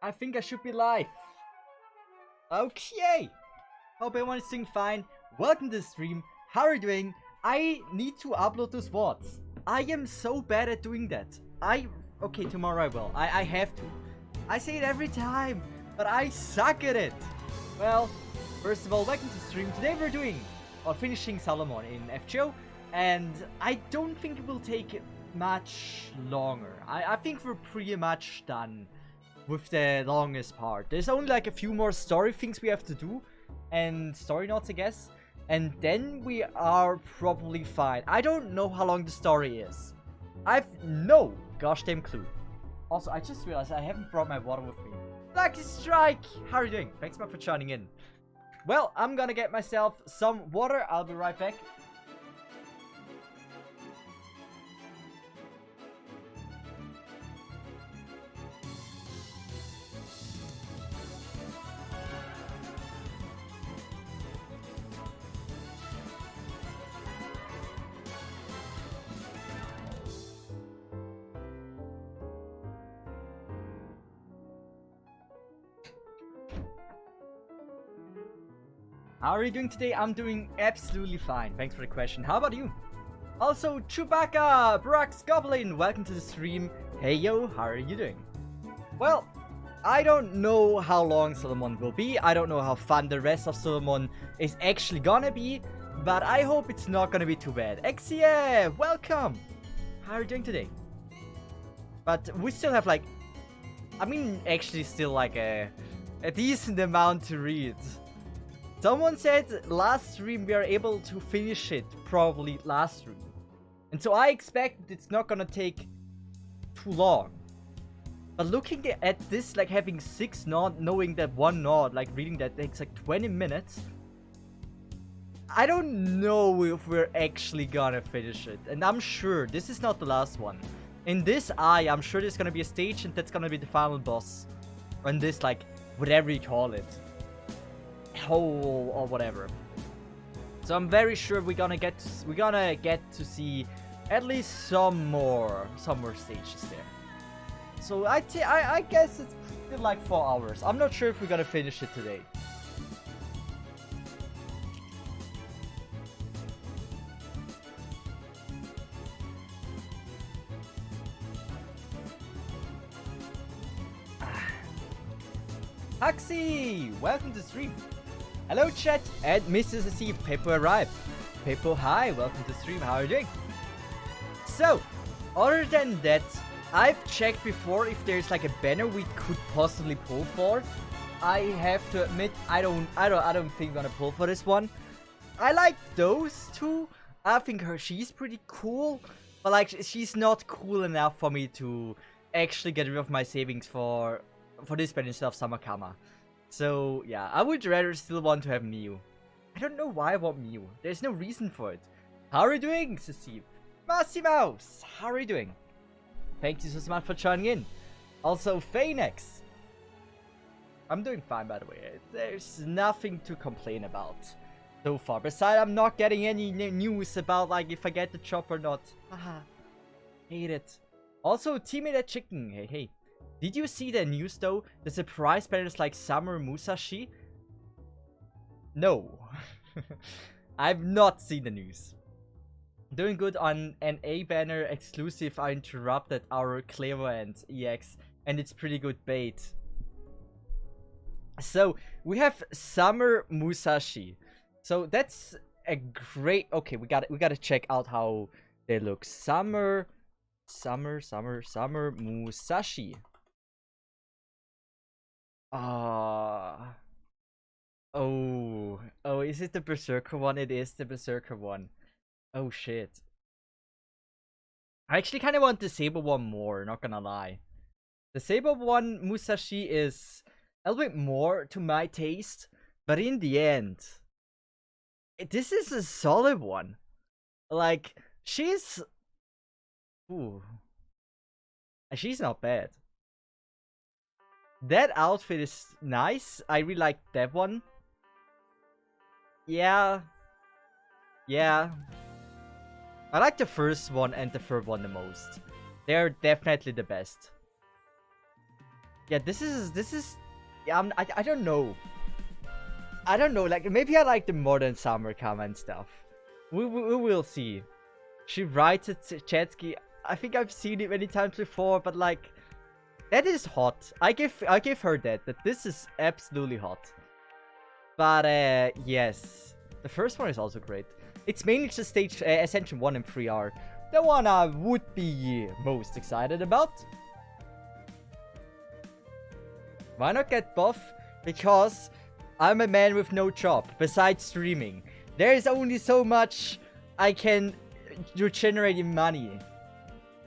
I think I should be live. Okay. Hope everyone is doing fine. Welcome to the stream. How are you doing? I need to upload those VODs. I am so bad at doing that. Okay, tomorrow I will. I have to. I say it every time, but I suck at it. Well, first of all, welcome to the stream. Today we're doing, or finishing Solomon in FGO, and I don't think it will take much longer. I think we're pretty much done with the longest part. There's only like a few more story things we have to do, and story notes, I guess, and then we are probably fine. I don't know how long the story is. I've no gosh damn clue. Also, I just realized I haven't brought my water with me. Lucky Strike! How are you doing? Thanks much for joining in. Well, I'm gonna get myself some water. I'll be right back. How are you doing today? I'm doing absolutely fine. Thanks for the question. How about you? Also, Chewbacca, Brax Goblin, welcome to the stream. Hey yo, how are you doing? Well, I don't know how long Solomon will be. I don't know how fun the rest of Solomon is actually gonna be, but I hope it's not gonna be too bad. Exia, welcome. How are you doing today? But we still have like, actually still like a decent amount to read. Someone said last stream we are able to finish it, probably last stream. And so I expect it's not gonna take too long. But looking at this, like having 6 nod, knowing that 1 nod, like reading that takes like 20 minutes. I don't know if we're actually gonna finish it. And I'm sure this is not the last one. In this I'm sure there's gonna be a stage and that's gonna be the final boss. On this, like, whatever you call it. Hole or whatever. So I'm very sure we're gonna get to see at least some more stages there. So I guess it's been like 4 hours. I'm not sure if we're gonna finish it today. Huxi, welcome to the stream. Hello chat, and Mr. Cesith, Pepo arrived. Pepo, hi, welcome to the stream, how are you doing? So, other than that, I've checked before if there's like a banner we could possibly pull for. I have to admit, I don't think I'm gonna pull for this one. I like those two. I think she's pretty cool, but like she's not cool enough for me to actually get rid of my savings for this banner instead of Samakama. So, yeah, I would rather still want to have Miu. I don't know why I want Miu. There's no reason for it. How are you doing, Cesith? Mouse, how are you doing? Thank you so much for joining in. Also, Phoenix. I'm doing fine, by the way. There's nothing to complain about so far. Besides, I'm not getting any news about, like, if I get the job or not. Haha. Hate it. Also, Teammate at Chicken. Hey, hey. Did you see the news though? The surprise banner is like Summer Musashi? No. I've not seen the news. Doing good on an A banner exclusive. I interrupted our Clever and EX and it's pretty good bait. So we have Summer Musashi. So that's a great, okay, we gotta check out how they look. Summer Musashi. Oh, is it the Berserker one? It is the Berserker one. Oh shit. I actually kind of want the Saber one more, not gonna lie. The Saber one, Musashi, is a little bit more to my taste, but in the end, this is a solid one. Like, she's not bad. That outfit is nice. I really like that one. Yeah. Yeah. I like the first one and the third one the most. They're definitely the best. Yeah, this is yeah, I don't know. I don't know, like, maybe I like the modern summer comment stuff. We will see. She writes it, Chetsky. I think I've seen it many times before, but like, that is hot. I give her that this is absolutely hot. But yes, the first one is also great. It's mainly just stage Ascension 1 and 3 are the one I would be most excited about. Why not get buff? Because I'm a man with no job besides streaming. There is only so much I can generate in money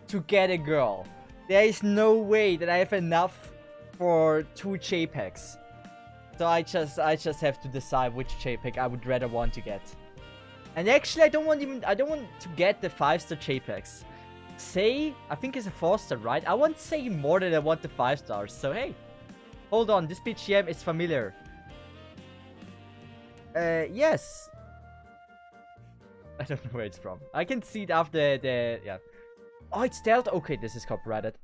to get a girl. There is no way that I have enough for 2 JPEGs. So I just have to decide which JPEG I would rather want to get. And actually I don't want to get the 5-star JPEGs. Say, I think it's a 4-star, right? I want say more than I want the 5 stars. So hey. Hold on, this BGM is familiar. Yes. I don't know where it's from. I can see it after the yeah. Oh, it's Delta. Okay, this is copyrighted.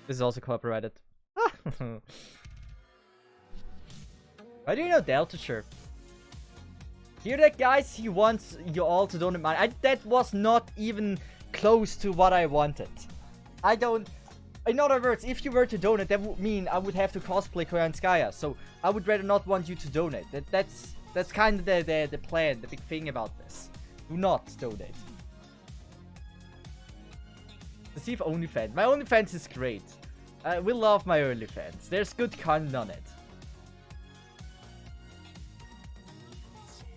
This is also copyrighted. Why do you know Delta, sure? Hear that, guys? He wants you all to donate money. That was not even close to what I wanted. I don't... In other words, if you were to donate, that would mean I would have to cosplay Koyanskaya. So I would rather not want you to donate. That's kind of the plan, the big thing about this. Do not donate. Cesith OnlyFans. My OnlyFans is great. We love my OnlyFans. There's good content on it.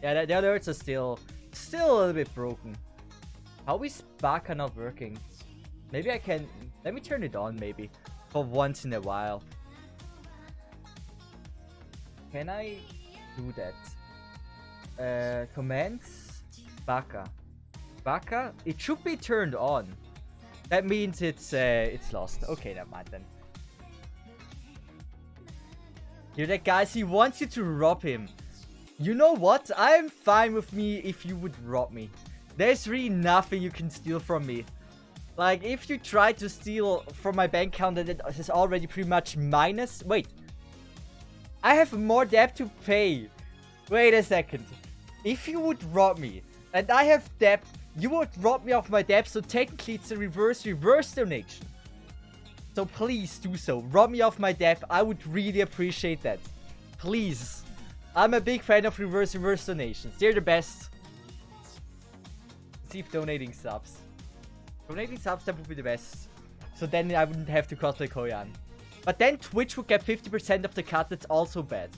Yeah, the alerts are still a little bit broken. How is Baka not working? Maybe I can... Let me turn it on, maybe. For once in a while. Can I do that? Commands? Baka. Baka? It should be turned on. That means it's lost. Okay, never mind then. Hear that, guys? He wants you to rob him. You know what? I'm fine with me if you would rob me. There's really nothing you can steal from me. Like, if you try to steal from my bank account that is already pretty much minus... Wait. I have more debt to pay. Wait a second. If you would rob me, and I have debt, you would rob me of my debt, so technically it's a reverse donation. So please do so. Rob me of my debt. I would really appreciate that. Please. I'm a big fan of reverse donations. They're the best. See if donating subs. Donating subs, that would be the best. So then I wouldn't have to cosplay Koyan. But then Twitch would get 50% of the cut. That's also bad.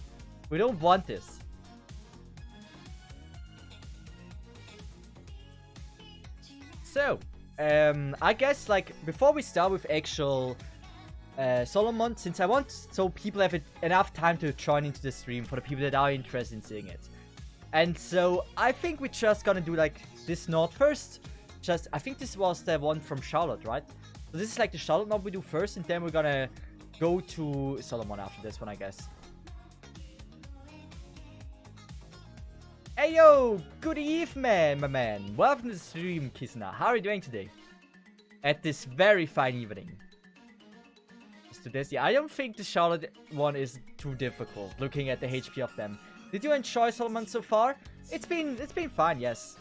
We don't want this. So, I guess, like, before we start with actual Solomon, since I want so people have enough time to join into the stream for the people that are interested in seeing it. And so, I think we're just gonna do, like, this node first. I think this was the one from Charlotte, right? So this is like the Charlotte node we do first, and then we're gonna go to Solomon after this one, I guess. Hey yo, good evening, my man. Welcome to the stream, Kisna. How are you doing today? At this very fine evening. Just to this, yeah, I don't think the Charlotte one is too difficult, looking at the HP of them. Did you enjoy Solomon so far? It's been fine, yes.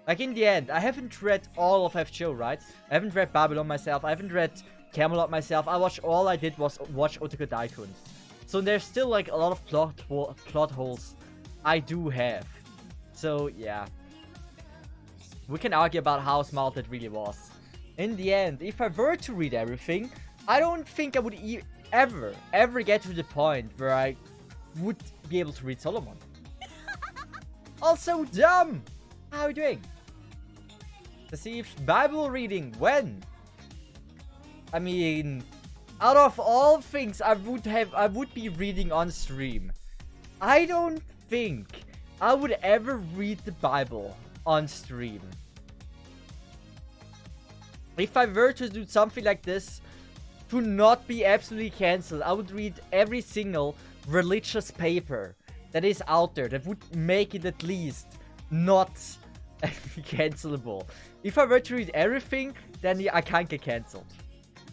Like, in the end, I haven't read all of FGO, right? I haven't read Babylon myself. I haven't read Camelot myself. All I did was watch Otoko Daikun. So there's still, like, a lot of plot holes I do have. So, yeah. We can argue about how smart it really was. In the end, if I were to read everything, I don't think I would ever get to the point where I would be able to read Solomon. Also dumb! How are you doing? To see if Bible reading when? I mean, out of all things I would be reading on stream. I don't think I would ever read the Bible on stream. If I were to do something like this to not be absolutely cancelled, I would read every single religious paper that is out there that would make it at least not cancelable. If I were to read everything, then I can't get cancelled.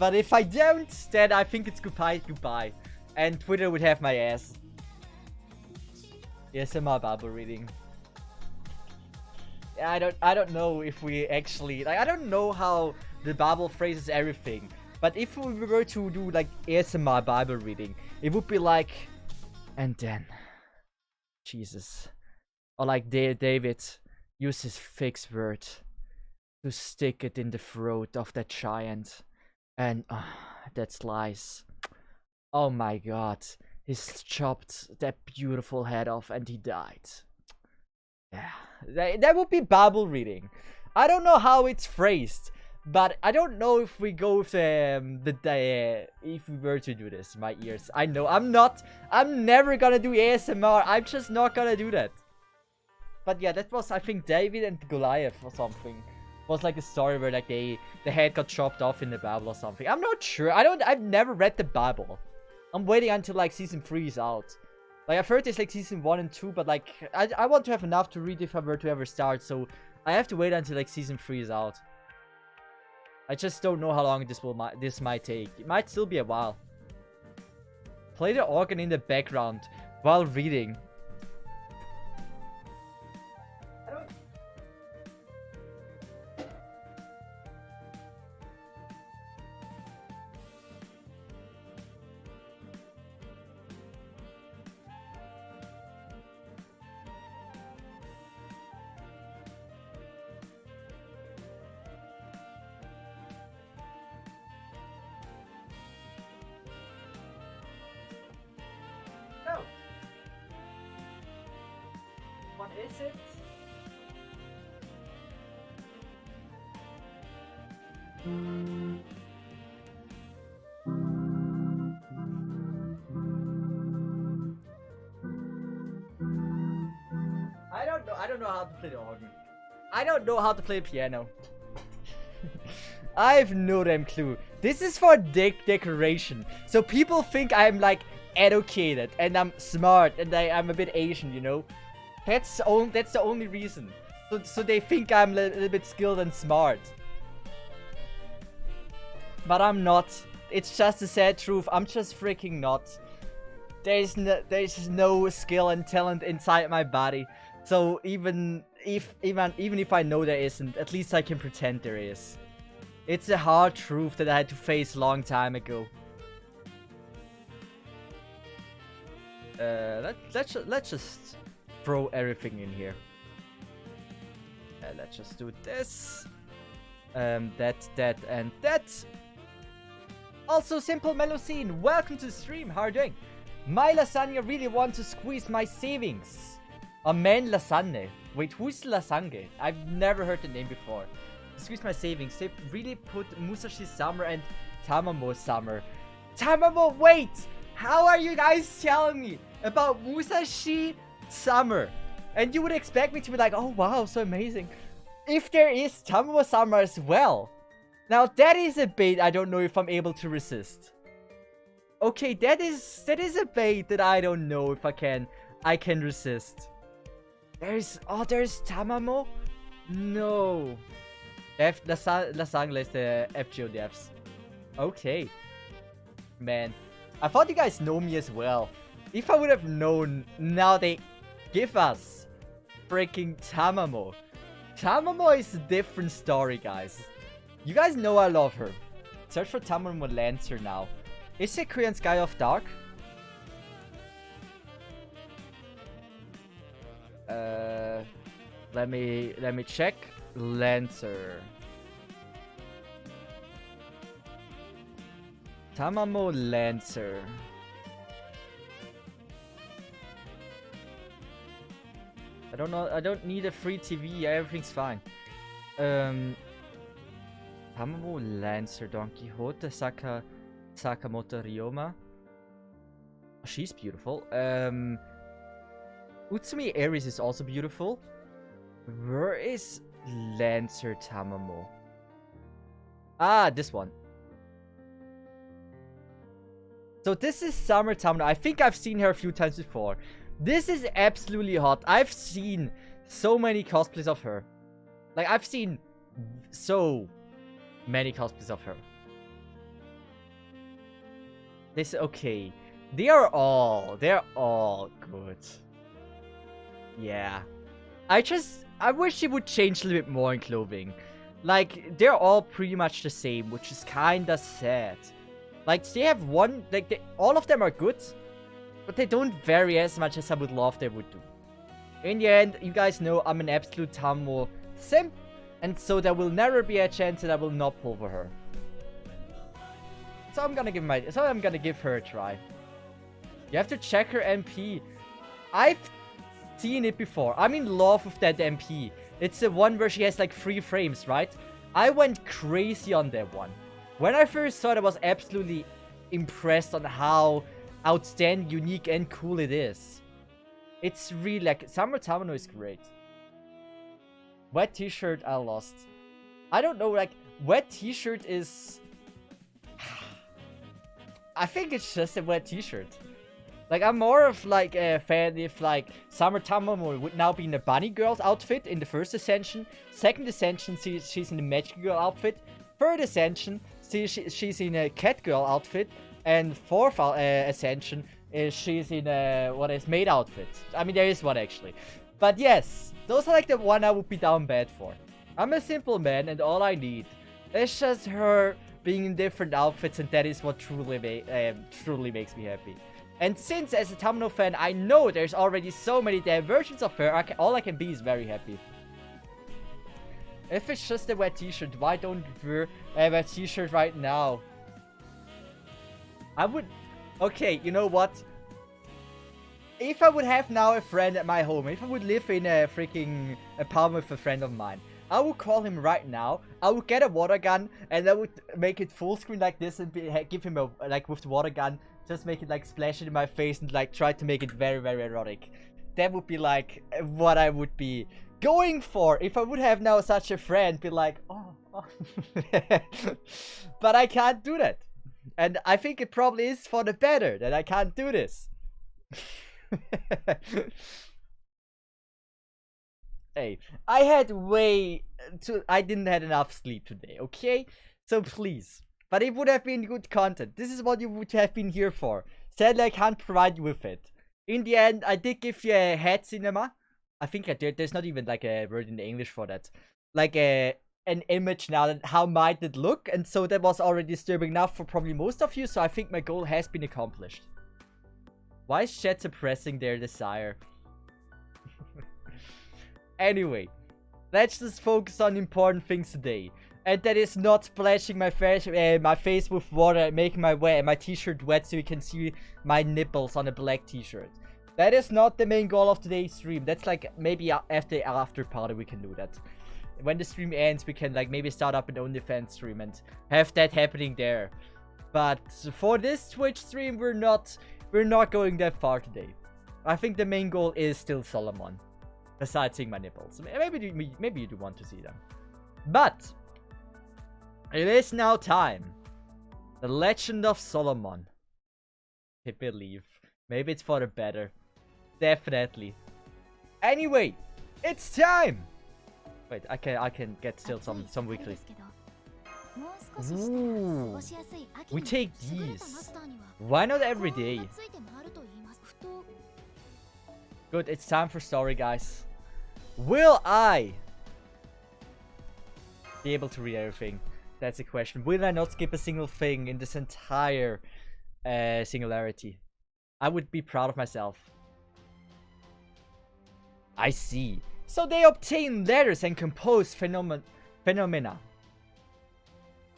But if I don't, then I think it's goodbye. And Twitter would have my ass. ASMR Bible reading. Yeah, I don't know if we actually... Like, I don't know how the Bible phrases everything. But if we were to do, like, ASMR Bible reading, it would be like... And then... Jesus. Or like David used his fixed word to stick it in the throat of that giant. And that slice. Oh my god. He's chopped that beautiful head off and he died. Yeah. That would be Bible reading. I don't know how it's phrased. But I don't know if we go with if we were to do this. My ears. I know. I'm never gonna do ASMR. I'm just not gonna do that. But yeah, that was, I think, David and Goliath or something. It was like a story where like the head got chopped off in the Bible or something. I'm not sure. I've never read the Bible. I'm waiting until like season 3 is out. Like I've heard there's like season 1 and 2, but like I want to have enough to read if I were to ever start. So I have to wait until like season 3 is out. I just don't know how long this might take. It might still be a while. Play the organ in the background while reading. What is it? I don't know how to play the organ. I don't know how to play piano. I have no damn clue. This is for decoration. So people think I'm like educated and I'm smart and I'm a bit Asian, you know? That's the only reason. So they think I'm a little bit skilled and smart. But I'm not. It's just the sad truth. I'm just freaking not. There's no skill and talent inside my body. So even if I know there isn't, at least I can pretend there is. It's a hard truth that I had to face a long time ago. Let's just throw everything in here. Let's just do this. That, and that. Also, Simple Melocene, welcome to the stream. How are you doing? My lasagna really wants to squeeze my savings. A man lasagne. Wait, who's lasagne? I've never heard the name before. Squeeze my savings. They really put Musashi Summer and Tamamo Summer. Tamamo, wait! How are you guys telling me about Musashi Summer? And you would expect me to be like, oh wow, so amazing. If there is Tamamo Summer as well. Now that is a bait I don't know if I'm able to resist. Okay, that is a bait that I don't know if I can resist. There's Tamamo? No. Lasagna is the FGO devs. Okay. Man. I thought you guys know me as well. If I would have known, now they give us freaking Tamamo. Tamamo is a different story, guys. You guys know I love her. Search for Tamamo Lancer now. Is it Korean Sky of Dark? Let me check. Lancer. Tamamo Lancer. I don't know. I don't need a free TV. Everything's fine. Tamamo Lancer. Don Quixote. Sakamoto Ryoma. She's beautiful. Utsumi Aries is also beautiful. Where is Lancer Tamamo? Ah, this one. So this is Summer Tamamo. I think I've seen her a few times before. This is absolutely hot. I've seen so many cosplays of her. Like, I've seen so many cosplays of her. This okay. They're all good. Yeah. I wish he would change a little bit more in clothing. Like, they're all pretty much the same, which is kinda sad. Like, they have one, like, all of them are good, but they don't vary as much as I would love they would do. In the end, you guys know I'm an absolute Tammo simp, and so there will never be a chance that I will not pull for her. So I'm gonna give her a try. You have to check her MP. I've seen it before. I'm in love with that MP. It's the one where she has like 3 frames, right? I went crazy on that one. When I first saw it, I was absolutely impressed on how outstanding, unique, and cool it is. It's really like, Summer Tamino is great. Wet t-shirt, I lost. I don't know, like, wet t-shirt is... I think it's just a wet t-shirt. Like, I'm more of like a fan if like Summer Tamamo would now be in a bunny girl's outfit in the first ascension. Second ascension, she's in the magic girl outfit. Third ascension, she's in a cat girl outfit. And fourth ascension, she's in a maid outfit. I mean, there is one actually. But yes, those are like the one I would be down bad for. I'm a simple man, and all I need is just her being in different outfits, and that is what truly makes me happy. And since, as a Tamino fan, I know there's already so many damn versions of her, all I can be is very happy. If it's just a wet t-shirt, why don't we wear a wet t-shirt right now? I would... Okay, you know what? If I would have now a friend at my home, if I would live in a freaking apartment with a friend of mine, I would call him right now. I would get a water gun and I would make it full screen like this and give him a, like with the water gun, just make it like splash it in my face and like try to make it very, very erotic. That would be like what I would be going for if I would have now such a friend. Be like, oh. But I can't do that. And I think it probably is for the better that I can't do this. Hey, I didn't have enough sleep today, okay? So please. But it would have been good content. This is what you would have been here for. Sadly, I can't provide you with it. In the end, I did give you a head cinema. I think I did. There's not even like a word in English for that. Like an image now that how might it look. And so that was already disturbing enough for probably most of you. So I think my goal has been accomplished. Why is chat suppressing their desire? Anyway, let's just focus on important things today. And that is not splashing my face with water and making my t-shirt wet so you can see my nipples on a black t-shirt. That is not the main goal of today's stream. That's like maybe after party we can do that. When the stream ends, we can like maybe start up an OnlyFans stream and have that happening there. But for this Twitch stream, we're not going that far today. I think the main goal is still Solomon. Besides seeing my nipples. Maybe you do want to see them. But it is now time. The Legend of Solomon. I believe. Maybe it's for the better. Definitely. Anyway, it's time! Wait, I can get still some weekly. Ooh, we take these. Why not every day? Good, it's time for story, guys. Will I be able to read everything? That's the question. Will I not skip a single thing in this entire singularity? I would be proud of myself. I see. So they obtain letters and compose phenomena.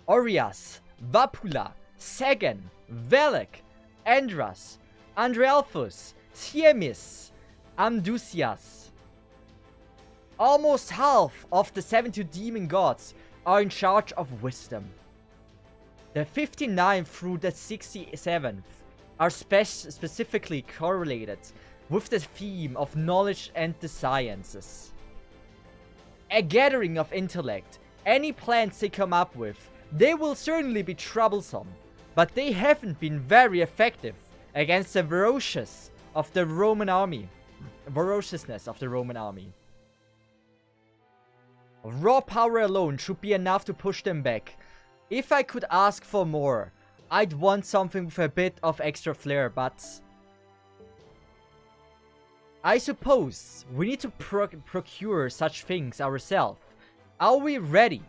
Orias, Vapula, Sagan, Velek, Andras, Andrealphus, Thiemis, Amdusias. Almost half of the 72 demon gods are in charge of wisdom. The 59th through the 67th are specifically correlated with the theme of knowledge and the sciences. A gathering of intellect, any plans they come up with, they will certainly be troublesome, but they haven't been very effective against the ferociousness of the Roman army. Raw power alone should be enough to push them back. If I could ask for more, I'd want something with a bit of extra flair, but I suppose we need to procure such things ourselves. Are we ready?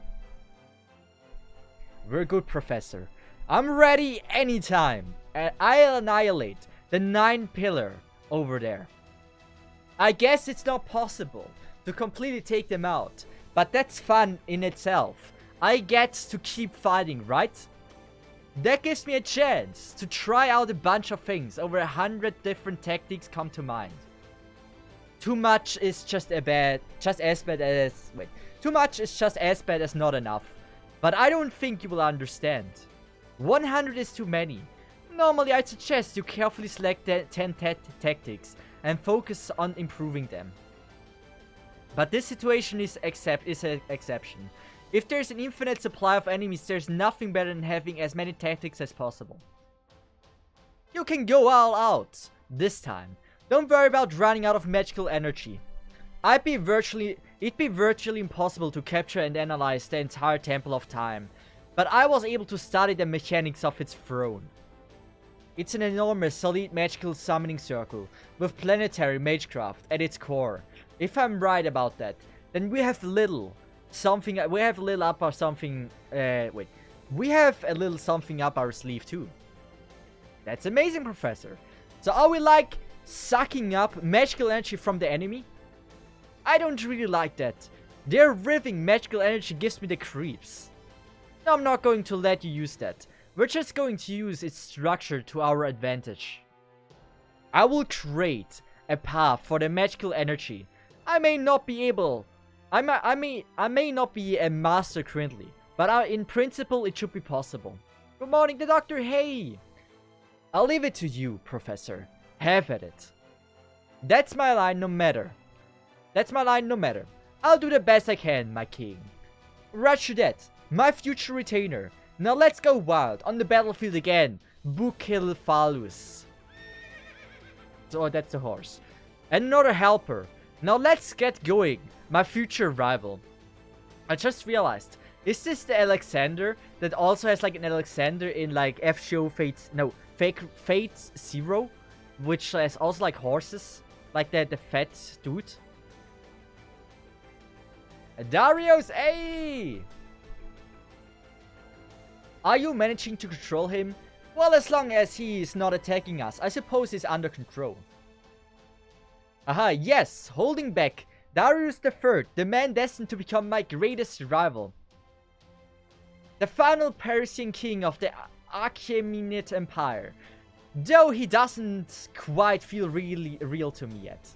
We're good, Professor. I'm ready anytime. And I'll annihilate the 9 pillar over there. I guess it's not possible to completely take them out, but that's fun in itself. I get to keep fighting, right? That gives me a chance to try out a bunch of things. Over 100 different tactics come to mind. Too much is just as bad as not enough. But I don't think you will understand. 100 is too many. Normally I'd suggest you carefully select 10 tactics and focus on improving them. But this situation is an exception. If there's an infinite supply of enemies, there's nothing better than having as many tactics as possible. You can go all out this time. Don't worry about running out of magical energy. It'd be virtually impossible to capture and analyze the entire Temple of Time, but I was able to study the mechanics of its throne. It's an enormous, solid magical summoning circle with planetary magecraft at its core. If I'm right about that, then we have a little something up our sleeve too. That's amazing, Professor. So are we like sucking up magical energy from the enemy? I don't really like that. Their ripping magical energy gives me the creeps. No, I'm not going to let you use that. We're just going to use its structure to our advantage. I will create a path for the magical energy. I may not be a master currently, but in principle it should be possible. Good morning, the doctor. Hey! I'll leave it to you, Professor. Have at it. That's my line no matter. I'll do the best I can, my king. Rashudet, my future retainer. Now let's go wild on the battlefield again. Bukilphalus. So that's the horse. And another helper. Now let's get going, my future rival. I just realized, is this the Alexander that also has like an Alexander in like FGO Fates 0? Which has also like horses? Like the fat dude? Darius A! Are you managing to control him? Well, as long as he is not attacking us, I suppose he's under control. Aha, yes, holding back. Darius III, the man destined to become my greatest rival. The final Persian king of the Achaemenid Empire. Though he doesn't quite feel really real to me yet.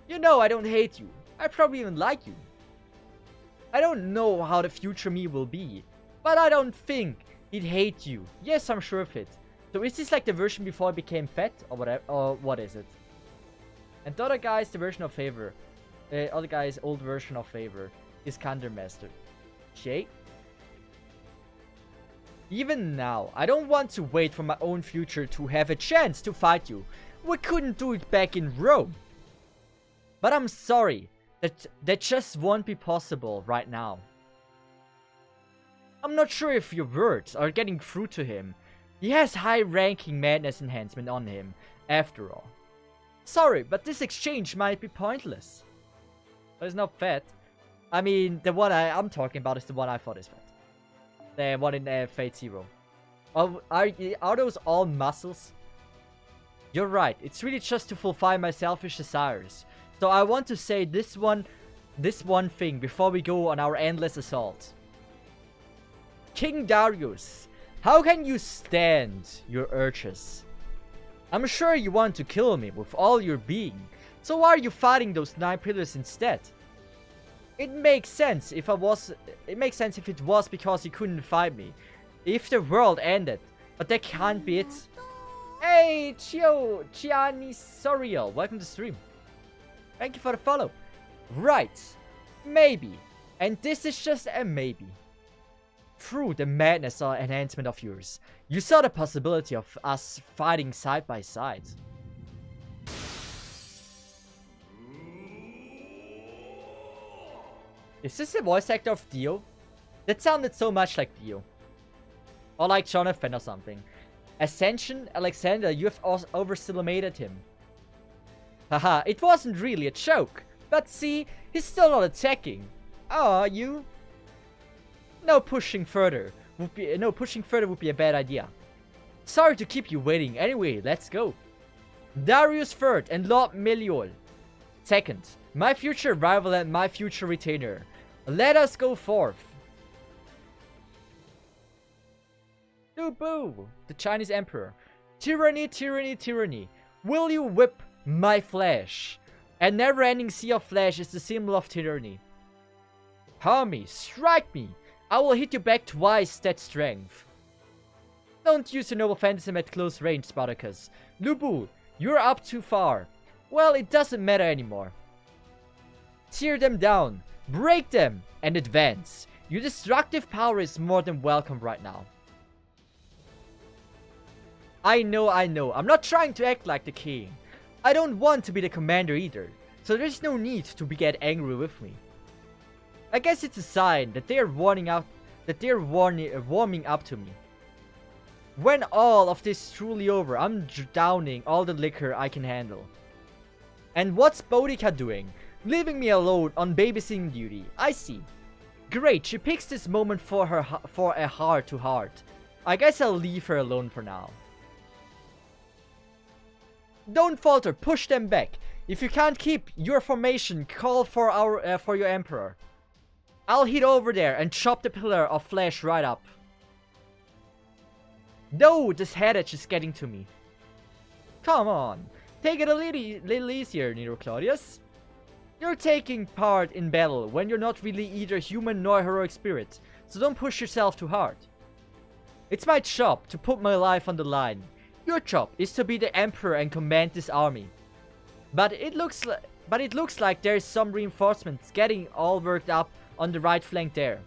You know I don't hate you. I probably even like you. I don't know how the future me will be, but I don't think he'd hate you. Yes, I'm sure of it. So is this like the version before I became fat, or whatever, or what is it? And the other guy's the version of favor. Other guy's old version of favor is Master. Okay. Even now, I don't want to wait for my own future to have a chance to fight you. We couldn't do it back in Rome. But I'm sorry, that just won't be possible right now. I'm not sure if your words are getting through to him. He has high-ranking madness enhancement on him, after all. Sorry, but this exchange might be pointless. But it's not fat. I mean, the one I'm talking about is the one I thought is fat. The one in Fate Zero. Are those all muscles? You're right, it's really just to fulfill my selfish desires. So I want to say this one thing before we go on our endless assault. King Darius, how can you stand your urges? I'm sure you want to kill me with all your being, so why are you fighting those 9 pillars instead? It makes sense if it was because you couldn't fight me. If the world ended, but that can't be it. Hey, Chiani Soriel, welcome to the stream. Thank you for the follow. Right, maybe, and this is just a maybe. Through the madness or enhancement of yours, you saw the possibility of us fighting side by side. Is this the voice actor of Dio? That sounded so much like Dio. Or like Jonathan or something. Ascension, Alexander, you have overestimated him. Haha, it wasn't really a joke. But see, he's still not attacking. Are you? No pushing further would be a bad idea. Sorry to keep you waiting. Anyway, let's go. Darius third and Lord Meliol second. My future rival and my future retainer. Let us go forth. Boo! The Chinese Emperor. Tyranny, tyranny, tyranny. Will you whip my flesh? A never-ending sea of flesh is the symbol of tyranny. Harm me, strike me. I will hit you back twice that strength. Don't use your noble phantasm at close range, Spartacus. Lubu, you're up too far. Well, it doesn't matter anymore. Tear them down, break them, and advance. Your destructive power is more than welcome right now. I know. I'm not trying to act like the king. I don't want to be the commander either, so there's no need to get angry with me. I guess it's a sign that they're warming up to me. When all of this is truly over, I'm downing all the liquor I can handle. And what's Boudica doing? Leaving me alone on babysitting duty. I see. Great, she picks this moment for a heart-to-heart. I guess I'll leave her alone for now. Don't falter, push them back. If you can't keep your formation, call for your emperor. I'll head over there and chop the pillar of flesh right up. No, this headache is getting to me. Come on, take it a little easier, Nero Claudius. You're taking part in battle when you're not really either human nor heroic spirit, so don't push yourself too hard. It's my job to put my life on the line. Your job is to be the emperor and command this army. But it looks like there's some reinforcements getting all worked up on the right flank there.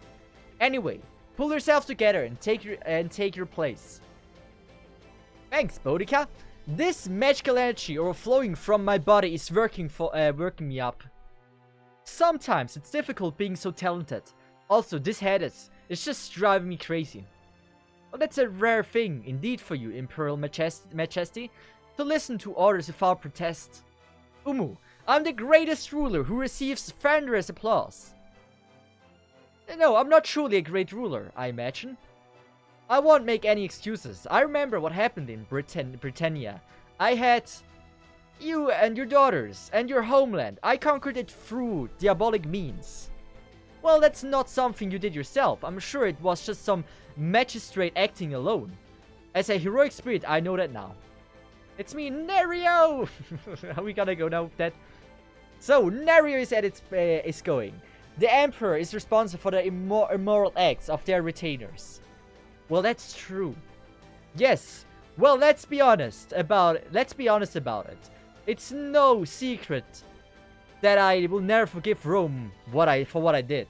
Anyway, pull yourself together and take your place. Thanks, Boudica. This magical energy overflowing from my body is working me up. Sometimes it's difficult being so talented. Also, this Hades is just driving me crazy. Well, that's a rare thing indeed for you, Imperial Majesty, to listen to orders without protest. Umu, I'm the greatest ruler who receives thunderous applause. No, I'm not truly a great ruler, I imagine. I won't make any excuses. I remember what happened in Britannia. I had you and your daughters and your homeland. I conquered it through diabolic means. Well, that's not something you did yourself. I'm sure it was just some magistrate acting alone. As a heroic spirit, I know that now. It's me, Nerio! Are we gonna go now with that? So, Nerio is at is going. The Emperor is responsible for the immoral acts of their retainers. Well, that's true. Yes. Well, let's be honest about it. It's no secret that I will never forgive Rome for what I did.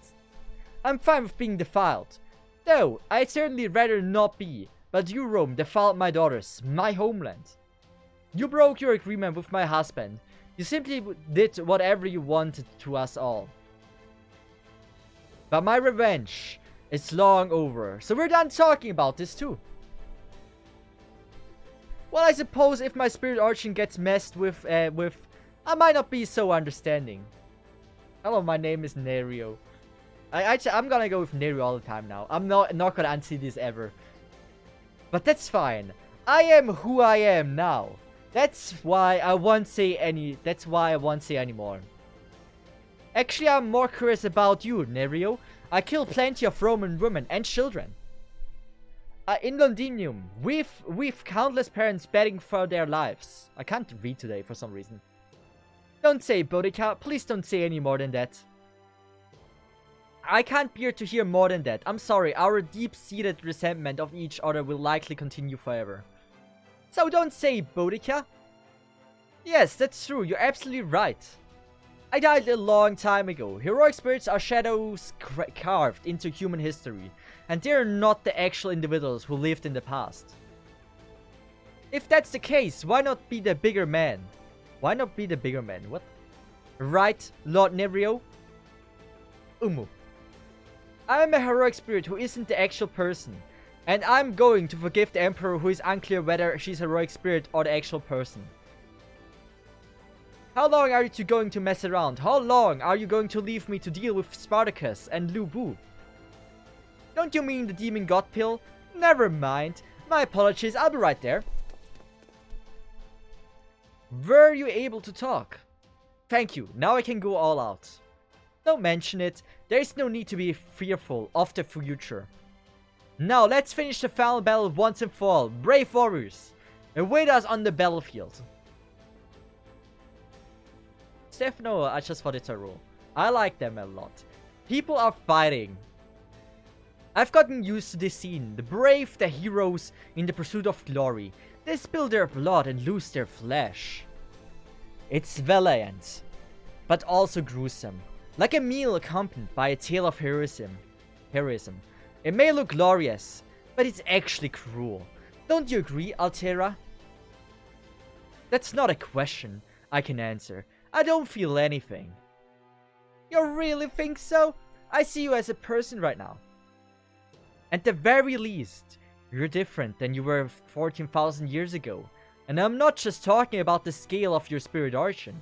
I'm fine with being defiled. Though, I'd certainly rather not be. But you, Rome, defiled my daughters, my homeland. You broke your agreement with my husband. You simply did whatever you wanted to us all. But my revenge is long over, so we're done talking about this too. Well, I suppose if my spirit arching gets messed with, I might not be so understanding. Hello, my name is Nerio. I'm gonna go with Nerio all the time now. I'm not gonna unsee this ever. But that's fine. I am who I am now. That's why I won't say anymore. Actually, I'm more curious about you, Nerio. I killed plenty of Roman women and children. In Londinium, we've countless parents begging for their lives. I can't read today for some reason. Don't say, Boudica. Please don't say any more than that. I can't bear to hear more than that. I'm sorry, our deep-seated resentment of each other will likely continue forever. So don't say, Boudica. Yes, that's true. You're absolutely right. I died a long time ago. Heroic spirits are shadows carved into human history, and they're not the actual individuals who lived in the past. If that's the case, why not be the bigger man? Why not be the bigger man? What? Right, Lord Nerio? Umu. I'm a heroic spirit who isn't the actual person. And I'm going to forgive the Emperor who is unclear whether she's a heroic spirit or the actual person. How long are you going to mess around? How long are you going to leave me to deal with Spartacus and Lu Bu? Don't you mean the demon god pill? Never mind. My apologies, I'll be right there. Were you able to talk? Thank you, now I can go all out. Don't mention it, there is no need to be fearful of the future. Now let's finish the final battle once and for all. Brave warriors, await us on the battlefield. Stefano, I just thought it's a rule. I like them a lot. People are fighting. I've gotten used to this scene. The brave, the heroes in the pursuit of glory. They spill their blood and lose their flesh. It's valiant, but also gruesome. Like a meal accompanied by a tale of heroism. It may look glorious, but it's actually cruel. Don't you agree, Altera? That's not a question I can answer. I don't feel anything. You really think so? I see you as a person right now. At the very least, you're different than you were 14,000 years ago. And I'm not just talking about the scale of your spirit origin.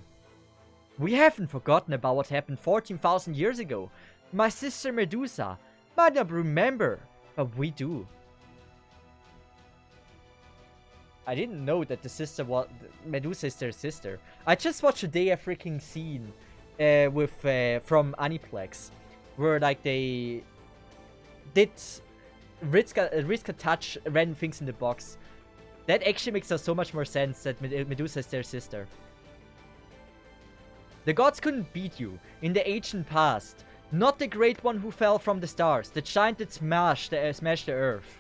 We haven't forgotten about what happened 14,000 years ago. My sister Medusa might not remember, but we do. I didn't know that the sister was Medusa is their sister. I just watched today a freaking scene from Aniplex where like they did Riska touch random things in the box. That actually makes so much more sense that Medusa is their sister. The gods couldn't beat you in the ancient past. Not the great one who fell from the stars, the giant that smashed the earth.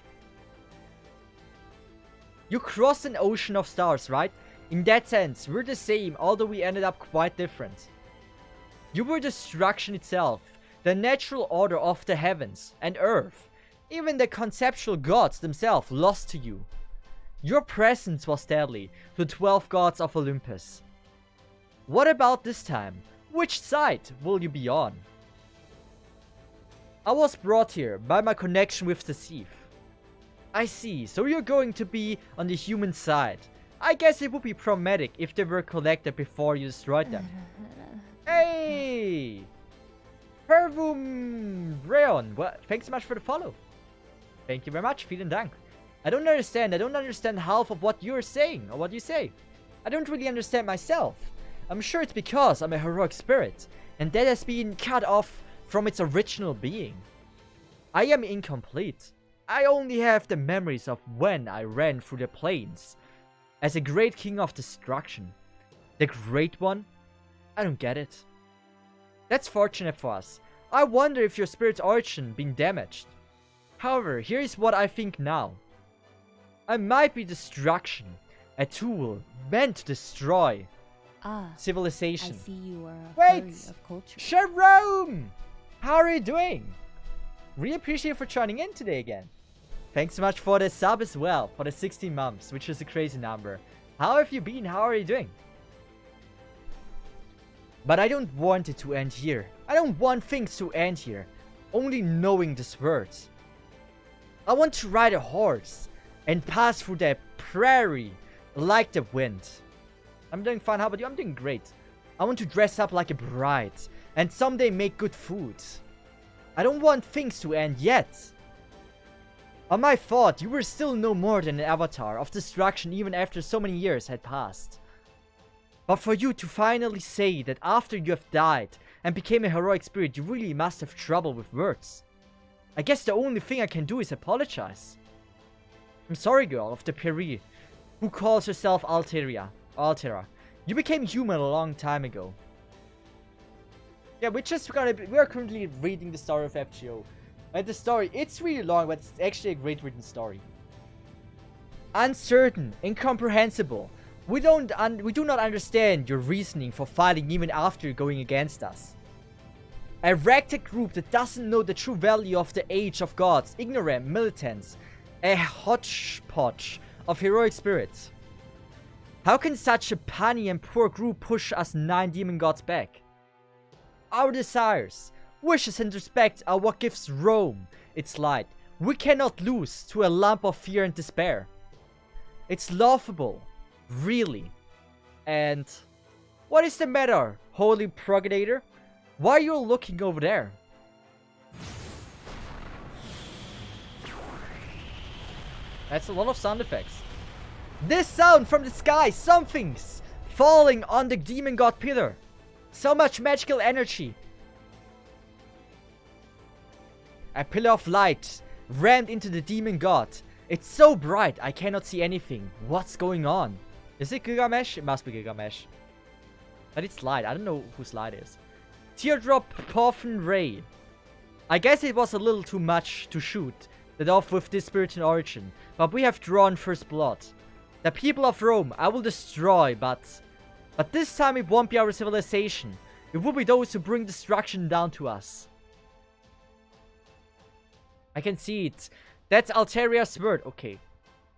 You crossed an ocean of stars, right? In that sense, we're the same, although we ended up quite different. You were destruction itself, the natural order of the heavens and earth. Even the conceptual gods themselves lost to you. Your presence was deadly to the 12 gods of Olympus. What about this time? Which side will you be on? I was brought here by my connection with Cesith. I see, so you're going to be on the human side. I guess it would be problematic if they were collected before you destroyed them. Hey! Pervum Breon, well, thanks so much for the follow. Thank you very much, vielen Dank. I don't understand half of what you're saying, or what you say. I don't really understand myself. I'm sure it's because I'm a heroic spirit, and that has been cut off from its original being. I am incomplete. I only have the memories of when I ran through the plains as a great king of destruction. The great one? I don't get it. That's fortunate for us. I wonder if your spirit's origin been damaged. However, here is what I think now. I might be destruction, a tool meant to destroy civilization. I see you are a Wait! of culture. Jerome! How are you doing? Really appreciate you for joining in today again. Thanks so much for the sub as well, for the 16 months, which is a crazy number. How have you been? How are you doing? But I don't want it to end here. I don't want things to end here. Only knowing these words. I want to ride a horse and pass through the prairie like the wind. I'm doing fine. How about you? I'm doing great. I want to dress up like a bride and someday make good food. I don't want things to end yet. On my thought, you were still no more than an avatar of destruction even after so many years had passed. But for you to finally say that after you have died and became a heroic spirit, you really must have trouble with words. I guess the only thing I can do is apologize. I'm sorry, girl of the Peri, who calls herself Altera. You became human a long time ago. Yeah, we are currently reading the story of FGO. And the story, it's really long, but it's actually a great written story. Uncertain, incomprehensible. We do not understand your reasoning for fighting even after going against us. A ragtag group that doesn't know the true value of the age of gods, ignorant militants, a hodgepodge of heroic spirits. How can such a punny and poor group push us 9 demon gods back? Our desires, wishes and respect are what gives Rome its light. We cannot lose to a lump of fear and despair. It's laughable. Really. And what is the matter, holy progenitor? Why are you looking over there? That's a lot of sound effects. This sound from the sky, something's falling on the demon god pillar. So much magical energy. A pillar of light rammed into the demon god. It's so bright, I cannot see anything. What's going on? Is it Gilgamesh? It must be Gilgamesh. But it's light. I don't know whose light is. Teardrop Porphin Ray. I guess it was a little too much to shoot that off with this spirit in origin. But we have drawn first blood. The people of Rome I will destroy, but this time it won't be our civilization. It will be those who bring destruction down to us. I can see it. That's Alteria's word. Okay.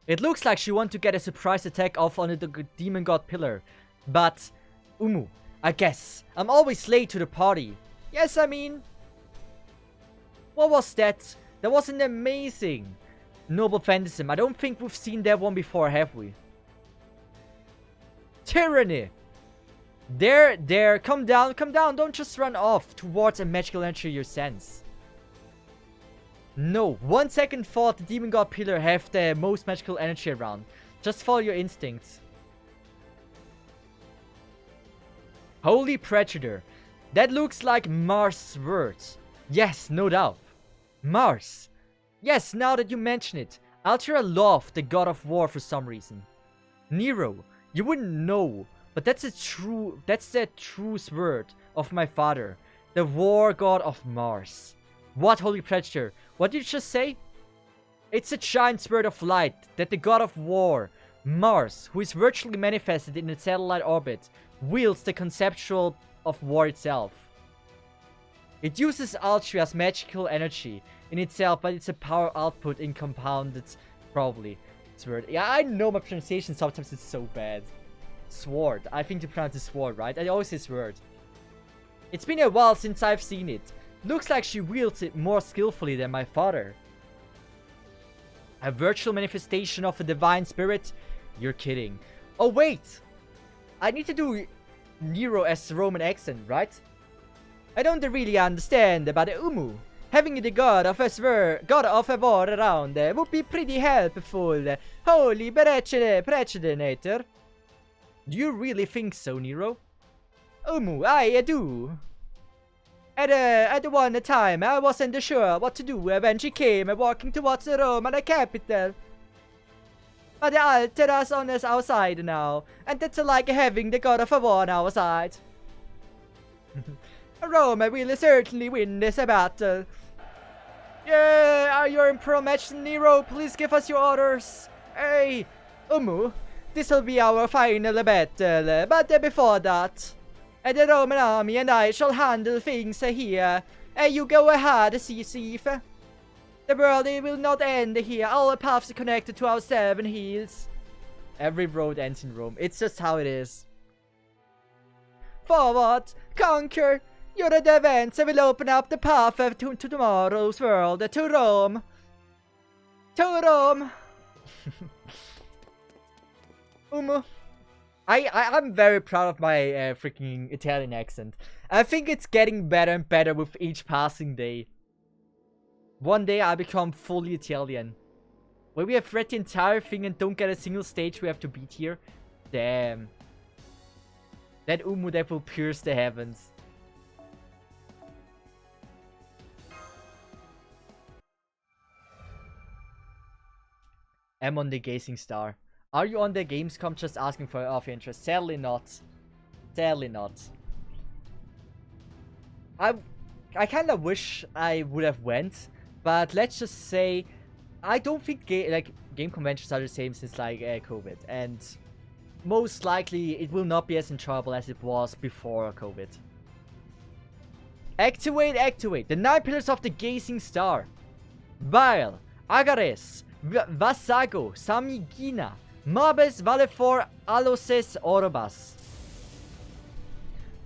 It looks like she wants to get a surprise attack off on the demon god pillar. But, Umu, I guess. I'm always late to the party. Yes, I mean. What was that? That was an amazing noble phantasm. I don't think we've seen that one before, have we? Tyranny. There. Come down. Don't just run off towards a magical energy you sense. No, 1 second thought the demon god pillar have the most magical energy around. Just follow your instincts. Holy Predator. That looks like Mars' words. Yes, no doubt. Mars. Yes, now that you mention it. Altera loved the god of war for some reason. Nero. You wouldn't know, but that's the true word of my father. The war god of Mars. What, Holy Predator? What did you just say? It's a giant spirit of light that the god of war, Mars, who is virtually manifested in a satellite orbit, wields the conceptual of war itself. It uses Altria's magical energy in itself, but it's a power output in compounded, probably. Sword. Yeah, I know my pronunciation sometimes is so bad. Sword. I think you pronounce it sword, right? I always say sword. It's been a while since I've seen it. Looks like she wields it more skillfully than my father. A virtual manifestation of a divine spirit? You're kidding. Oh wait! I need to do Nero as the Roman accent, right? I don't really understand about the Umu. Having the god of a war around would be pretty helpful. Holy Precedinator. Do you really think so, Nero? Umu, I do. At one time, I wasn't sure what to do when she came walking towards the Roman capital. But the Altera's on us outside now, and that's like having the god of a war on our side. Rome will certainly win this battle. Yeah, are you in pro match, Nero? Please give us your orders. Hey, Umu, this'll be our final battle, but before that, the Roman army and I shall handle things here. You go ahead, Cesith. The world will not end here. All paths are connected to our 7 hills. Every road ends in Rome. It's just how it is. Forward, conquer. Your events will open up the path to tomorrow's world. To Rome. To Rome. I'm very proud of my freaking Italian accent. I think it's getting better and better with each passing day. One day I become fully Italian. When we have read the entire thing and don't get a single stage we have to beat here. Damn. That Umu that will pierce the heavens. I'm on the Gazing Star. Are you on the Gamescom just asking for your interest? Sadly not. Sadly not. I kind of wish I would have went, but let's just say I don't think game conventions are the same since like COVID, and most likely it will not be as enjoyable as it was before COVID. Activate the 9 pillars of the Gazing Star. Bile, Agares, Vasago, Samigina, Mabes, Valefor, Aloses, Orbas.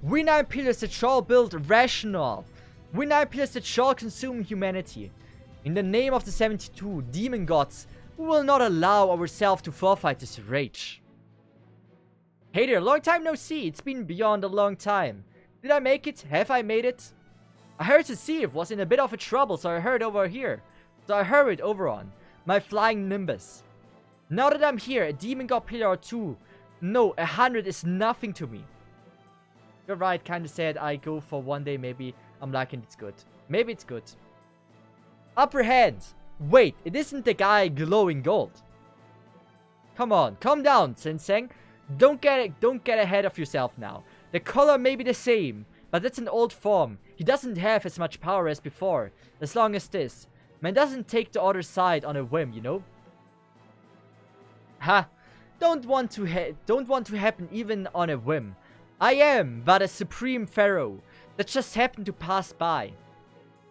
We 9 pillars that shall build rational. We 9 pillars that shall consume humanity. In the name of the 72 demon gods, we will not allow ourselves to forfeit this rage. Hey there, long time no see. It's been beyond a long time. Did I make it? Have I made it? I heard Cesith was in a bit of a trouble, so I hurried over here. So I hurried over on my flying nimbus. Now that I'm here, a demon god pillar or two, no, 100 is nothing to me. You're right, kinda sad. I go for one day, maybe I'm liking it's good. Maybe it's good. Upper hand. Wait, it isn't the guy glowing gold. Come on, calm down, Senseng. Don't get ahead of yourself now. The color may be the same, but that's an old form. He doesn't have as much power as before. As long as this man doesn't take the other side on a whim, you know. Ha! Don't want to happen even on a whim. I am but a supreme pharaoh that just happened to pass by.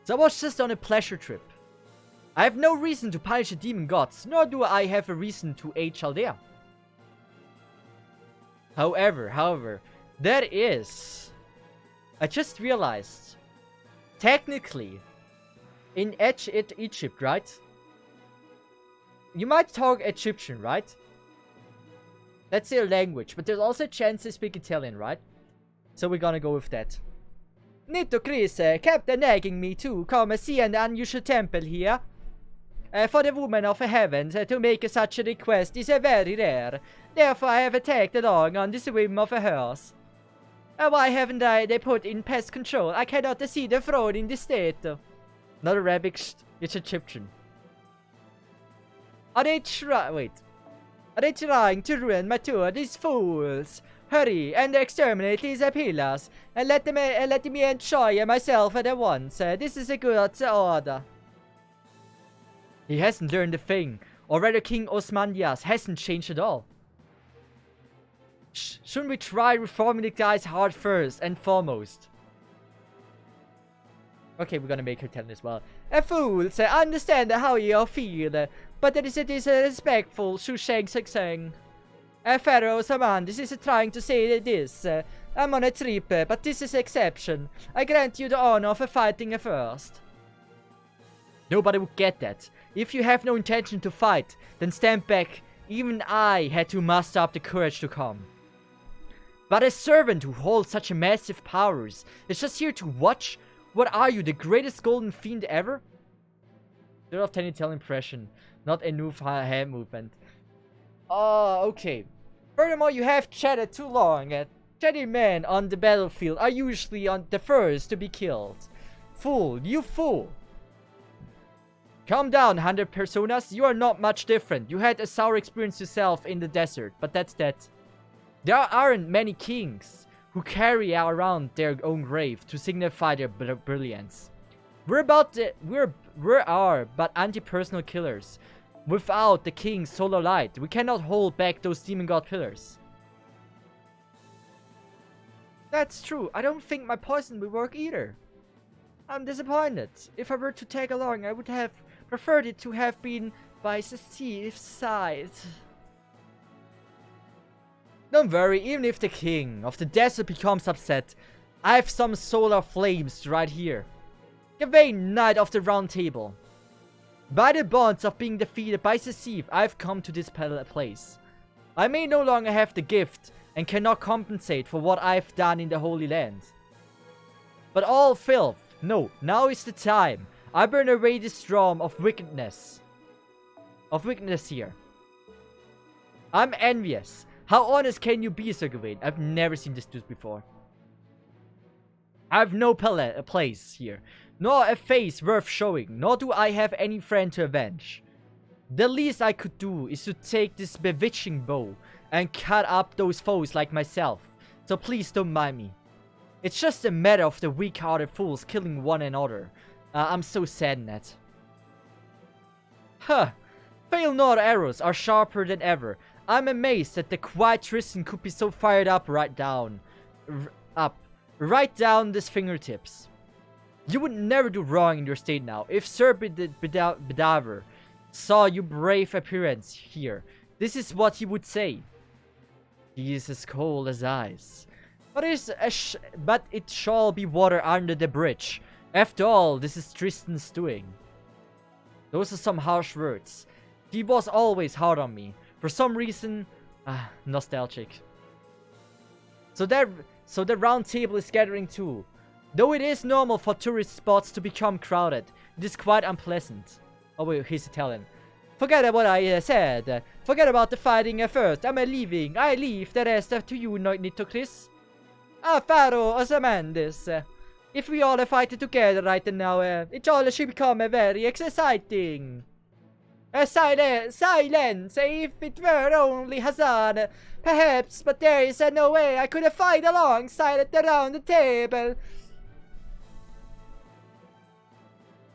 So I was just on a pleasure trip. I have no reason to punish the demon gods, nor do I have a reason to aid Chaldea. However, that is... I just realized, technically, in Egypt, right? You might talk Egyptian, right? That's their language, but there's also a chance they speak Italian, right? So we're gonna go with that. Nito Chris kept nagging me to come see an unusual temple here. For the woman of the heavens to make such a request is very rare. Therefore I have tagged along on this whim of hers. Why haven't they put in pest control? I cannot see the throne in this state. Not Arabic, it's Egyptian. Are they trying to ruin my tour? These fools! Hurry and exterminate these pillars and let me enjoy myself at once. This is a good order. He hasn't learned a thing, or rather King Osmandias hasn't changed at all. Shouldn't we try reforming the guy's heart first and foremost? Okay, we're gonna make her tell as well. Fools, I understand how you feel, but that is a disrespectful Shusheng Sekseng. Pharaoh Samandis is trying to say this. I'm on a trip, but this is exception. I grant you the honor of fighting first. Nobody would get that. If you have no intention to fight, then stand back. Even I had to muster up the courage to come. But a servant who holds such massive powers is just here to watch? What are you, the greatest golden fiend ever? 0 of 10 Italian impression, not a new hand movement. Oh, okay. Furthermore, you have chatted too long. Chatty men on the battlefield are usually on the first to be killed. Fool, you fool. Calm down, 100 personas. You are not much different. You had a sour experience yourself in the desert, but that's that. There aren't many kings who carry around their own grave to signify their brilliance. We're but anti-personal killers. Without the king's solar light, we cannot hold back those demon god pillars. That's true. I don't think my poison will work either. I'm disappointed. If I were to tag along, I would have preferred it to have been by Cesith's side. Don't worry, even if the king of the desert becomes upset, I have some solar flames right here. Gawain, Knight of the Round Table. By the bonds of being defeated by Cesith, I've come to this place. I may no longer have the gift and cannot compensate for what I've done in the Holy Land. But all filth, no, now is the time. I burn away this storm of wickedness. Here. I'm envious. How honest can you be, Sir Gawain? I've never seen this dude before. I have no place here, nor a face worth showing, nor do I have any friend to avenge. The least I could do is to take this bewitching bow and cut up those foes like myself, so please don't mind me. It's just a matter of the weak-hearted fools killing one another. I'm so saddened at. Huh. Fail not arrows are sharper than ever. I'm amazed that the quiet Tristan could be so fired up right down his fingertips. You would never do wrong in your state now. If Sir Bedaver saw your brave appearance here, this is what he would say. He is as cold as ice. But it shall be water under the bridge. After all, this is Tristan's doing. Those are some harsh words. He was always hard on me. For some reason, nostalgic. So the round table is gathering too. Though it is normal for tourist spots to become crowded, it is quite unpleasant. Oh wait, he's Italian. Forget what I said. Forget about the fighting at first. I'm leaving. I leave the rest to you, Nitocris. Pharaoh Ozymandias. If we all fight together right now, it all should become very exciting. Silence! If it were only Hassan, perhaps, but there is no way I could fight alongside at the round table.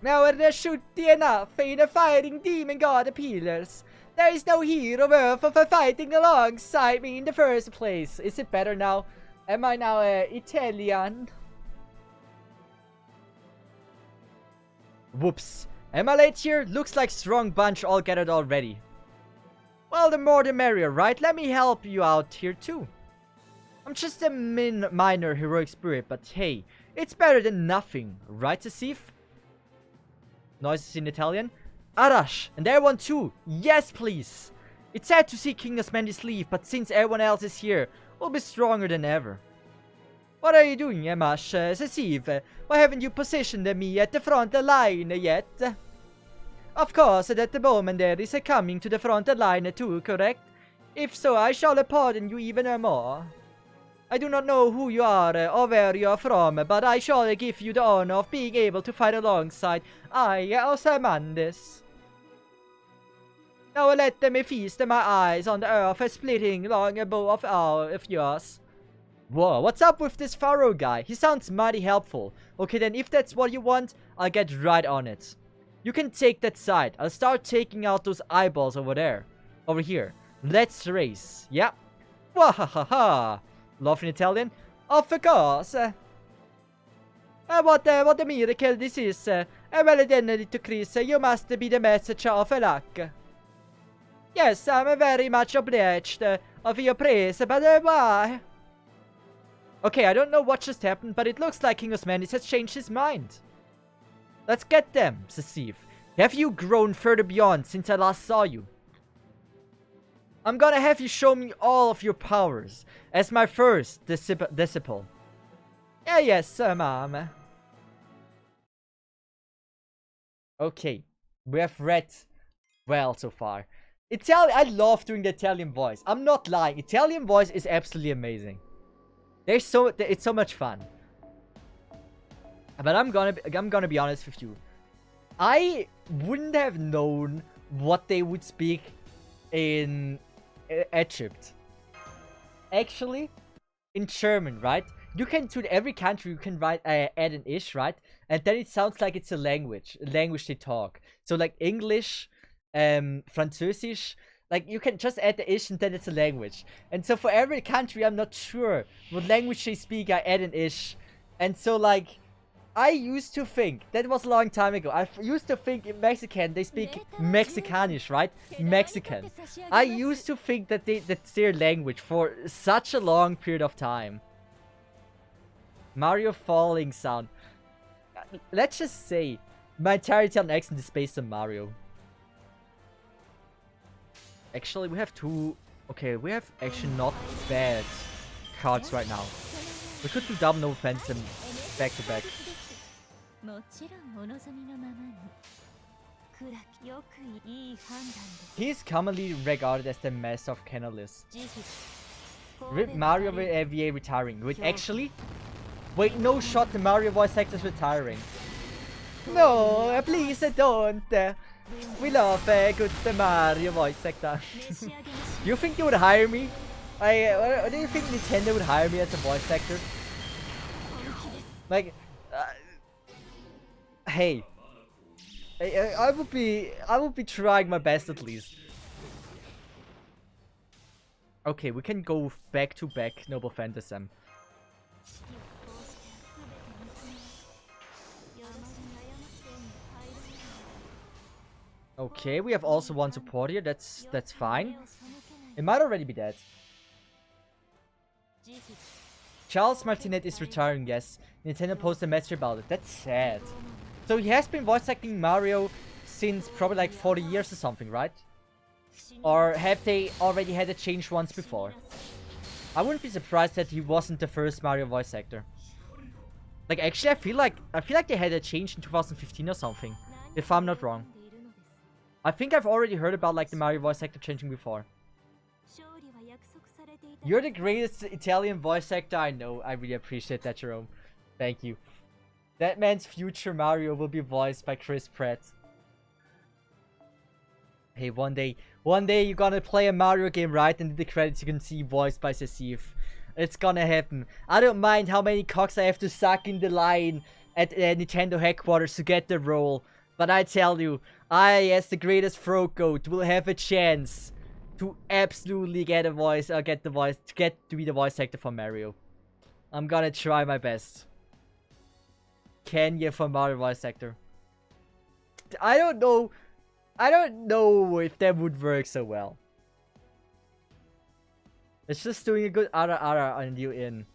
Now there should be enough in the fighting demon god pillars. There is no hero worth for fighting alongside me in the first place. Is it better now? Am I now Italian? Whoops. Am I late here? Looks like strong bunch all gathered already. Well, the more the merrier, right? Let me help you out here too. I'm just a minor heroic spirit, but hey, it's better than nothing, right, Cesith? Noises in Italian. Arash, and everyone too. Yes, please. It's sad to see King Osmandius leave, but since everyone else is here, we'll be stronger than ever. What are you doing, Emash? Cesith, why haven't you positioned me at the front line yet? Of course, at the moment there is coming to the front line too, correct? If so, I shall pardon you even more. I do not know who you are or where you are from, but I shall give you the honor of being able to fight alongside Ozymandias. Now let me feast my eyes on the earth splitting long bow of yours. Whoa, what's up with this Pharaoh guy? He sounds mighty helpful. Okay, then if that's what you want, I'll get right on it. You can take that side. I'll start taking out those eyeballs over there. Over here. Let's race. Yeah. Wahahaha. Love in Italian? Of course. What a miracle this is. Well then, little Chris, you must be the messenger of luck. Yes, I'm very much obliged of your praise, but why? Okay, I don't know what just happened, but it looks like King Osmandius has changed his mind. Let's get them, Cesith. Have you grown further beyond since I last saw you? I'm gonna have you show me all of your powers as my first disciple. Yes, ma'am. Okay, we have read well so far. I love doing the Italian voice. I'm not lying. Italian voice is absolutely amazing. It's so much fun. But I'm gonna be honest with you. I wouldn't have known what they would speak in Egypt. Actually, in German, right? You can, to every country, you can write add an ish, right? And then it sounds like it's a language they talk. So like English, Französisch, like you can just add the ish and then it's a language. And so for every country, I'm not sure what language they speak. I add an ish, and so like I used to think, that was a long time ago, I used to think in Mexican they speak Mexicanish, right? Mexican. I used to think that that's their language for such a long period of time. Mario falling sound. Let's just say my entire Italian accent is based on Mario. Actually, we have two. Okay, we have actually not bad cards right now. We could do double no offense and back to back. He is commonly regarded as the master of Canalis. With Mario VA retiring. Wait, actually? Wait, no shot, the Mario voice actor is retiring. No, please don't. We love good Mario voice actor. You think they would hire me? Do you think Nintendo would hire me as a voice actor? Like, hey, I would be trying my best at least. Okay, we can go back to back Noble Phantasm. Okay, we have also one support here. That's fine. It might already be dead. Charles Martinet is retiring, yes. Nintendo posted a message about it. That's sad. So he has been voice acting Mario since probably like 40 years or something, right? Or have they already had a change once before? I wouldn't be surprised that he wasn't the first Mario voice actor. Like, actually, I feel like they had a change in 2015 or something, if I'm not wrong. I think I've already heard about like the Mario voice actor changing before. You're the greatest Italian voice actor I know. I really appreciate that, Jerome. Thank you. That man's future Mario will be voiced by Chris Pratt. Hey, one day you're gonna play a Mario game, right? And in the credits you can see voiced by Cesith. It's gonna happen. I don't mind how many cocks I have to suck in the line at Nintendo headquarters to get the role. But I tell you, I, as the greatest throat goat, will have a chance to absolutely get a voice, to be the voice actor for Mario. I'm gonna try my best. Kenya for Mario voice actor. I don't know if that would work so well. It's just doing a good ara on you in.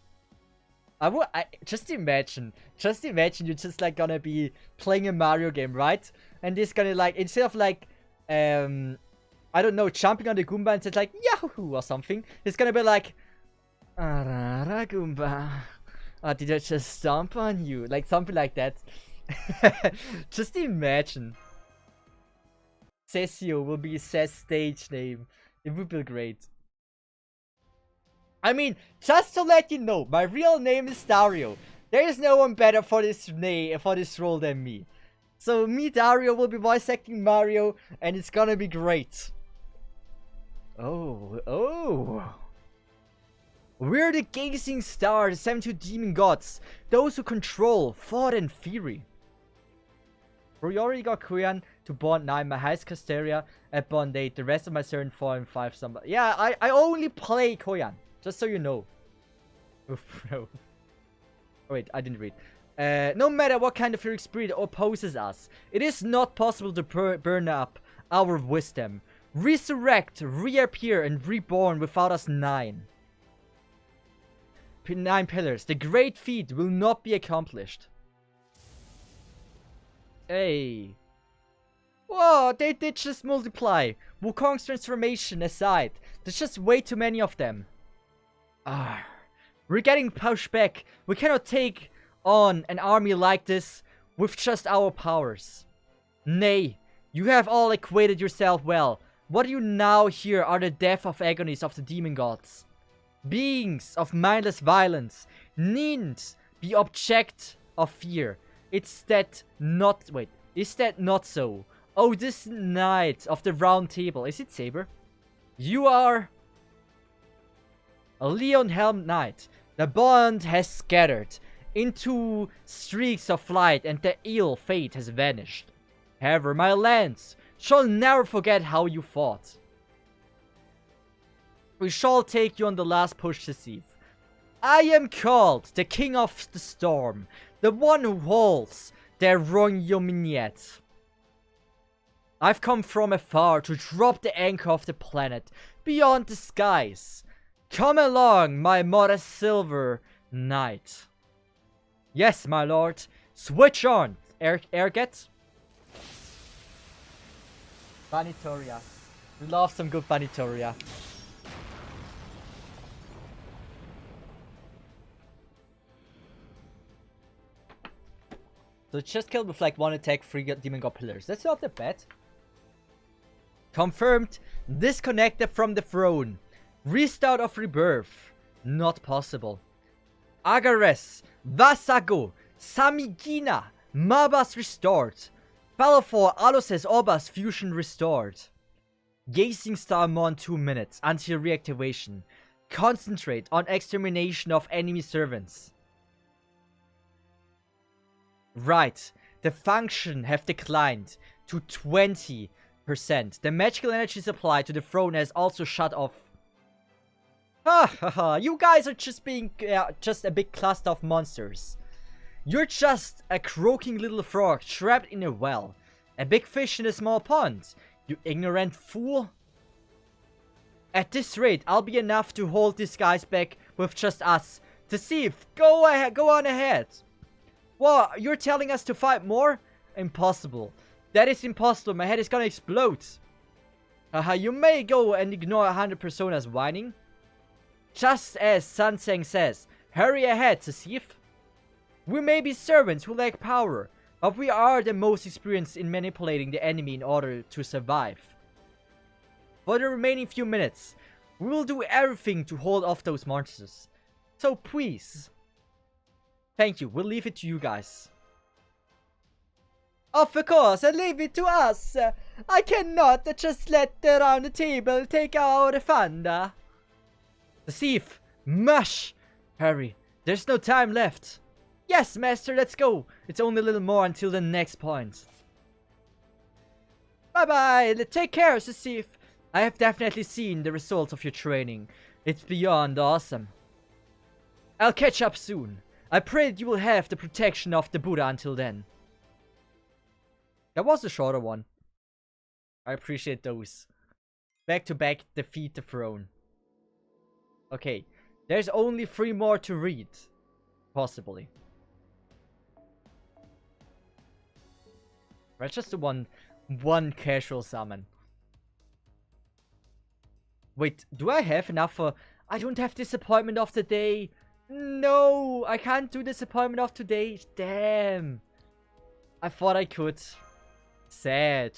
Just imagine you're just like gonna be playing a Mario game, right? And this gonna like, instead of like, I don't know, jumping on the Goomba and says like, Yahoo! Or something, it's gonna be like, Arara Goomba. Oh, did I just stomp on you? Like something like that. Just imagine. Cesio will be Cez's stage name. It would be great. I mean, just to let you know, my real name is Dario. There is no one better for this role than me. So me, Dario, will be voice acting Mario, and it's gonna be great. Oh. We're the gazing stars, the 72 demon gods, those who control thought and theory. We already got Koyan to Bond 9, my highest Casteria at Bond 8, the rest of my Cern 4 and 5 somebody. Yeah, I only play Koyan, just so you know. Oof, bro. Oh, wait, I didn't read. No matter what kind of Fury spirit opposes us, it is not possible to burn up our wisdom. Resurrect, reappear, and reborn without us 9 pillars. The great feat will not be accomplished. Hey. Whoa, they did just multiply. Wukong's transformation aside, there's just way too many of them. We're getting pushed back. We cannot take on an army like this with just our powers. Nay, you have all equated yourself well. What you now hear are the death of agonies of the demon gods. Beings of mindless violence needn't be object of fear. Is that not so? Oh, this knight of the round table. Is it Saber? You are a Leon-helmed knight. The bond has scattered into streaks of light and the ill fate has vanished. However, my lands shall never forget how you fought. We shall take you on the last push to Cesith. I am called the King of the Storm, the one who holds the Ronyominiet. I've come from afar to drop the anchor of the planet beyond the skies. Come along, my modest silver knight. Yes, my lord. Switch on, Erget. Vanitoria. We love some good Vanitoria. So just killed with like 1 attack, 3 demon god pillars. That's not that bad. Confirmed. Disconnected from the throne. Restart of rebirth. Not possible. Agares. Vasago. Samigina. Mabas restored. Balfour Aloses Obas fusion restored. Gazing Star Mon 2 minutes until reactivation. Concentrate on extermination of enemy servants. Right, the function have declined to 20%. The magical energy supply to the throne has also shut off. You guys are just being just a big cluster of monsters. You're just a croaking little frog trapped in a well. A big fish in a small pond. You ignorant fool. At this rate, I'll be enough to hold these guys back with just us. Cesith, go ahead, go on ahead. What? You're telling us to fight more? Impossible. That is impossible. My head is gonna explode. Haha, you may go and ignore 100 personas whining. Just as Sanseng says, hurry ahead, Cesith. We may be servants who lack power, but we are the most experienced in manipulating the enemy in order to survive. For the remaining few minutes, we will do everything to hold off those monsters. So please. Thank you, we'll leave it to you guys. Of course, and leave it to us. I cannot just let the round table take our fun. The thief, mush! Hurry, there's no time left. Yes, master, let's go. It's only a little more until the next point. Bye-bye, take care, Cesith. I have definitely seen the results of your training. It's beyond awesome. I'll catch up soon. I pray that you will have the protection of the Buddha until then. That was a shorter one. I appreciate those. Back to back, defeat the throne. Okay, there's only 3 more to read. Possibly. Right, just the one casual summon. Wait, do I have enough for... I don't have disappointment of the day. No, I can't do disappointment of today. Damn. I thought I could. Sad.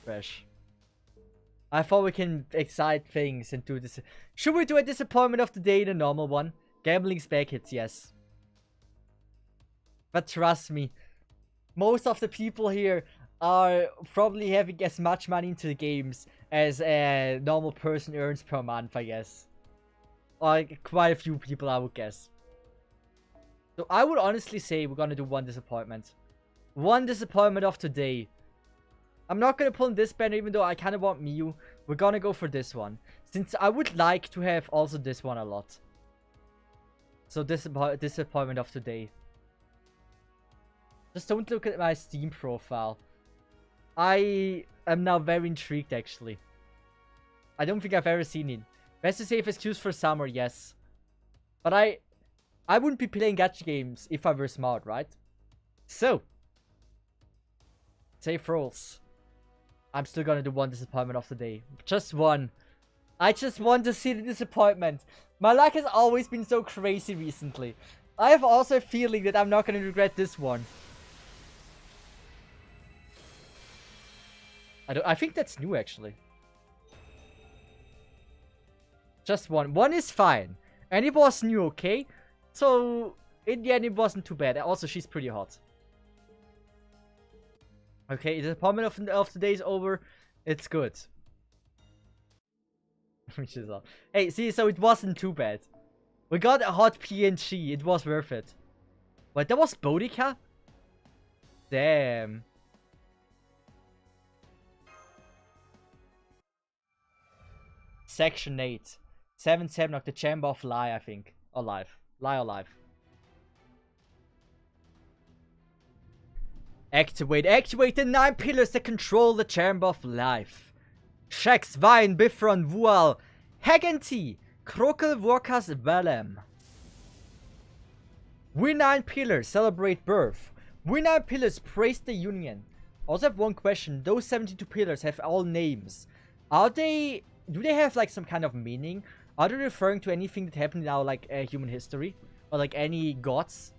Fresh. I thought we can excite things and do this. Should we do a disappointment of the day, the normal one? Gambling spec hits, yes. But trust me, most of the people here are probably having as much money into the games as a normal person earns per month, I guess. Or quite a few people, I would guess. So I would honestly say we're gonna do one disappointment. One disappointment of today. I'm not gonna pull in this banner even though I kinda want Miu. We're gonna go for this one. Since I would like to have also this one a lot. So disappointment of today. Just don't look at my Steam profile. I am now very intrigued actually. I don't think I've ever seen it. Best to save excuse for summer, yes. But I wouldn't be playing gacha games if I were smart, right? So. Save rolls. I'm still gonna do one disappointment of the day. Just one. I just want to see the disappointment. My luck has always been so crazy recently. I have also a feeling that I'm not gonna regret this one. I think that's new actually. Just one. One is fine. And it was new, okay? So, in the end, it wasn't too bad. Also, she's pretty hot. Okay, the disappointment of the day is over. It's good. Which is all. Hey, see, so it wasn't too bad. We got a hot PNG. It was worth it. Wait, that was Boudica? Damn. Section 8. 7-7 of the Chamber of Lie, I think. Or Life. Lie or Life. Activate the 9 pillars that control the Chamber of Life. Shax, Vine, Bifron, Vual, Hagenty, Krokel, Vorkas, Valem. We 9 pillars celebrate birth. We 9 pillars praise the union. Also have one question. Those 72 pillars have all names. Are they... Do they have like some kind of meaning? Are they referring to anything that happened in our like human history? Or like any gods?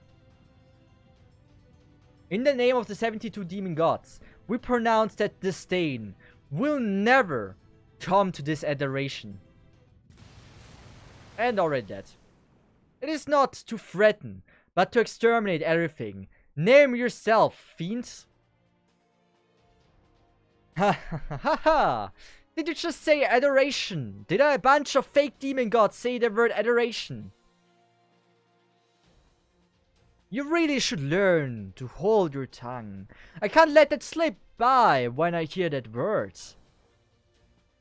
In the name of the 72 demon gods, we pronounce that disdain will never come to this adoration. And already that. It is not to threaten, but to exterminate everything. Name yourself, fiends. Ha ha ha ha! Did you just say adoration? Did a bunch of fake demon gods say the word adoration? You really should learn to hold your tongue. I can't let that slip by when I hear that word.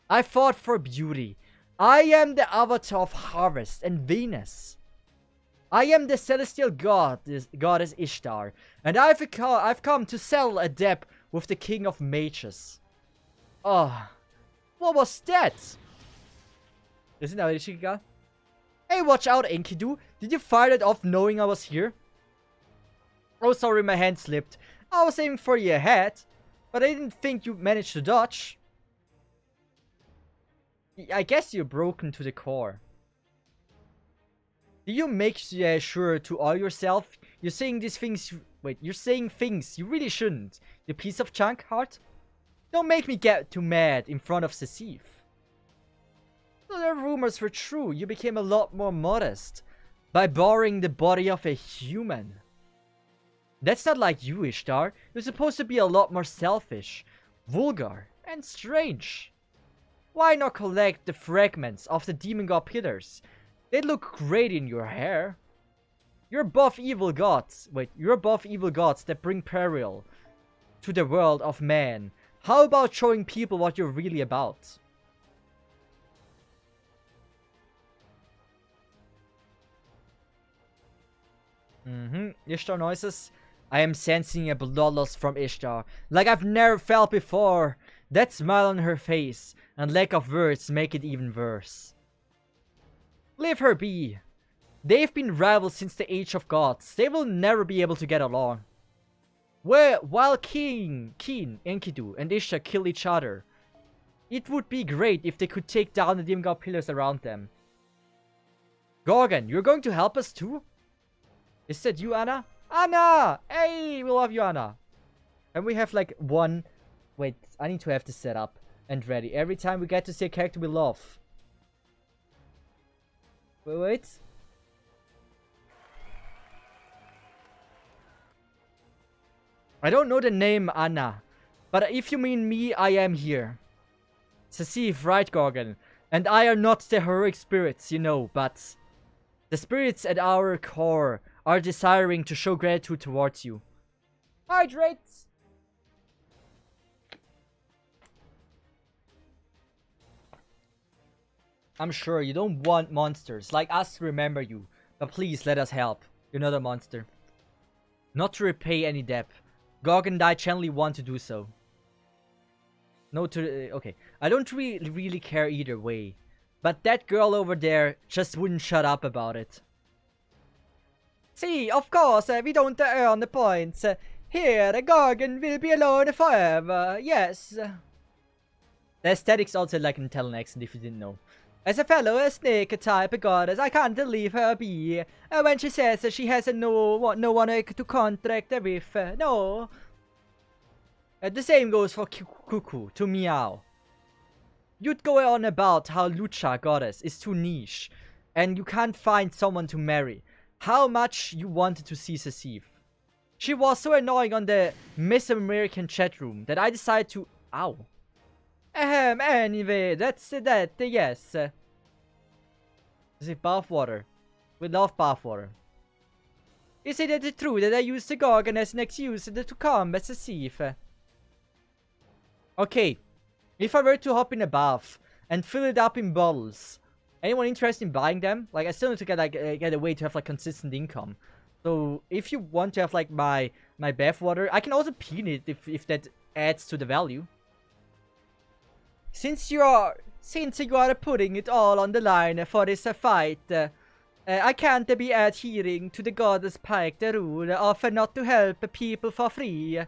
I fought for beauty. I am the avatar of harvest and Venus. I am the celestial goddess Ishtar, and I've come to settle a debt with the king of mages. Oh, what was that? Isn't that Ishika? Hey, watch out, Enkidu. Did you fire that off knowing I was here? Oh, sorry, my hand slipped. I was aiming for your head, but I didn't think you managed to dodge. I guess you're broken to the core. Do you make sure to oil yourself? You're saying these things... Wait, you're saying things you really shouldn't. You piece of junk, heart? Don't make me get too mad in front of Cesith. So the rumors were true. You became a lot more modest by borrowing the body of a human. That's not like you, Ishtar. You're supposed to be a lot more selfish, vulgar, and strange. Why not collect the fragments of the demon god pillars? They look great in your hair. You're above evil gods. Wait, you're above evil gods that bring peril to the world of man. How about showing people what you're really about? Ishtar noises. I am sensing a bloodlust from Ishtar, like I've never felt before. That smile on her face and lack of words make it even worse. Leave her be. They've been rivals since the age of gods. They will never be able to get along. While Keen, Enkidu, and Ishtar kill each other, it would be great if they could take down the demon god pillars around them. Gorgon, you're going to help us too? Is that you, Anna? Anna! Hey, we love you, Anna. And we have like one... Wait, I need to have this set up and ready. Every time we get to see a character we love. Wait. I don't know the name Anna, but if you mean me, I am here. Cesith, right, Gorgon? And I are not the heroic spirits, you know, but the spirits at our core are desiring to show gratitude towards you. Hydrate! I'm sure you don't want monsters like us to remember you, but please let us help. You're not a monster. Not to repay any debt. Gorgon and I genuinely want to do so. No to... okay. I don't really care either way. But that girl over there just wouldn't shut up about it. See, of course, we don't earn the points. Here, Gorgon will be alone forever. Yes. The aesthetics also like an Italian accent if you didn't know. As a fellow snake type goddess, I can't leave her be. When she says that she has no one to contract with. No. The same goes for Cuckoo to Meow. You'd go on about how Lucha goddess is too niche, and you can't find someone to marry. How much you wanted to see Cesith. She was so annoying on the Miss American chat room that I decided to... Ow. Anyway, that's that, yes. Is it bathwater? We love bathwater. Is it true that I used the Gorgon as an excuse to combat Cesith? Okay, if I were to hop in a bath and fill it up in bottles, anyone interested in buying them? Like, I still need to get a way to have like consistent income. So if you want to have like my bath water, I can also pin it if that adds to the value. Since you are putting it all on the line for this fight, I can't be adhering to the goddess pike the rule of not to help people for free.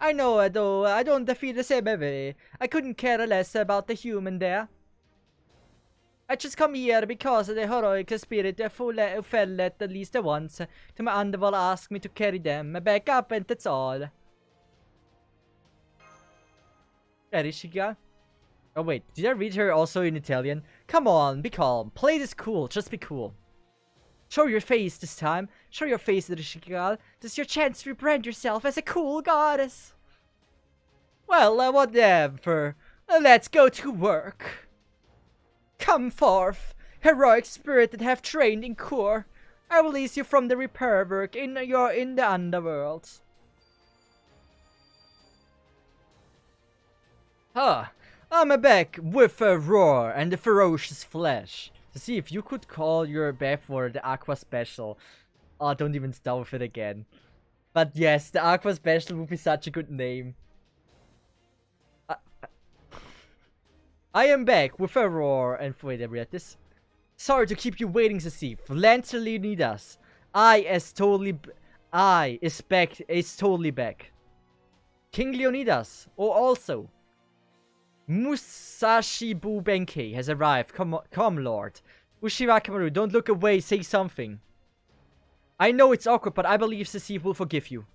I know, though, I don't feel the same way. I couldn't care less about the human there. I just come here because the heroic spirit fell at least once to my underworld ask me to carry them back up, and that's all. Rishika? Oh wait, did I read her also in Italian? Come on, be calm. Play this cool, just be cool. Show your face this time. Show your face, Rishika. This is your chance to rebrand yourself as a cool goddess. Well, whatever. Let's go to work. Come forth, heroic spirit that have trained in core. I will release you from the repair work in the underworld. Huh. I'm back with a roar and the ferocious flesh. To see if you could call your bathwater the Aqua Special. Oh, don't even start with it again. But yes, the Aqua Special would be such a good name. I am back with a roar and... Wait, I read this. Sorry to keep you waiting, Cesith. Lancer Leonidas. Is totally back. King Leonidas. Oh, also. Musashibu Benkei has arrived. Come, Lord. Ushiwakamaru, don't look away. Say something. I know it's awkward, but I believe Cesith will forgive you.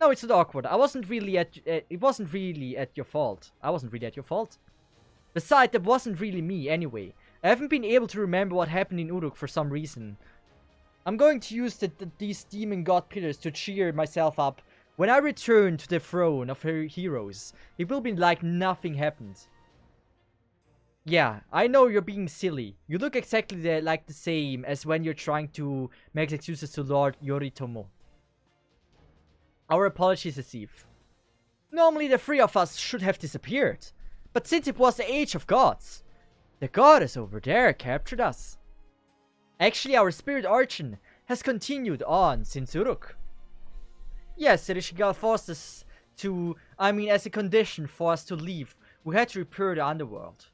No, it's not awkward. It wasn't really at your fault. I wasn't really at your fault. Besides, that wasn't really me anyway. I haven't been able to remember what happened in Uruk for some reason. I'm going to use these demon god pillars to cheer myself up. When I return to the throne of her heroes, it will be like nothing happened. Yeah, I know you're being silly. You look exactly like the same as when you're trying to make excuses to Lord Yoritomo. Our apologies, Cesith. Normally the three of us should have disappeared. But since it was the Age of Gods, the goddess over there captured us. Actually, our spirit origin has continued on since Uruk. Yes, Erishigal forced us to, as a condition for us to leave, we had to repair the underworld.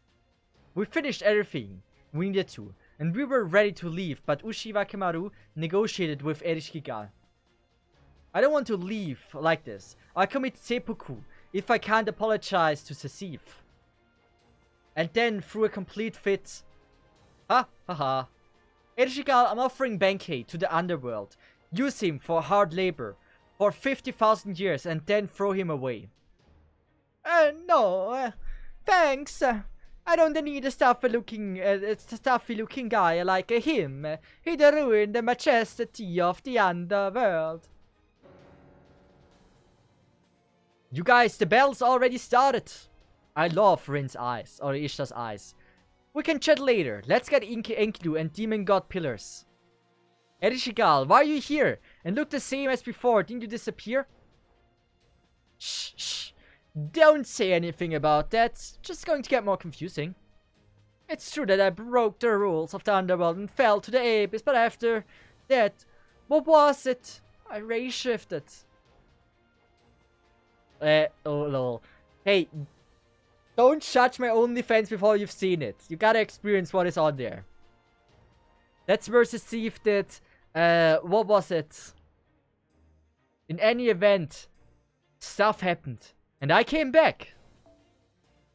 We finished everything we needed to, and we were ready to leave, but Ushiwakamaru negotiated with Erishigal. I don't want to leave like this. I commit seppuku if I can't apologize to Cesith. And then, through a complete fit... Erishigal, I'm offering Benkei to the underworld. Use him for hard labor for 50,000 years and then throw him away. No. Thanks. I don't need a stuffy-looking guy like him. He'd ruin the majesty of the underworld. You guys, the battle's already started. I love Rin's eyes, or Ishta's eyes. We can chat later. Let's get Enkidu and Demon God Pillars. Erishigal, why are you here? And look the same as before. Didn't you disappear? Shh. Don't say anything about that. It's just going to get more confusing. It's true that I broke the rules of the underworld and fell to the abyss, but after that, what was it? I ray-shifted. Oh lol. Hey, don't judge my OnlyFans before you've seen it. You gotta experience what is on there. That's where Cesith did, what was it? In any event, stuff happened. And I came back.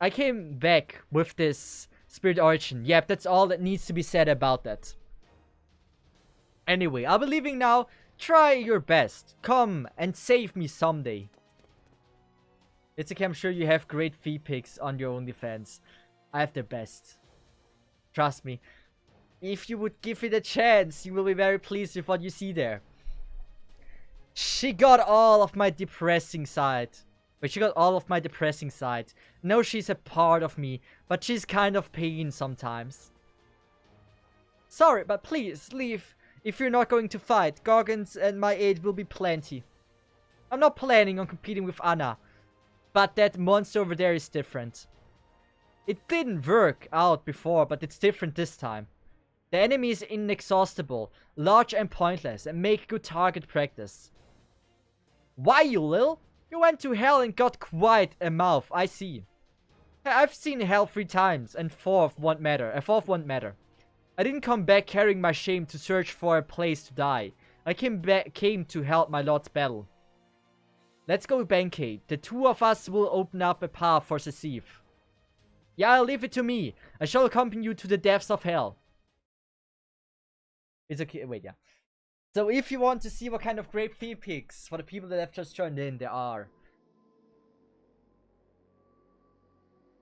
I came back with this spirit origin. Yep, that's all that needs to be said about that. Anyway, I'll be leaving now. Try your best. Come and save me someday. It's okay, I'm sure you have great feed pics on your OnlyFans. I have the best. Trust me. If you would give it a chance, you will be very pleased with what you see there. She got all of my depressing side. But she got all of my depressing side. No, she's a part of me, but she's kind of pain sometimes. Sorry, but please, leave. If you're not going to fight, Gorgons and my aid will be plenty. I'm not planning on competing with Anna. But that monster over there is different. It didn't work out before, but it's different this time. The enemy is inexhaustible, large and pointless, and make good target practice. Why, you lil? You went to hell and got quite a mouth, I see. I've seen hell 3 times, and a fourth won't matter. I didn't come back carrying my shame to search for a place to die. I came to help my lord's battle. Let's go, Benkei. The two of us will open up a path for Cesith. Yeah, I'll leave it to me. I shall accompany you to the depths of hell. It's okay. Wait, yeah. So if you want to see what kind of great feed pics for the people that have just joined in, there are.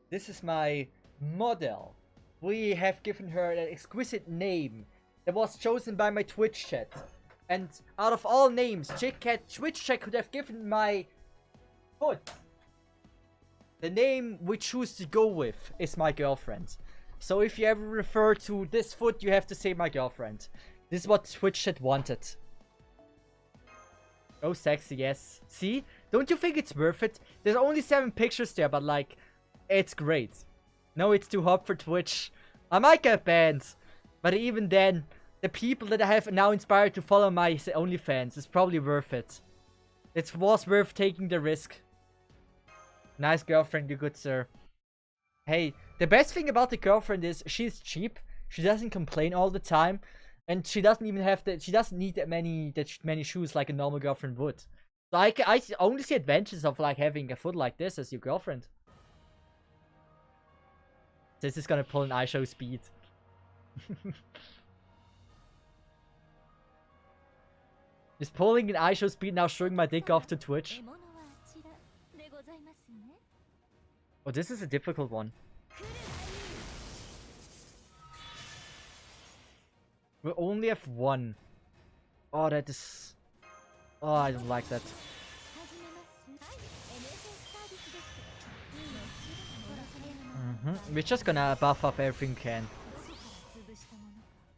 This is my model. We have given her an exquisite name that was chosen by my Twitch chat. And out of all names, Twitch chat could have given my foot. The name we choose to go with is my girlfriend. So if you ever refer to this foot, you have to say my girlfriend. This is what Twitch chat wanted. Oh, sexy, yes. See? Don't you think it's worth it? There's only 7 pictures there, but like, it's great. No, it's too hot for Twitch. I might get banned. But even then, the people that I have now inspired to follow my OnlyFans is probably worth it. It was worth taking the risk. Nice girlfriend, you good sir. Hey, the best thing about the girlfriend is she's cheap. She doesn't complain all the time, and she doesn't even have she doesn't need that many shoes like a normal girlfriend would. So I only see advantages of like having a foot like this as your girlfriend. This is gonna pull an iShow speed. Is pulling an iShow speed now showing my dick off to Twitch? Oh, this is a difficult one. We only have one. Oh, that is... Oh, I don't like that. We're just gonna buff up everything we can.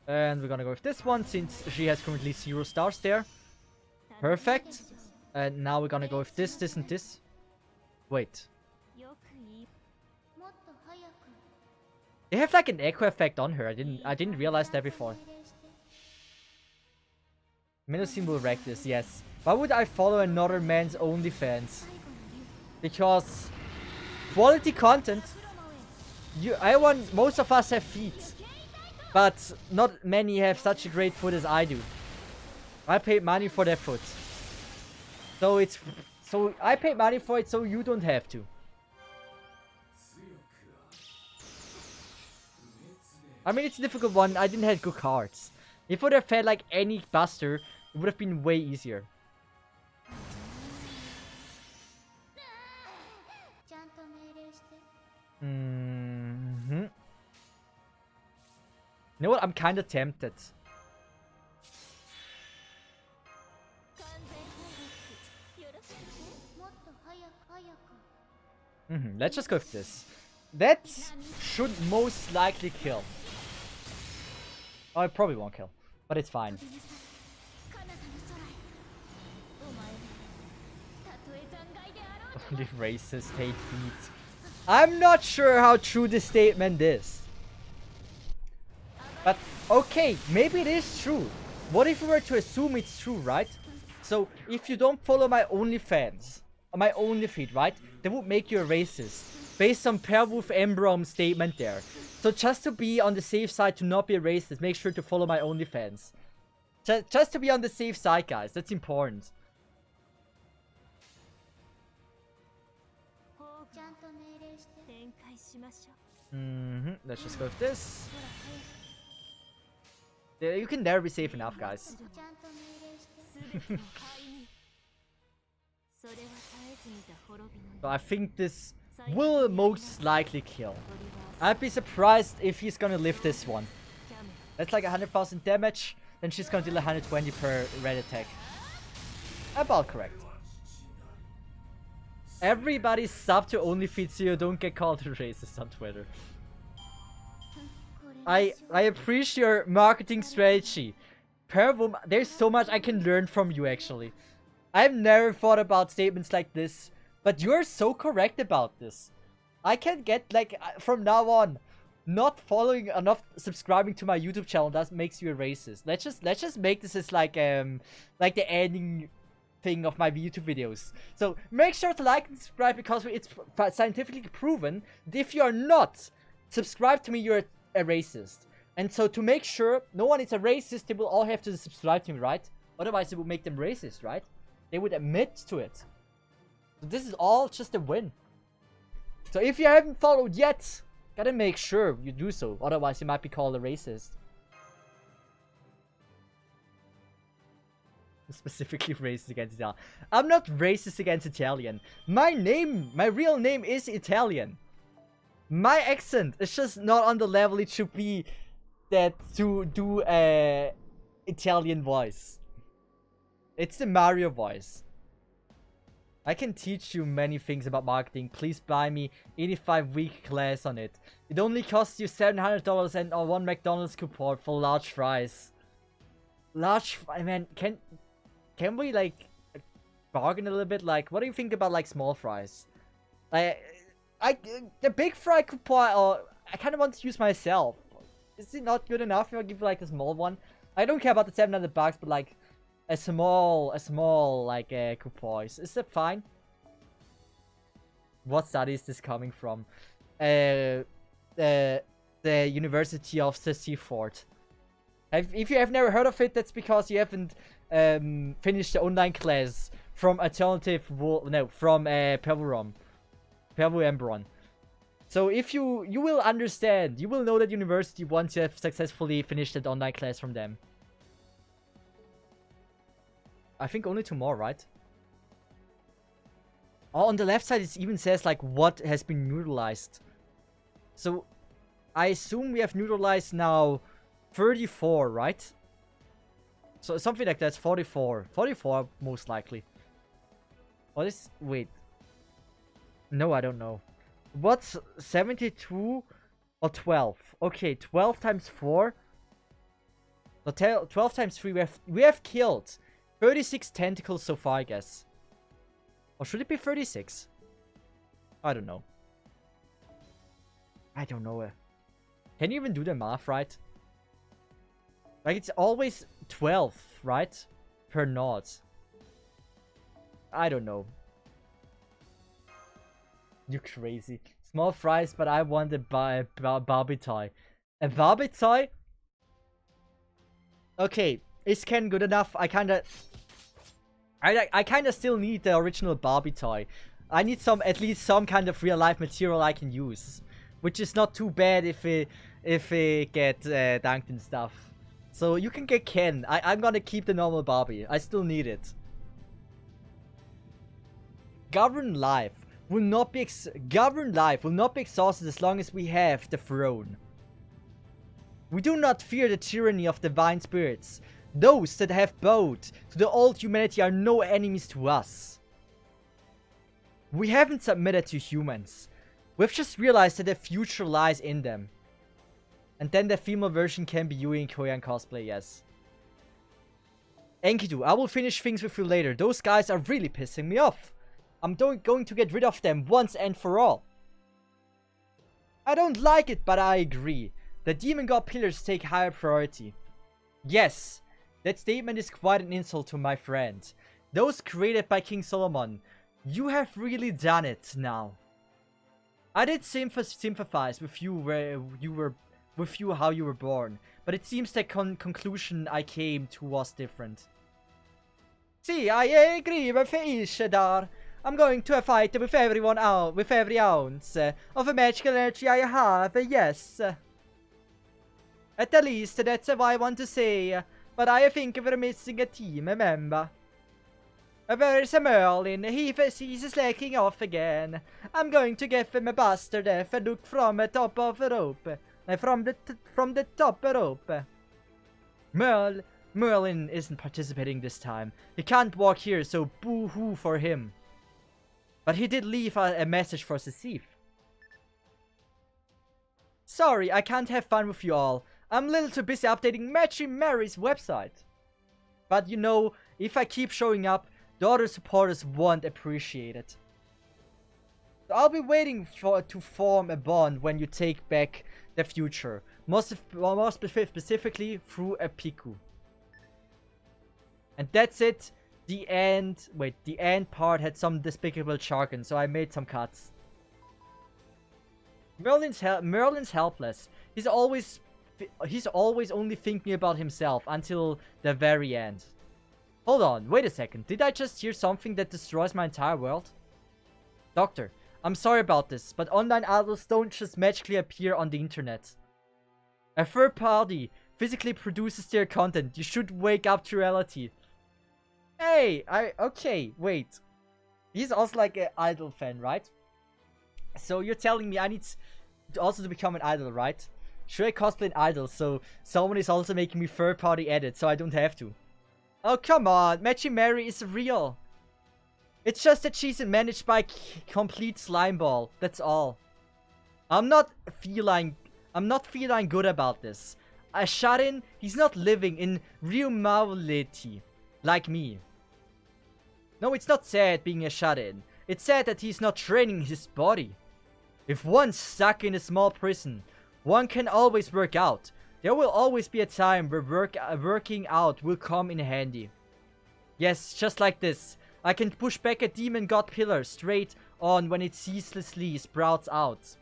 And we're gonna go with this one, since she has currently 0 stars there. Perfect. And now we're gonna go with this, this, and this. Wait. They have like an echo effect on her. I didn't realize that before. Minosin will wreck this, yes. Why would I follow another man's OnlyFans? Because quality content. Most of us have feet, but not many have such a great foot as I do. I paid money for that foot, so I paid money for it, so you don't have to. I mean, it's a difficult one. I didn't have good cards. If I would have had like any buster, it would have been way easier. You know what? I'm kind of tempted. Let's just go with this. That should most likely kill. Oh, it probably won't kill, but it's fine. Only racist hate feet. I'm not sure how true this statement is. But, okay, maybe it is true. What if we were to assume it's true, right? So, if you don't follow my OnlyFans, or my OnlyFeed, right? That would make you a racist. Based on Perwolf Embrom's statement there. So, just to be on the safe side to not be a racist, make sure to follow my OnlyFans. Just to be on the safe side, guys. That's important. Let's just go with this. Yeah, you can never be safe enough, guys. So I think this will most likely kill. I'd be surprised if he's gonna live this one. That's like 100,000 damage. Then she's gonna deal 120 per red attack. About correct. Everybody sub to OnlyFeed so you don't get called a racist on Twitter. I appreciate your marketing strategy. Pervum, there's so much I can learn from you actually. I've never thought about statements like this, but you're so correct about this. I can get like from now on, not following enough, subscribing to my YouTube channel that makes you a racist. Let's just make this as like the ending thing of my YouTube videos. So make sure to like and subscribe because it's scientifically proven that if you are not subscribed to me, you're a racist. And so to make sure no one is a racist, they will all have to subscribe to me, right? Otherwise it would make them racist, right? They would admit to it. So this is all just a win. So if you haven't followed yet, gotta make sure you do so. Otherwise you might be called a racist. Specifically racist against Italian. I'm not racist against Italian. My real name is Italian. My accent is just not on the level it should be that to do a Italian voice. It's the Mario voice. I can teach you many things about marketing. Please buy me 85-week class on it. It only costs you $700 and or 1 McDonald's coupon for large fries. I mean, can we like bargain a little bit? Like, what do you think about like small fries? The big fry coupon, or I kind of want to use myself. Is it not good enough if I give like the small one? I don't care about the $700, but like a small like coupon. Is that fine? What study is this coming from? The the University of Cesith. If you have never heard of it, that's because you haven't finished the online class from Pervurum. Pervuembron. So if you will understand, you will know that university once you have successfully finished that online class from them. I think only tomorrow, right? Oh, on the left side it even says like what has been neutralized. So I assume we have neutralized now 34, right? So something like that's 44. 44 most likely. What is... Wait. No, I don't know. What's 72 or 12? Okay, 12 times 4. So 12 times 3 we have killed 36 tentacles so far, I guess. Or should it be 36? I don't know. I don't know. Can you even do the math right? Like, it's always 12, right? Per node. I don't know. You crazy. Small fries, but I want a Barbie toy. A Barbie toy? Okay, is Ken good enough? I kinda still need the original Barbie toy. I need at least some kind of real life material I can use. Which is not too bad if we get dunked and stuff. So you can get Ken. I'm gonna keep the normal Barbie. I still need it. Govern life will not be exhausted as long as we have the throne. We do not fear the tyranny of divine spirits. Those that have bowed to the old humanity are no enemies to us. We haven't submitted to humans. We've just realized that the future lies in them. And then the female version can be Yui in Korean cosplay, yes. Enkidu, I will finish things with you later. Those guys are really pissing me off. I'm going to get rid of them once and for all. I don't like it, but I agree. The demon god pillars take higher priority. Yes, that statement is quite an insult to my friend. Those created by King Solomon. You have really done it now. I did sympathize with you how you were born, but it seems the conclusion I came to was different. See, I agree with Ishadar. I'm going to fight with everyone out with every ounce of magical energy I have, yes. At the least, that's what I want to say, but I think we're missing a team member. Where's Merlin? He's slacking off again. I'm going to give him a bastard if I look from the top of the rope. From the top rope. Merlin isn't participating this time. He can't walk here, so boo-hoo for him. But he did leave a message for Cesith. Sorry, I can't have fun with you all. I'm a little too busy updating Matchy Mary's website. But you know, if I keep showing up, the other supporters won't appreciate it. So I'll be waiting to form a bond when you take back the future. More specifically through a Piku. And that's it. The end. Wait, the end part had some despicable jargon, so I made some cuts. Merlin's helpless. He's always only thinking about himself until the very end. Hold on, wait a second. Did I just hear something that destroys my entire world? Doctor, I'm sorry about this, but online idols don't just magically appear on the internet. A third party physically produces their content. You should wake up to reality. Hey, okay, wait. He's also like an idol fan, right? So you're telling me I need also to become an idol, right? Should I cosplay an idol so someone is also making me third party edit so I don't have to? Oh, come on. Matchy Mary is real. It's just that she's managed by complete slimeball. That's all. I'm not feeling good about this. A shut-in, he's not living in reality like me. No, it's not sad being a shut-in. It's sad that he's not training his body. If one's stuck in a small prison, one can always work out. There will always be a time where working out will come in handy. Yes, just like this. I can push back a demon god pillar straight on when it ceaselessly sprouts out.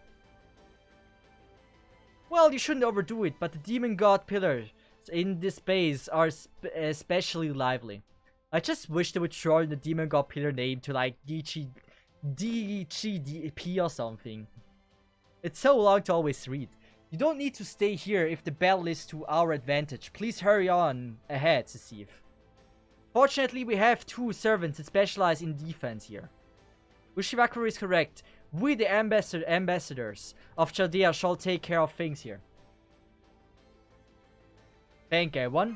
Well, you shouldn't overdo it, but the demon god pillars in this base are especially lively. I just wish they would shorten the demon god pillar name to like DGDP or something. It's so long to always read. You don't need to stay here if the battle is to our advantage. Please hurry on ahead, Cesith. Fortunately, we have 2 servants that specialize in defense here. Ushiwakuru is correct. We, the ambassadors of Chaldea, shall take care of things here. Thank everyone.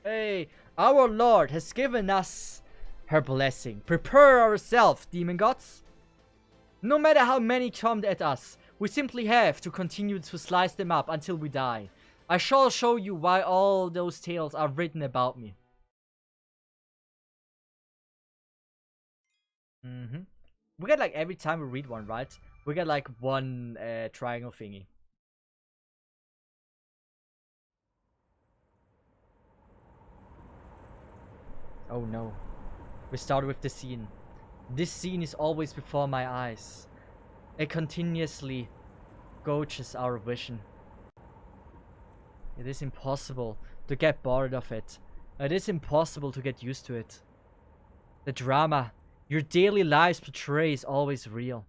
Hey, our Lord has given us her blessing. Prepare ourselves, demon gods. No matter how many come at us, we simply have to continue to slice them up until we die. I shall show you why all those tales are written about me. We get like every time we read one, right? We get like one triangle thingy. Oh no. We start with the scene. This scene is always before my eyes. It continuously gouges our vision. It is impossible to get bored of it. It is impossible to get used to it. The drama your daily lives portray is always real.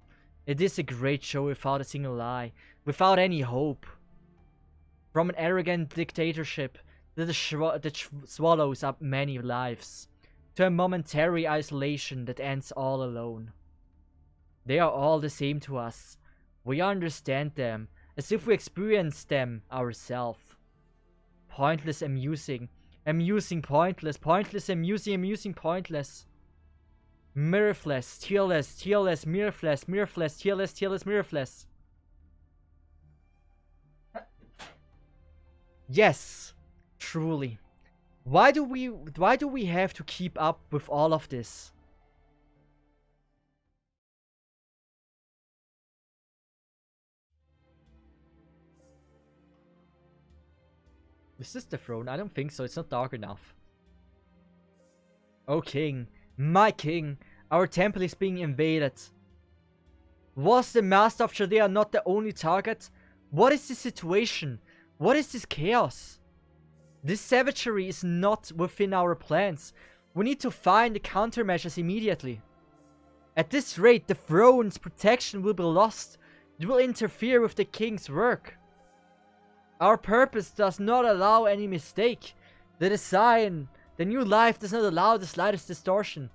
It is a great show without a single lie, without any hope. From an arrogant dictatorship that swallows up many lives, to a momentary isolation that ends all alone. They are all the same to us. We understand them as if we experienced them ourselves. Pointless, amusing, amusing, pointless, pointless, amusing, amusing, pointless. Mirthless, tearless, tearless, mirthless, mirthless, tearless, tearless, mirthless. Yes, truly. Why do we have to keep up with all of this? Is this the throne? I don't think so. It's not dark enough. Oh king, my king, our temple is being invaded. Was the master of Chaldea not the only target? What is this situation? What is this chaos? This savagery is not within our plans. We need to find the countermeasures immediately. At this rate, the throne's protection will be lost. It will interfere with the king's work. Our purpose does not allow any mistake. The design, the new life does not allow the slightest distortion.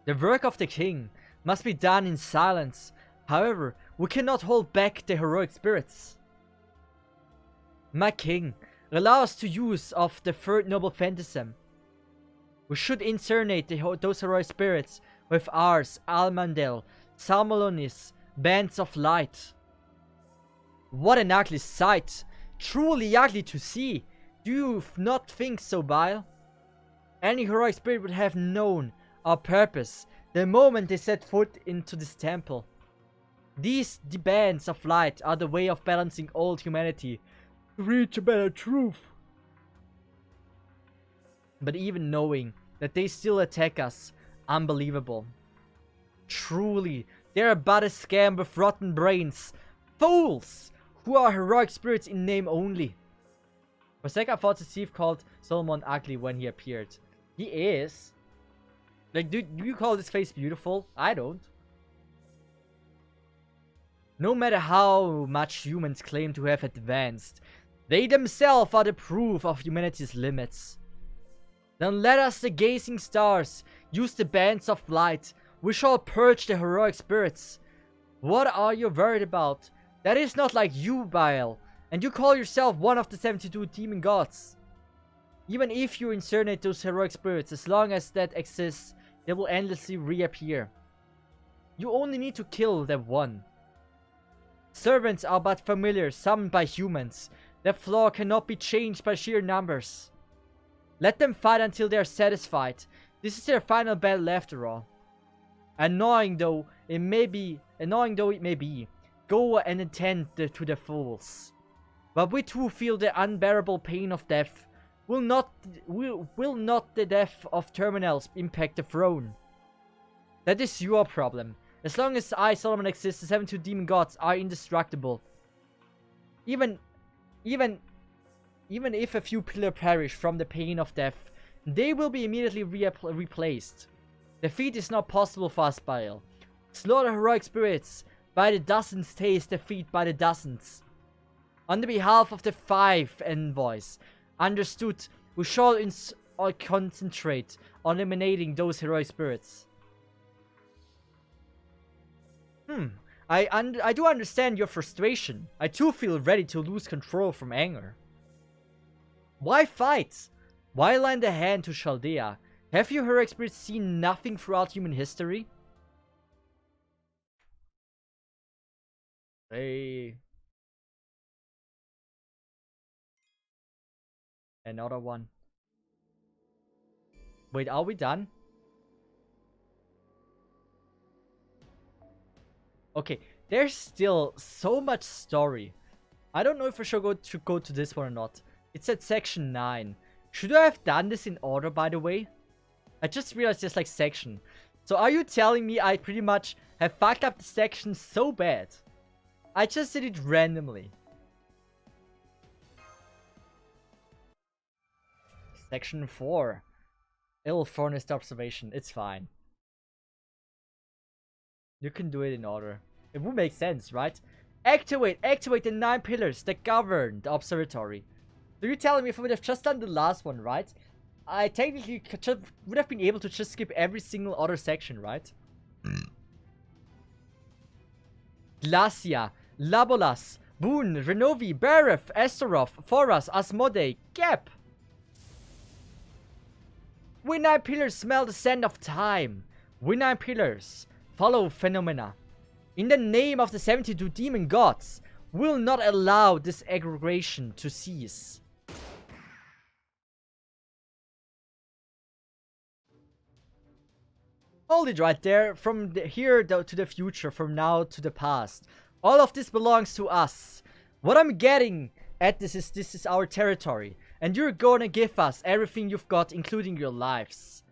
The work of the king must be done in silence. However, we cannot hold back the heroic spirits. My king, allow us to use of the third noble phantasm. We should incinerate those heroic spirits with ours, Almandel, Salmolonis, bands of light. What an ugly sight! Truly ugly to see! Do you not think so, Bile? Any heroic spirit would have known our purpose the moment they set foot into this temple. These bands of light are the way of balancing old humanity to reach a better truth. But even knowing that they still attack us, unbelievable. Truly, they are but a scam with rotten brains. Fools! Who are heroic spirits in name only. For a second I thought Cesith called Solomon ugly when he appeared. He is. Like, do you call this face beautiful? I don't. No matter how much humans claim to have advanced, they themselves are the proof of humanity's limits. Then let us, the gazing stars, use the bands of light. We shall purge the heroic spirits. What are you worried about? That is not like you, Bile, and you call yourself one of the 72 demon gods. Even if you incinerate those heroic spirits, as long as that exists, they will endlessly reappear. You only need to kill that one. Servants are but familiars summoned by humans. Their flaw cannot be changed by sheer numbers. Let them fight until they are satisfied. This is their final battle after all. Annoying though it may be, go and attend to the fools. But we too feel the unbearable pain of death. Will not the death of terminals impact the throne? That is your problem. As long as I, Solomon, exist, the 72 demon gods are indestructible. Even if a few pillars perish from the pain of death, they will be immediately replaced. Defeat is not possible for us, Baal. Slaughter heroic spirits by the dozens, taste defeat by the dozens. On the behalf of the 5 envoys, understood, we shall concentrate on eliminating those heroic spirits. I do understand your frustration. I too feel ready to lose control from anger. Why fight? Why lend a hand to Chaldea? Have you heroic spirits seen nothing throughout human history? Hey. Another one. Wait, are we done? Okay, there's still so much story. I don't know if I should go to this one or not. It's at section 9. Should I have done this in order, by the way? I just realized there's like section. So are you telling me I pretty much have fucked up the section so bad? I just did it randomly. Section 4. Ill-furnished observation. It's fine. You can do it in order. It would make sense, right? Activate the 9 pillars that govern the observatory. So you're telling me if I would have just done the last one, right? I technically would have been able to just skip every single other section, right? Glacia, Labolas, Boon, Renovi, Baref, Astaroth, Foras, Asmodee, Gap. We 9 pillars smell the scent of time. We 9 pillars follow phenomena. In the name of the 72 demon gods, will not allow this aggregation to cease. Hold it right there. From here to the future, from now to the past. All of this belongs to us. What I'm getting at this is our territory. And you're gonna give us everything you've got, including your lives.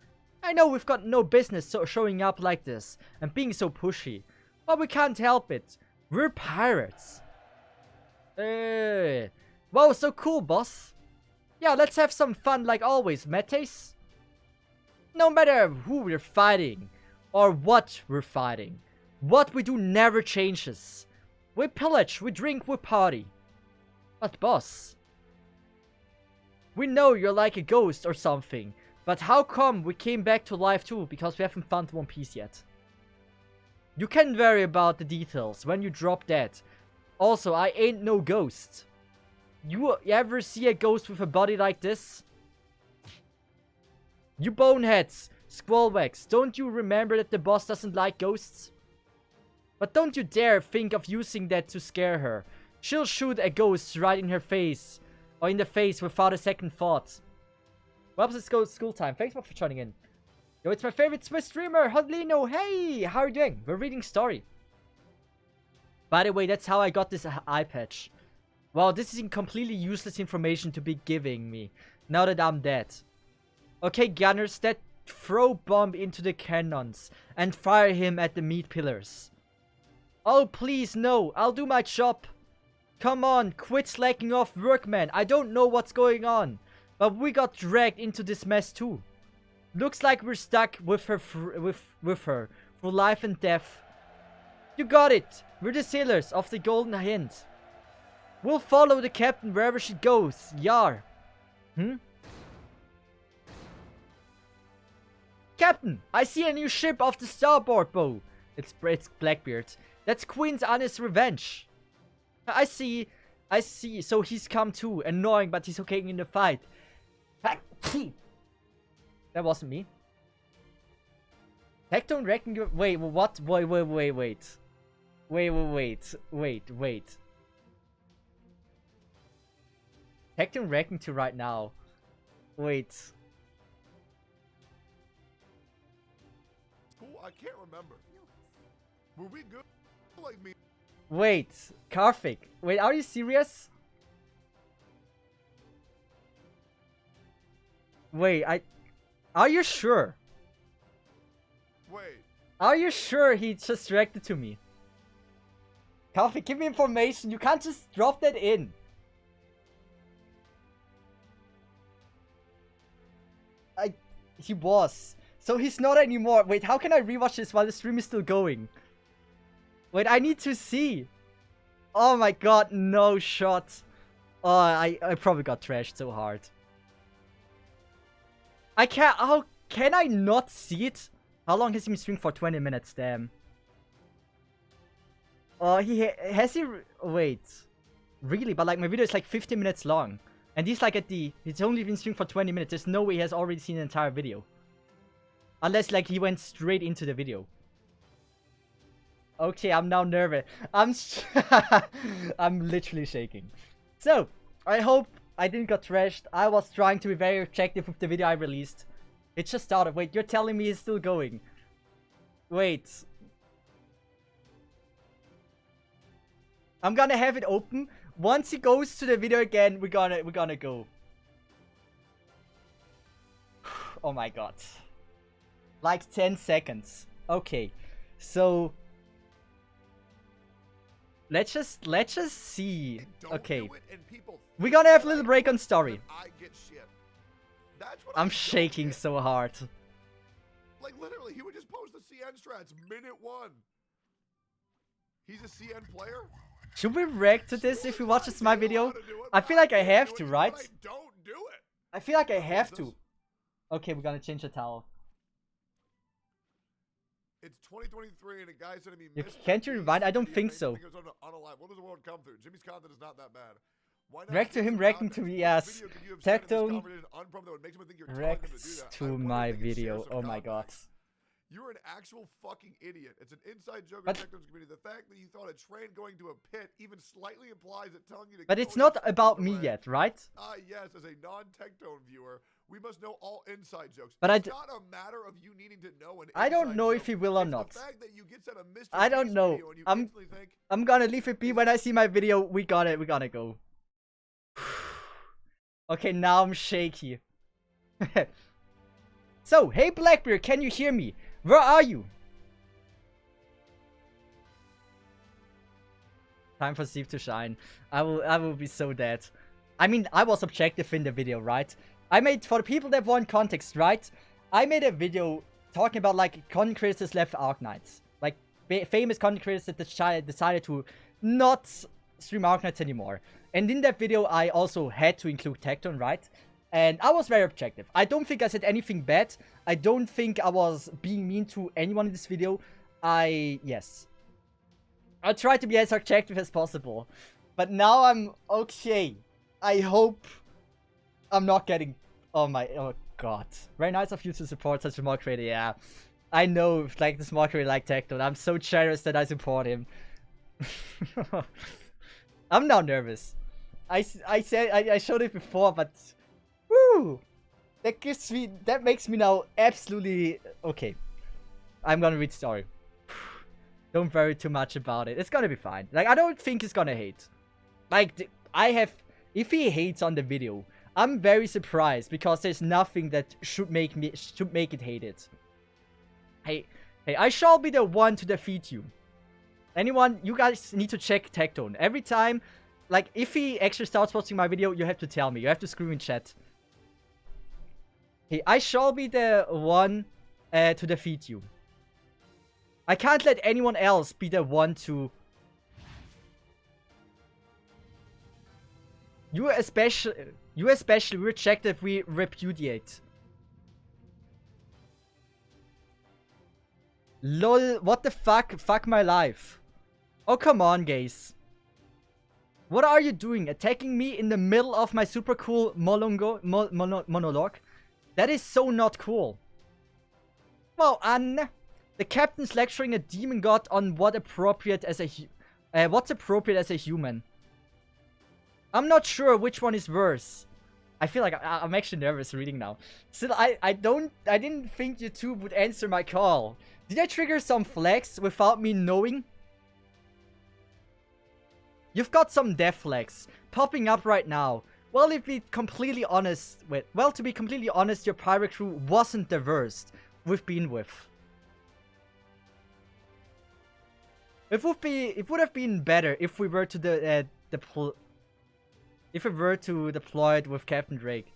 I know we've got no business showing up like this and being so pushy. But we can't help it. We're pirates. Hey. Wow, so cool, boss. Yeah, let's have some fun like always, Metes. No matter who we're fighting, or what we're fighting, what we do never changes. We pillage, we drink, we party. But boss, we know you're like a ghost or something, but how come we came back to life too? Because we haven't found One Piece yet. You can worry about the details when you drop dead. Also, I ain't no ghost. You ever see a ghost with a body like this? You boneheads, squallwags, don't you remember that the boss doesn't like ghosts? But don't you dare think of using that to scare her. She'll shoot a ghost right in her face, or in the face without a second thought. Well, let's go school time. Thanks for joining in. Yo, it's my favorite Swiss streamer, Hodlino. Hey, how are you doing? We're reading story. By the way, that's how I got this eye patch. Well, this is completely useless information to be giving me, now that I'm dead. Okay, gunners, that throw bomb into the cannons and fire him at the meat pillars. Oh, please, no, I'll do my job. Come on, quit slacking off, workman. I don't know what's going on, but we got dragged into this mess too. Looks like we're stuck with her through life and death. You got it. We're the sailors of the Golden Hind. We'll follow the captain wherever she goes. Yar. Captain, I see a new ship off the starboard bow. It's Blackbeard. That's Queen's Anne's revenge. I see. So he's come too. Annoying, but he's okay in the fight. That wasn't me. Tech don't reckon you... Wait, what? Wait. Tech don't reckon to right now. Wait. Cool, I can't remember. Were we good? Like me? Wait, Karthik. Wait, are you serious? Wait, are you sure? Wait, Are you sure he just reacted to me? Coffee, give me information. You can't just drop that in. He was. So he's not anymore. Wait, how can I rewatch this while the stream is still going? Wait, I need to see. Oh my god, no shot. Oh, I probably got trashed so hard. I can't. How can I not see it? How long has he been streaming for? 20 minutes, damn. Oh, has he. Wait. Really? But like my video is like 50 minutes long. And he's like he's only been streaming for 20 minutes. There's no way he has already seen the entire video. Unless like he went straight into the video. Okay, I'm now nervous. I'm literally shaking. So, I hope I didn't get trashed. I was trying to be very objective with the video I released. It just started. Wait, you're telling me it's still going. Wait. I'm gonna have it open. Once he goes to the video again, we're gonna go. Oh my god. Like 10 seconds. Okay. So let's just see. Okay. We're gonna have a little break on story. I'm shaking so hard. Like literally, he would just post the CN strats minute 1. He's a CN player. Should we react to this if he watches my video? I feel like I have to, right? Don't do it. I feel like I have to. Okay, we're gonna change the towel. It's 2023 and a guy said to me, can't you rewind? I don't think so. What does the world come through? Jimmy's content is not that bad. React to him reacting to me, yes. Tectone reacts to my video. Oh my god. You're an actual fucking idiot. It's an inside joke in the Tectone's community. The fact that you thought a train going to a pit even slightly implies it telling you to. But it's not about me yet, right? Yes, as a non-Tectone viewer, we must know all inside jokes. But it's not a matter of you needing to know an I don't know joke. if he will or it's not. The fact that you get sent a Mr. I don't know. I'm gonna leave it be when I see my video. We gotta go. Okay, now I'm shaky. So, hey Blackbeard, can you hear me? Where are you? Time for Steve to shine. I will be so dead. I mean, I was objective in the video, right? I made, for the people that want context, right? I made a video talking about like content creators left Arknights. Like famous content creators that decided to not stream Arknights anymore. And in that video, I also had to include Tectone, right? And I was very objective. I don't think I said anything bad. I don't think I was being mean to anyone in this video. Yes. I tried to be as objective as possible. But now I'm okay. I hope I'm not getting... Oh god. Very nice of you to support such a small creator, yeah. I know, like, the small creator like Tectone. I'm so generous that I support him. I'm now nervous. I showed it before, but... Woo! That makes me now absolutely... Okay. I'm gonna read story. Don't worry too much about it. It's gonna be fine. Like, I don't think he's gonna hate. Like, if he hates on the video, I'm very surprised because there's nothing that should make it hated. Hey, I shall be the one to defeat you. Anyone, you guys need to check Tectone. Every time, like, if he actually starts watching my video, you have to tell me. You have to scream in chat. Hey, I shall be the one to defeat you. I can't let anyone else be the one to... You especially reject if we repudiate. Lol, what the fuck? Fuck my life. Oh, come on, guys. What are you doing? Attacking me in the middle of my super cool monologue? That is so not cool. Well, Anne, the captain's lecturing a demon god on what's appropriate as a human. I'm not sure which one is worse. I feel like I'm actually nervous reading now. Still, I didn't think you two would answer my call. Did I trigger some flags without me knowing? You've got some death flags popping up right now. Well, to be completely honest, your pirate crew wasn't the worst we've been with. It would have been better if we were to if we were to deploy it with Captain Drake.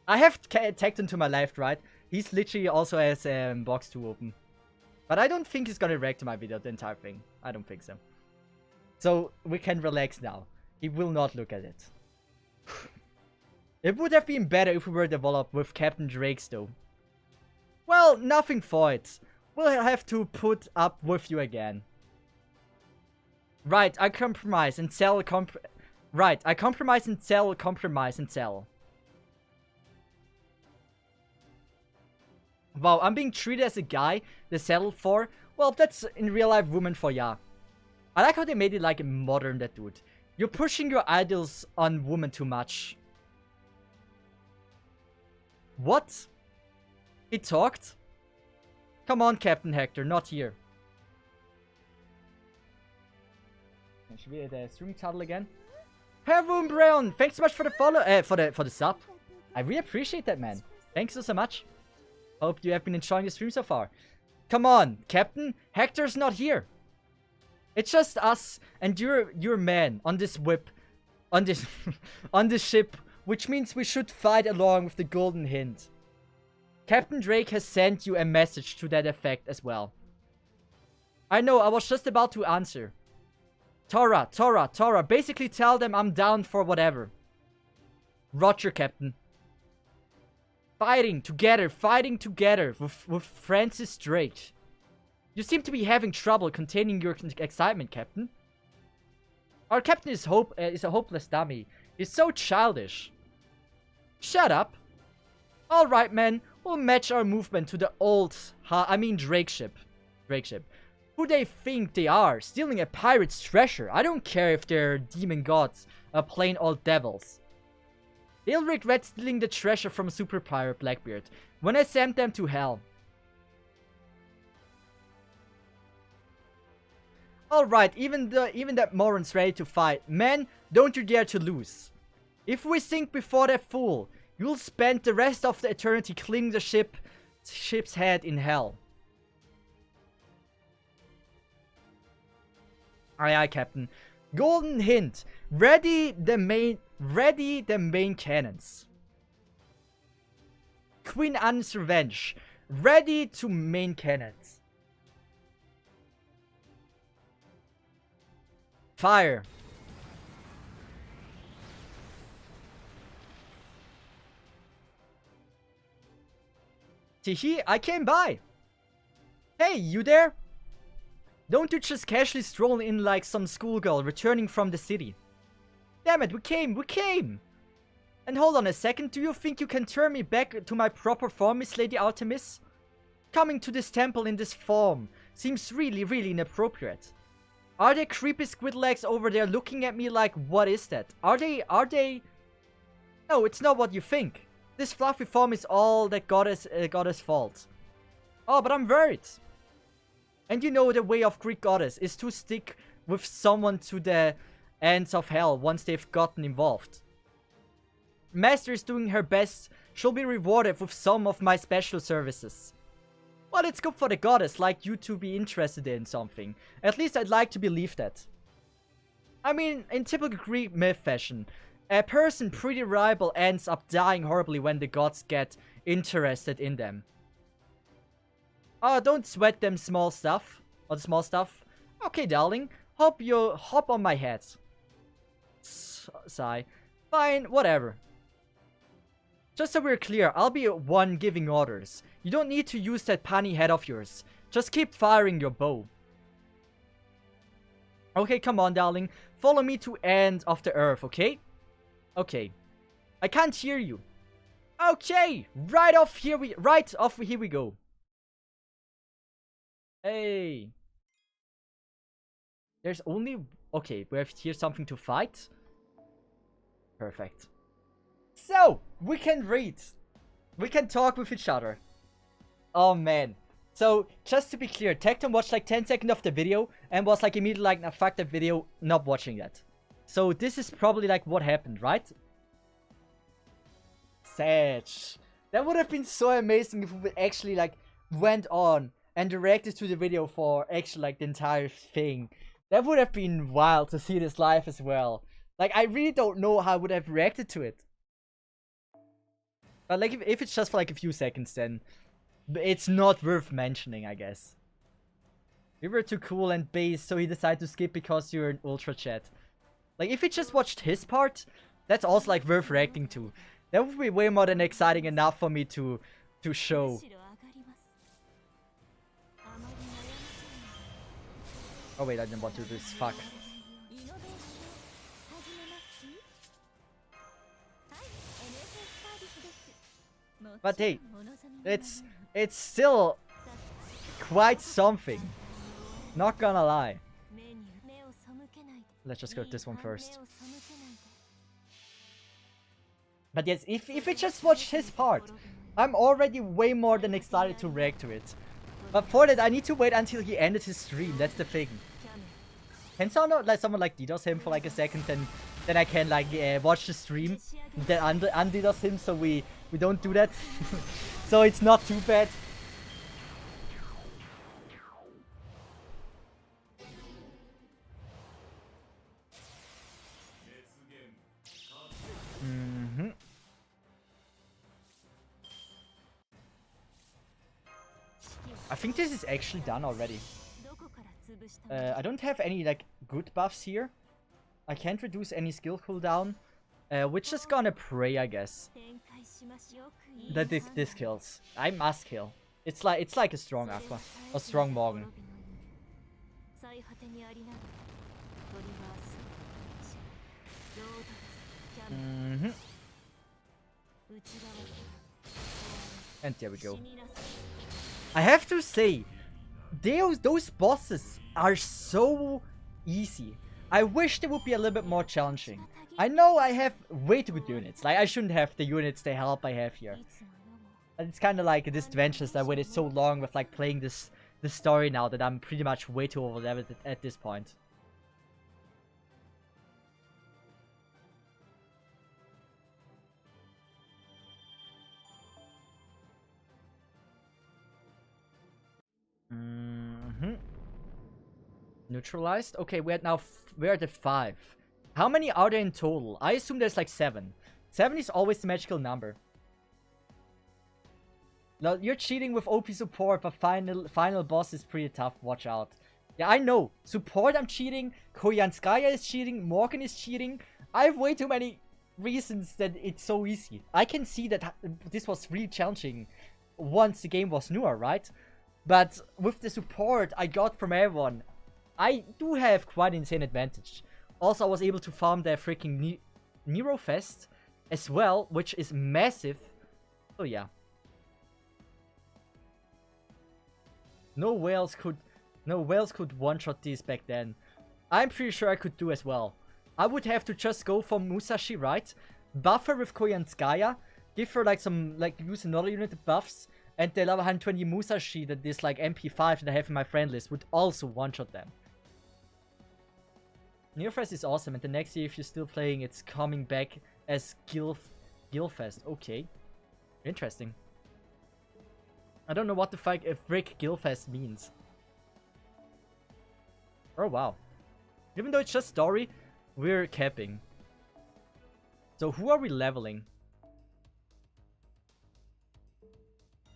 I have Tecton to my left, right? He's literally also has box 2 open. But I don't think he's gonna react to my video, the entire thing. I don't think so. So we can relax now. He will not look at it. It would have been better if we were developed with Captain Drake's though. Well, nothing for it. We'll have to put up with you again. Right, I compromise and sell Right, I compromise and sell, compromise and sell. Wow, I'm being treated as a guy they settled for. Well, that's in real life woman for ya. I like how they made it like modern, that dude. You're pushing your ideals on women too much. What? He talked? Come on, Captain Hector, not here. Should we the stream title again? Heaven Brown, thanks so much for the follow, for the sub. I really appreciate that, man. Thanks so much. Hope you have been enjoying the stream so far. Come on, Captain, Hector's not here. It's just us and your man on this whip, on this on this ship, which means we should fight along with the Golden Hint. Captain Drake has sent you a message to that effect as well. I know, I was just about to answer. Tora, basically tell them I'm down for whatever. Roger, Captain. Fighting together with Francis Drake. You seem to be having trouble containing your excitement, Captain. Our captain is a hopeless dummy. He's so childish. Shut up. Alright, men. We'll match our movement to the old, Drake ship. Who they think they are, stealing a pirate's treasure. I don't care if they're demon gods or plain old devils. They'll regret stealing the treasure from Super Pirate Blackbeard when I send them to hell. Alright, even that moron's ready to fight. Men, don't you dare to lose. If we sink before that fool, you'll spend the rest of the eternity cleaning the ship's head in hell. Aye, aye, Captain. Golden Hint. Ready the main cannons. Queen Anne's Revenge. Ready to main cannons. Fire. Teehee, I came by. Hey, you there? Don't you just casually stroll in like some schoolgirl returning from the city? Damn it, we came! And hold on a second, do you think you can turn me back to my proper form, Miss Lady Artemis? Coming to this temple in this form seems really inappropriate. Are there creepy squid legs over there looking at me like, what is that? Are they? No, it's not what you think. This fluffy form is all that goddess fault. Oh, but I'm worried. And you know the way of Greek goddess is to stick with someone to the ends of hell once they've gotten involved. Master is doing her best. She'll be rewarded with some of my special services. Well, it's good for the goddess like you to be interested in something. At least I'd like to believe that. I mean, in typical Greek myth fashion, a person pretty reliable ends up dying horribly when the gods get interested in them. Oh, don't sweat them small stuff. Or the small stuff. Okay, darling. Hope you hop on my head. Sigh. Fine, whatever. Just so we're clear, I'll be one giving orders. You don't need to use that punny head of yours. Just keep firing your bow. Okay, come on, darling. Follow me to end of the earth, okay? Okay. I can't hear you. Okay, right off here we go. Hey. There's only... Okay, we have here something to fight. Perfect. So, we can read. We can talk with each other. Oh, man. So, just to be clear, Tecton watched like 10 seconds of the video and was like immediately like, nah, fuck that video, not watching that. So, this is probably like what happened, right? Sad. That would have been so amazing if we actually like went on and reacted to the video for actually like the entire thing. That would have been wild to see this live as well. Like, I really don't know how I would have reacted to it. But like, if it's just for like a few seconds, then it's not worth mentioning, I guess. We were too cool and base, so he decided to skip because you're an ultra chat. Like, if he just watched his part, that's also like worth reacting to. That would be way more than exciting enough for me to show. Oh wait, I didn't want to do this. Fuck. But hey, it's still quite something. Not gonna lie. Let's just go with this one first. But yes, if we just watch his part, I'm already way more than excited to react to it. But for that, I need to wait until he ended his stream. That's the thing. Can someone like DDoS him for like a second, then I can like watch the stream, then DDoS him, so we don't do that. So it's not too bad. I think this is actually done already. I don't have any like good buffs here. I can't reduce any skill cooldown. We're just gonna pray, I guess, that this kills. I must kill. It's like a strong Aqua, a strong Morgan. And there we go. I have to say, those bosses are so easy. I wish they would be a little bit more challenging. I know I have way too good units. Like, I shouldn't have the units, the help I have here. And it's kind of like a disadvantage that I waited so long with like playing this story now that I'm pretty much way too overleveled at this point. Neutralized? Okay, we're at 5. How many are there in total? I assume there's like 7. 7 is always the magical number. Now, you're cheating with OP support, but final boss is pretty tough. Watch out. Yeah, I know. Support, I'm cheating. Koyanskaya is cheating. Morgan is cheating. I have way too many reasons that it's so easy. I can see that this was really challenging once the game was newer, right? But with the support I got from everyone, I do have quite an insane advantage. Also, I was able to farm their freaking Nero Fest as well, which is massive. So yeah. No whales could one-shot these back then. I'm pretty sure I could do as well. I would have to just go for Musashi, right? Buff her with Koyanskaya, give her like some, use another unit of buffs, and the level 120 Musashi that is like MP5 that I have in my friend list would also one-shot them. Neofest is awesome, and the next year if you're still playing, it's coming back as Gilfest. Okay. Interesting. I don't know what the fuck a frick Gilfest means. Oh wow. Even though it's just story, we're capping. So who are we leveling?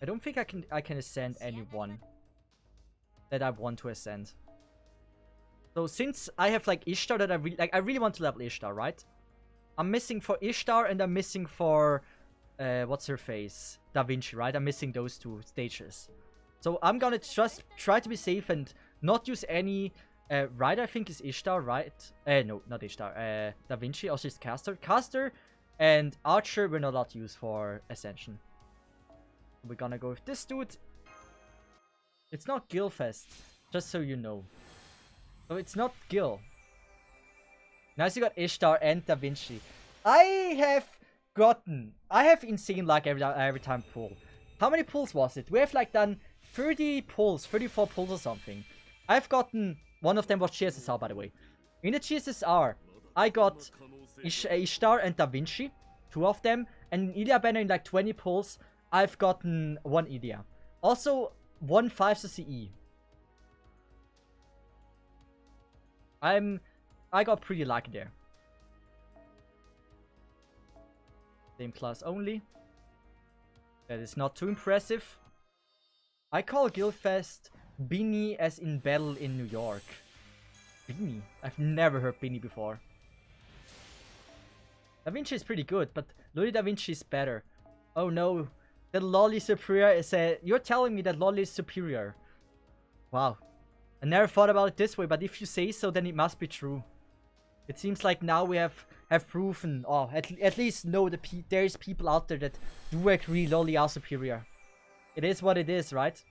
I don't think I can ascend anyone that I want to ascend. So since I have like Ishtar that I really want to level Ishtar, right? I'm missing for Ishtar and I'm missing for what's her face? Da Vinci, right? I'm missing those 2 stages. So I'm gonna just try to be safe and not use any Rider, I think is Ishtar, right? No, not Ishtar. Da Vinci, also is Caster. Caster and Archer we're not allowed to use for Ascension. We're gonna go with this dude. It's not Gilfest, just so you know. So it's not Gil. Now you got Ishtar and Da Vinci. I have insane luck every time pull. How many pulls was it? We have like done 30 pulls, 34 pulls or something. I've gotten, one of them was GSSR by the way. In the GSSR, I got Ishtar and Da Vinci, 2 of them. And in Ilya Banner in like 20 pulls, I've gotten 1 Ilya. Also, 1 5 CE. I got pretty lucky there. Same class only. That is not too impressive. I call Guildfest Beanie as in Battle in New York. Beanie? I've never heard Beanie before. Da Vinci is pretty good, but Loli Da Vinci is better. Oh no, the Loli superior is you're telling me that Loli is superior. Wow. I never thought about it this way, but if you say so, then it must be true. It seems like now we have proven, or at least know that there is people out there that do agree Loli are superior. It is what it is, right?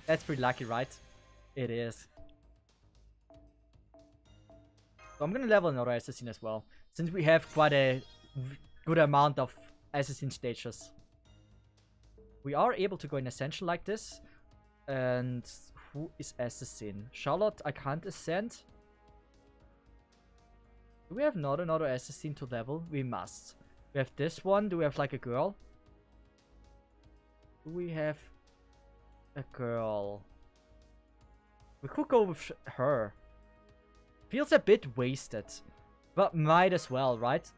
That's pretty lucky, right? It is. So I'm gonna level another assassin as well, since we have quite a good amount of assassin stages. We are able to go in Essential like this. And who is assassin? Charlotte, I can't ascend. Do we have not another assassin to level? We must. We have this one. Do we have like a girl? Do we have a girl? We could go with her. Feels a bit wasted. But might as well, right?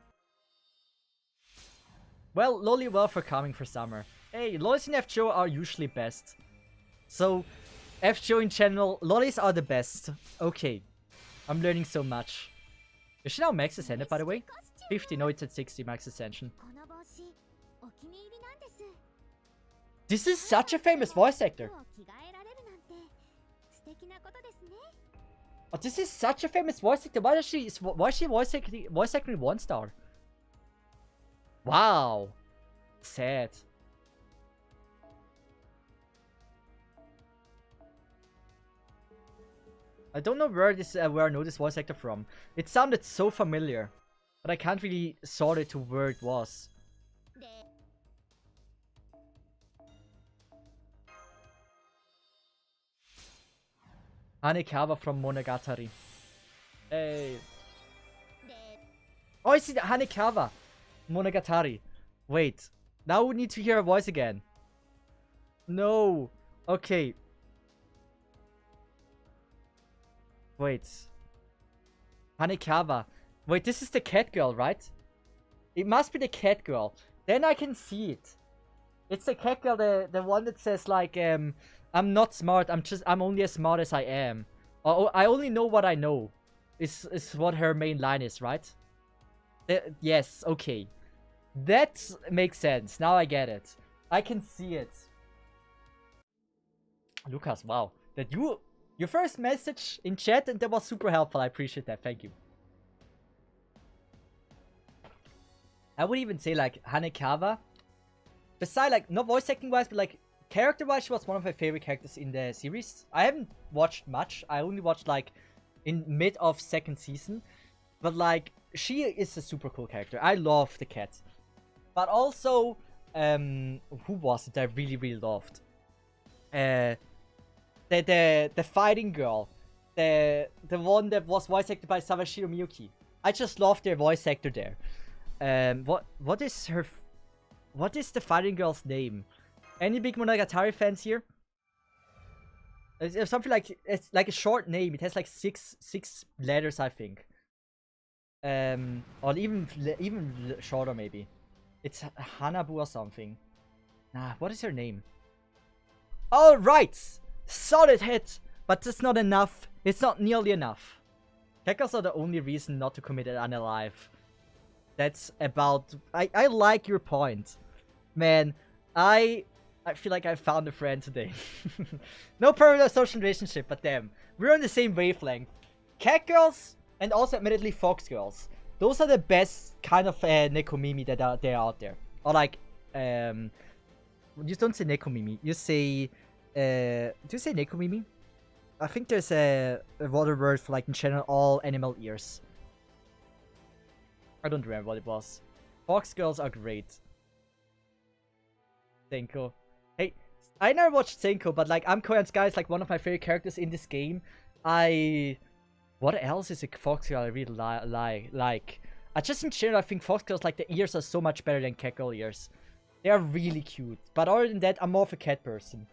Well, Loli well for coming for summer. Hey, Lolis in FGO are usually best. So, FGO in general, Lolis are the best. Okay. I'm learning so much. Is she now max ascended, by the way? 50, no, it's at 60 max ascension. This is such a famous voice actor. Oh, this is such a famous voice actor. Why is she voice acting 1 star? Wow. Sad. I don't know where I know this voice actor from. It sounded so familiar, but I can't really sort it to where it was. Hanekawa from Monogatari. Hey. Oh, I see the Hanekawa. Monogatari. Wait. Now we need to hear her voice again. No. Okay. Wait. Hanekawa. Wait, this is the cat girl, right? It must be the cat girl. Then I can see it. It's the cat girl, the one that says like, I'm not smart, I'm only as smart as I am. Or I only know what I know. Is what her main line is, right? Yes, okay. That makes sense. Now I get it. I can see it. Lucas, wow. That your first message in chat, and that was super helpful. I appreciate that. Thank you. I would even say like Hanekawa. Besides like not voice acting wise, but like character wise, she was one of my favorite characters in the series. I haven't watched much. I only watched like in mid of 2nd season. But like she is a super cool character. I love the cat. But also, who was it I really loved? The fighting girl, the one that was voice acted by Sawashiro Miyuki. I just love their voice actor there. What is the fighting girl's name? Any big Monogatari fans here? It's something like it's like a short name. It has like six letters, I think. Or even shorter maybe. It's Hanabu or something. Nah, what is her name? All right. Solid hit, but that's not enough. It's not nearly enough. Keckers are the only reason not to commit it unalive. That's about... I like your point. Man, I feel like I found a friend today. No parallel social relationship, but damn. We're on the same wavelength. Cat girls, and also admittedly fox girls. Those are the best kind of Nekomimi that are out there. Or like, you don't say Nekomimi, you say... do you say Nekomimi? I think there's a other word for like in general all animal ears. I don't remember what it was. Fox girls are great. Senko. Hey, I never watched Senko, but like Amko Sky is like one of my favorite characters in this game. What else is a fox girl I really like? Just in general, I think fox girls like the ears are so much better than cat girl ears. They are really cute. But other than that, I'm more of a cat person.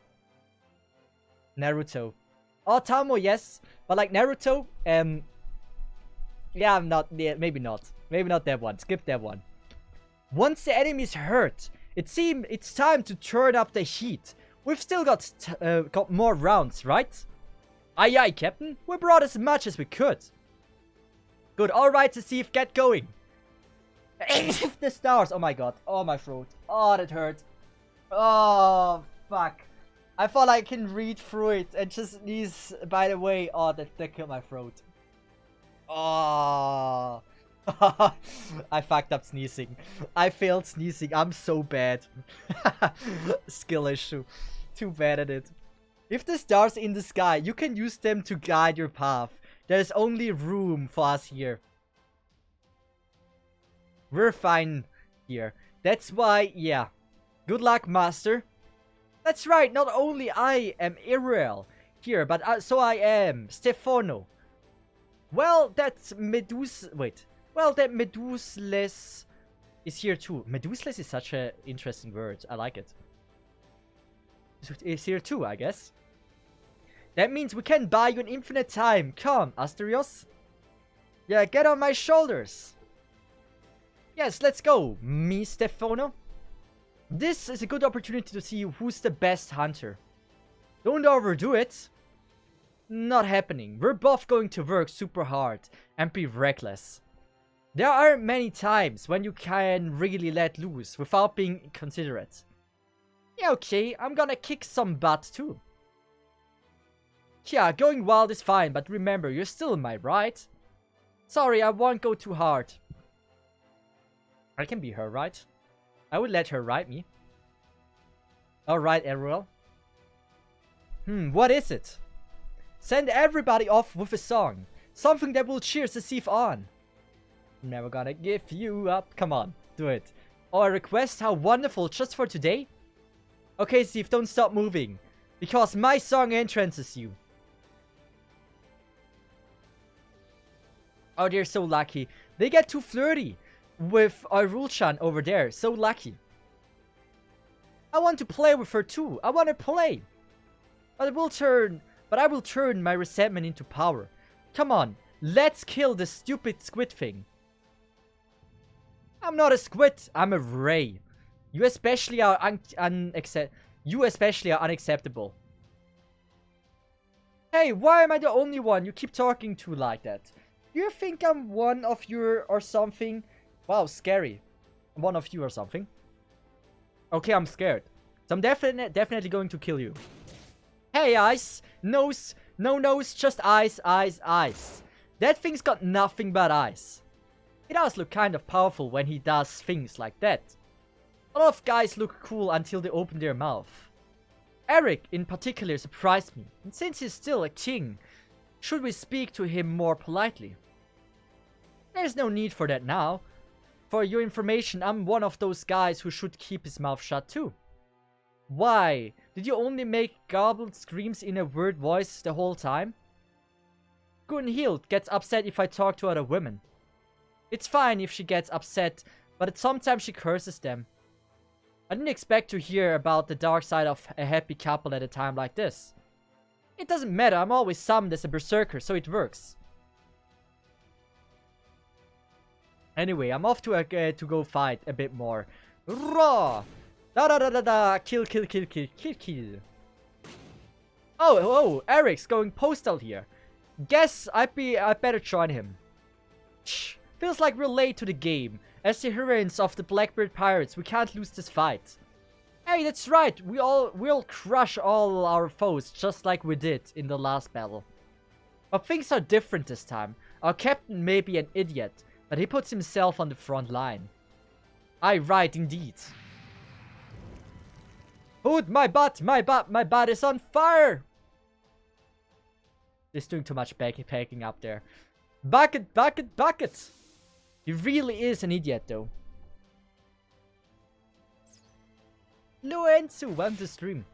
Naruto. Oh, Tamo, yes. But like Naruto, Yeah, I'm not. Yeah, maybe not. Maybe not that one. Skip that one. Once the enemy is hurt, it seems it's time to turn up the heat. We've still got more rounds, right? Aye, aye, Captain. We brought as much as we could. Good. All right, Cesith, get going. The stars. Oh my god. Oh, my throat. Oh, that hurt. Oh, fuck. I thought I can read through it and just sneeze. By the way, oh, that killed my throat. Oh. I fucked up sneezing. I failed sneezing. I'm so bad. Skill issue. Too bad at it. If the stars in the sky, you can use them to guide your path. There's only room for us here. We're fine here. That's why, yeah. Good luck, Master. That's right, not only I am Iriel here, but so I am Stefano. Well, that's wait. Well, that Medusles is here too. Medusles is such an interesting word. I like it. It's here too, I guess. That means we can buy you an infinite time. Come, Asterios. Yeah, get on my shoulders. Yes, let's go, me Stefano. This is a good opportunity to see who's the best hunter. Don't overdo it. Not happening. We're both going to work super hard and be reckless. There aren't many times when you can really let loose without being considerate. Yeah, okay, I'm gonna kick some butt too. Yeah, going wild is fine, but remember, you're still in my right. Sorry, I won't go too hard. I can be her, right? I would let her ride me. Alright, Ariel. What is it? Send everybody off with a song. Something that will cheer Cesith on. I'm never gonna give you up. Come on, do it. Or a request, how wonderful, just for today? Okay, Cesith, don't stop moving. Because my song entrances you. Oh, they're so lucky. They get too flirty with Irulchan over there. So lucky. I want to play with her too. I want to play. But I will turn my resentment into power. Come on, let's kill this stupid squid thing. I'm not a squid, I'm a ray. You especially are unacceptable. Hey, why am I the only one you keep talking to like that? You think I'm one of you or something? Wow, scary. One of you or something. Okay, I'm scared. So I'm definitely going to kill you. Hey, eyes. Nose. No nose, just eyes, eyes, eyes. That thing's got nothing but eyes. He does look kind of powerful when he does things like that. A lot of guys look cool until they open their mouth. Eric, in particular, surprised me. And since he's still a king, should we speak to him more politely? There's no need for that now. For your information, I'm one of those guys who should keep his mouth shut too. Why? Did you only make garbled screams in a weird voice the whole time? Gunhild gets upset if I talk to other women. It's fine if she gets upset, but sometimes she curses them. I didn't expect to hear about the dark side of a happy couple at a time like this. It doesn't matter, I'm always summoned as a berserker, so it works. Anyway, I'm off to go fight a bit more. Raw! Da da da da da! Kill, kill, kill, kill, kill, kill. Oh, Eric's going postal here. Guess I better join him. Shh, feels like we're late to the game. As the heroines of the Blackbeard Pirates, we can't lose this fight. Hey, that's right. We'll crush all our foes just like we did in the last battle. But things are different this time. Our captain may be an idiot, but he puts himself on the front line. Aye, right, indeed. Hood, my butt is on fire! He's doing too much packing up there. Bucket, bucket, bucket! He really is an idiot, though. Luensu, welcome to the stream.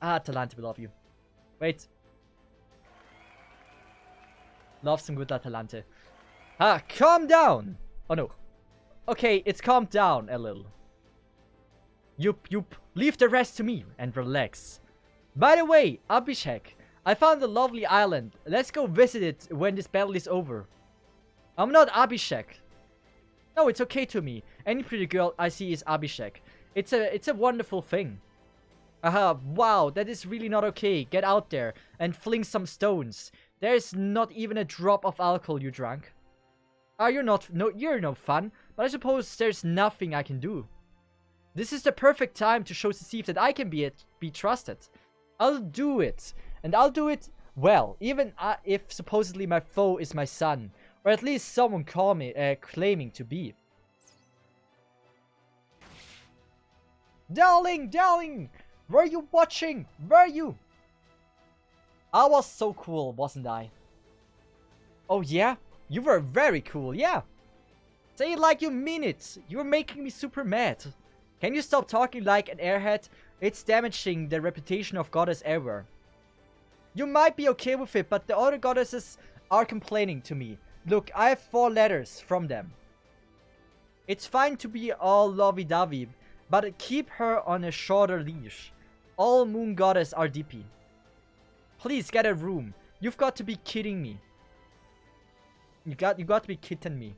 Ah, Atalante, we love you. Wait. Love some good Atalante. Ah, calm down! Oh no. Okay, it's calmed down a little. Yup. Leave the rest to me and relax. By the way, Abhishek, I found a lovely island. Let's go visit it when this battle is over. I'm not Abhishek. No, it's okay to me. Any pretty girl I see is Abhishek. It's a wonderful thing. Aha, wow, that is really not okay. Get out there and fling some stones. There's not even a drop of alcohol you drank. You're no fun, but I suppose there's nothing I can do. This is the perfect time to show Cesith that I can be trusted. I'll do it, and I'll do it well, even if supposedly my foe is my son, or at least someone claiming to be. Darling, were you watching? Were you? I was so cool, wasn't I? Oh yeah? You were very cool, yeah. Say it like you mean it. You're making me super mad. Can you stop talking like an airhead? It's damaging the reputation of goddess ever. You might be okay with it, but the other goddesses are complaining to me. Look, I have 4 letters from them. It's fine to be all lovey-dovey, but keep her on a shorter leash. All moon goddesses are dippy. Please get a room. You've got to be kidding me. You got to be kidding me.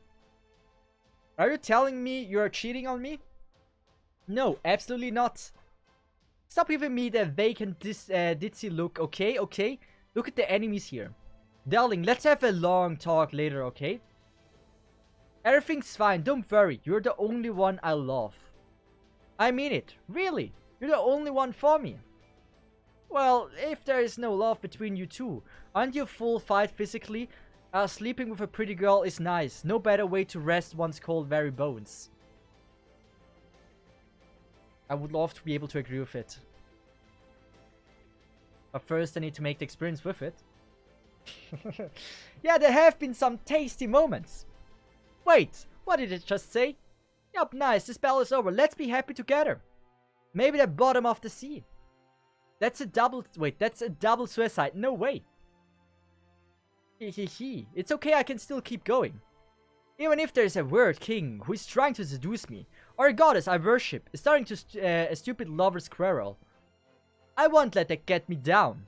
Are you telling me you're cheating on me? No, absolutely not. Stop giving me the vacant ditzy look, okay? Okay? Look at the enemies here. Darling, let's have a long talk later, okay? Everything's fine, don't worry. You're the only one I love. I mean it, really. You're the only one for me. Well, if there is no love between you two, aren't you full fight physically? Sleeping with a pretty girl is nice. No better way to rest one's cold very bones. I would love to be able to agree with it. But first I need to make the experience with it. Yeah, there have been some tasty moments. Wait, what did it just say? Yup, nice, this battle is over. Let's be happy together. Maybe the bottom of the sea. That's a double suicide. No way. It's okay, I can still keep going. Even if there's a weird king who is trying to seduce me, or a goddess I worship is starting to a stupid lover's quarrel, I won't let that get me down.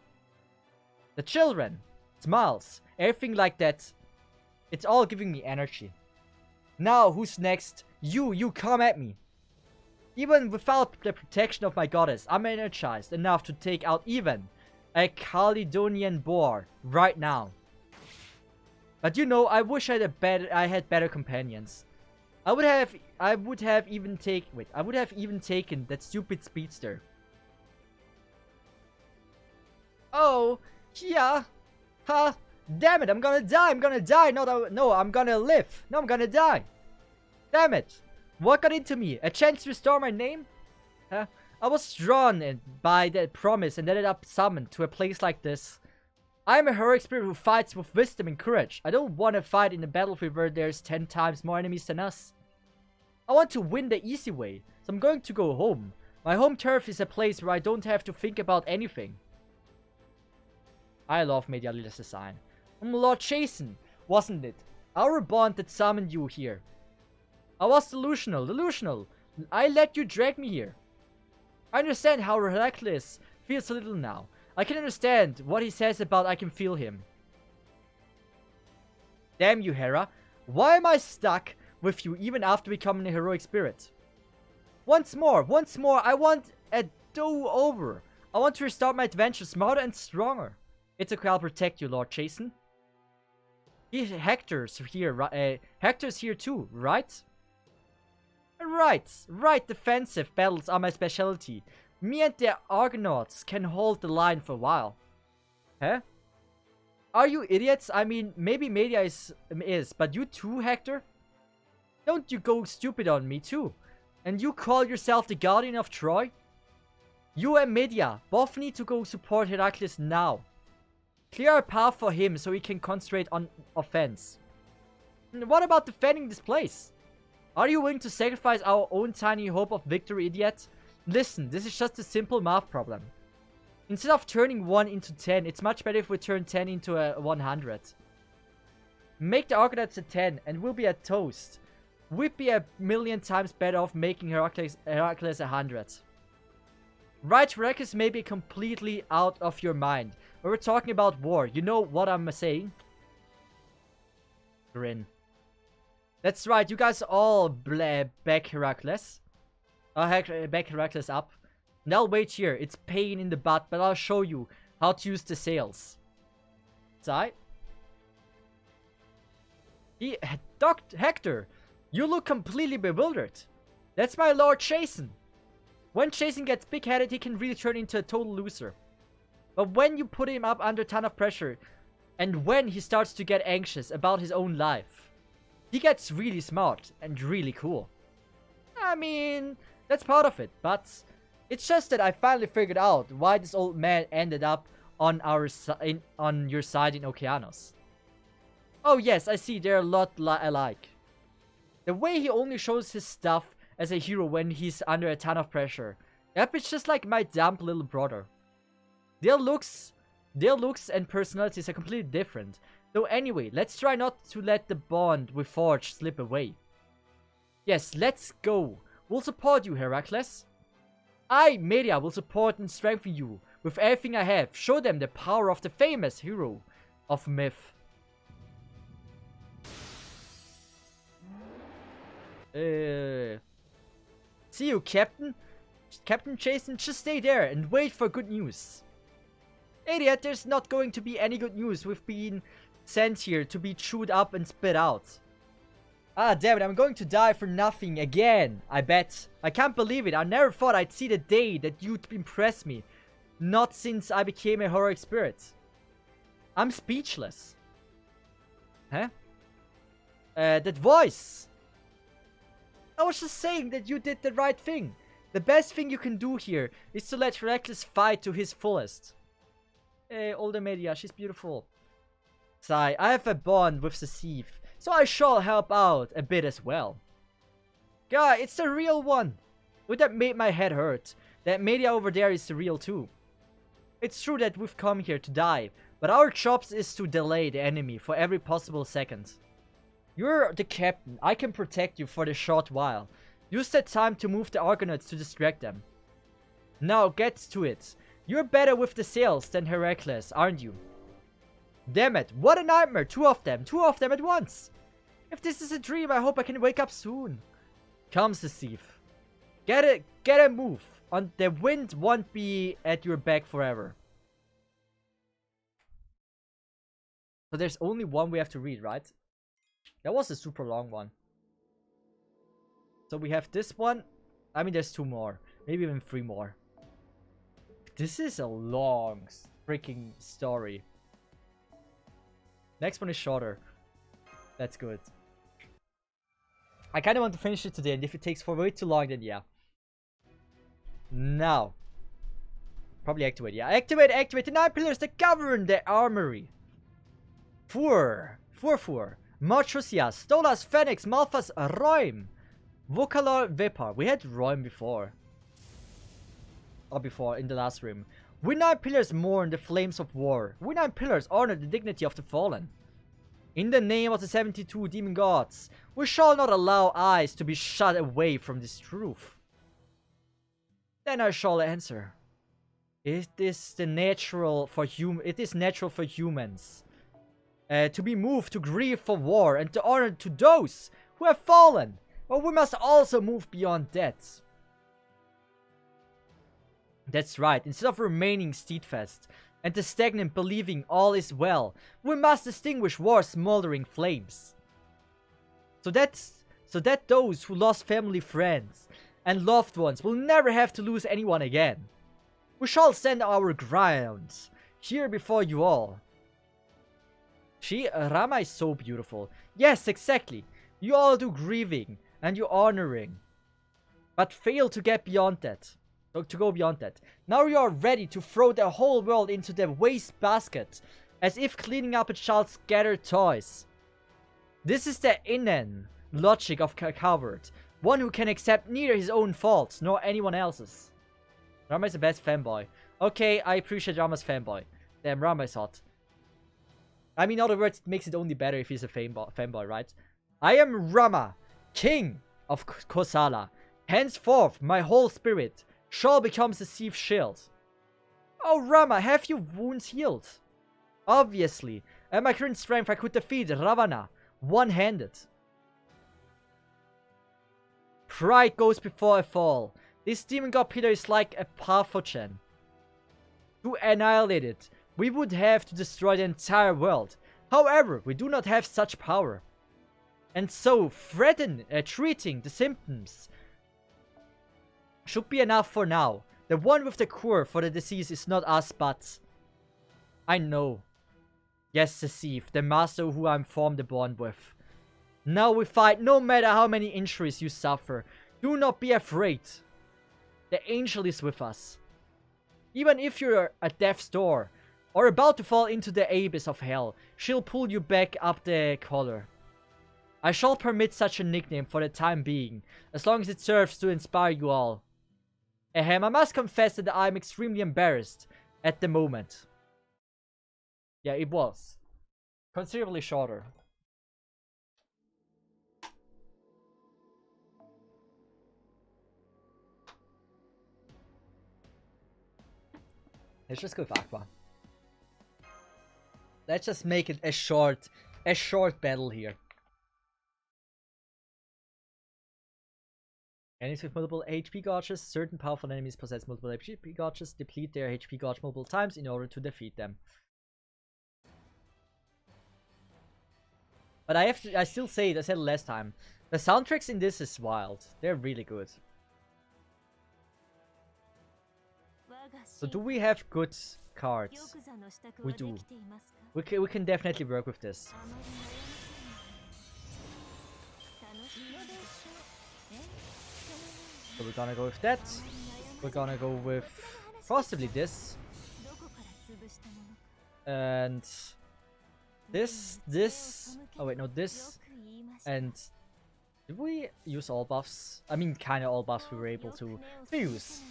The children, smiles, everything like that, it's all giving me energy. Now, who's next? You come at me. Even without the protection of my goddess, I'm energized enough to take out even a Caledonian boar right now. But you know, I wish I had better companions. I would have even taken that stupid speedster. Oh, yeah. Huh? Damn it, I'm gonna die. No, I'm gonna live. No, I'm gonna die. Damn it. What got into me? A chance to restore my name? Huh? I was drawn by that promise and ended up summoned to a place like this. I am a heroic spirit who fights with wisdom and courage. I don't want to fight in a battlefield where there's 10 times more enemies than us. I want to win the easy way, so I'm going to go home. My home turf is a place where I don't have to think about anything. I love Medialila's design. Lord Cesith, wasn't it? Our bond that summoned you here. I was delusional. I let you drag me here. I understand how Heracles feels a little now. I can understand what he says about I can feel him. Damn you, Hera. Why am I stuck with you even after becoming a heroic spirit? Once more, I want a do-over. I want to restart my adventure smarter and stronger. It's okay, I'll protect you, Lord Cesith. Hector's here too, right? Right, defensive battles are my specialty. Me and the Argonauts can hold the line for a while. Huh? Are you idiots? I mean, maybe Media is, but you too, Hector? Don't you go stupid on me too. And you call yourself the Guardian of Troy? You and Media both need to go support Heracles now. Clear a path for him so he can concentrate on offense. And what about defending this place? Are you willing to sacrifice our own tiny hope of victory, idiot? Listen, this is just a simple math problem. Instead of turning 1 into 10, it's much better if we turn 10 into a 100. Make the Argonauts a 10 and we'll be a toast. We'd be a million times better off making Heracles 100. Right, Heracles may be completely out of your mind, but we're talking about war. You know what I'm saying? Grin. That's right, you guys all back Heracles. Back Heracles up. And I'll wait here. It's pain in the butt, but I'll show you how to use the sails. Sai? Dr. Hector, you look completely bewildered. That's my Lord Jason. When Jason gets big-headed, he can really turn into a total loser. But when you put him up under a ton of pressure, and when he starts to get anxious about his own life, he gets really smart and really cool. I mean, that's part of it, but it's just that I finally figured out why this old man ended up on on your side in Okeanos. Oh yes, I see, they're a lot alike. The way he only shows his stuff as a hero when he's under a ton of pressure. Yep, it's just like my dumb little brother. Their looks and personalities are completely different. Though anyway, let's try not to let the bond we forged slip away. Yes, let's go. We'll support you, Heracles. I, Media, will support and strengthen you with everything I have. Show them the power of the famous hero of myth. See you, Captain. Captain Jason, just stay there and wait for good news. Idiot, there's not going to be any good news. We've been sent here to be chewed up and spit out. Ah, damn it, I'm going to die for nothing again, I bet. I can't believe it. I never thought I'd see the day that you'd impress me. Not since I became a heroic spirit. I'm speechless. Huh? That voice. I was just saying that you did the right thing. The best thing you can do here is to let Heracles fight to his fullest. Hey, older Media, she's beautiful. Sigh, I have a bond with Cesith, so I shall help out a bit as well. God, it's the real one. Would that made my head hurt. That Media over there is the real too. It's true that we've come here to die, but our job is to delay the enemy for every possible second. You're the captain. I can protect you for the short while. Use that time to move the Argonauts to distract them. Now get to it. You're better with the sails than Heracles, aren't you? Damn it, what a nightmare. Two of them at once. If this is a dream, I hope I can wake up soon. Come, Cesith. Get a move. The wind won't be at your back forever. So there's only one we have to read, right? That was a super long one. So we have this one. I mean, there's 2 more. Maybe even 3 more. This is a long freaking story. Next one is shorter. That's good. I kind of want to finish it today, and if it takes for way too long, then yeah. Now. Probably activate. Yeah, activate the 9 pillars that govern the armory. Fur. Marchusias, Stolas, Phoenix, Malphas, Roim, Vokalor, Vepar. We had Roim before. Or before, in the last room. We 9 pillars mourn the flames of war. We 9 pillars honor the dignity of the fallen. In the name of the 72 demon gods, we shall not allow eyes to be shut away from this truth. Then I shall answer. It is natural for humans. To be moved to grieve for war and to honor to those who have fallen. But we must also move beyond that. That's right, instead of remaining steadfast and the stagnant believing all is well, we must distinguish war's smoldering flames. So that those who lost family, friends, and loved ones will never have to lose anyone again. We shall stand our ground here before you all. Rama is so beautiful. Yes, exactly. You all do grieving and you honoring, but fail to get beyond that. To go beyond that. Now you are ready to throw the whole world into the waste basket, as if cleaning up a child's scattered toys. This is the inane logic of a coward, one who can accept neither his own faults nor anyone else's. Rama is the best fanboy. Okay, I appreciate Rama's fanboy. Damn, Rama is hot. I mean, in other words, it makes it only better if he's a fanboy, right? I am Rama, king of Kosala. Henceforth, my whole spirit shall become Cesith's shield. Oh, Rama, have your wounds healed? Obviously. At my current strength, I could defeat Ravana one-handed. Pride goes before a fall. This demon god pillar is like a pathogen. To annihilate it, we would have to destroy the entire world. However, we do not have such power. And so, treating the symptoms should be enough for now. The one with the cure for the disease is not us, but... I know. Yes, Cesith, the master who I'm formed a bond with. Now we fight no matter how many injuries you suffer. Do not be afraid. The angel is with us. Even if you're at death's door, or about to fall into the abyss of hell, she'll pull you back up the collar. I shall permit such a nickname for the time being, as long as it serves to inspire you all. Ahem, I must confess that I'm extremely embarrassed at the moment. Yeah, it was. Considerably shorter. Let's just go with Aqua. Let's just make it a short battle here. Enemies with multiple HP gauges. Certain powerful enemies possess multiple HP gauges. Deplete their HP gauge multiple times in order to defeat them. But I still say it, I said it last time. The soundtracks in this is wild. They're really good. So do we have good cards? We do. We can definitely work with this. So we're gonna go with that. We're gonna go with possibly this. And this. Oh wait, no, this. And did we use all buffs? I mean, kind of all buffs we were able to use.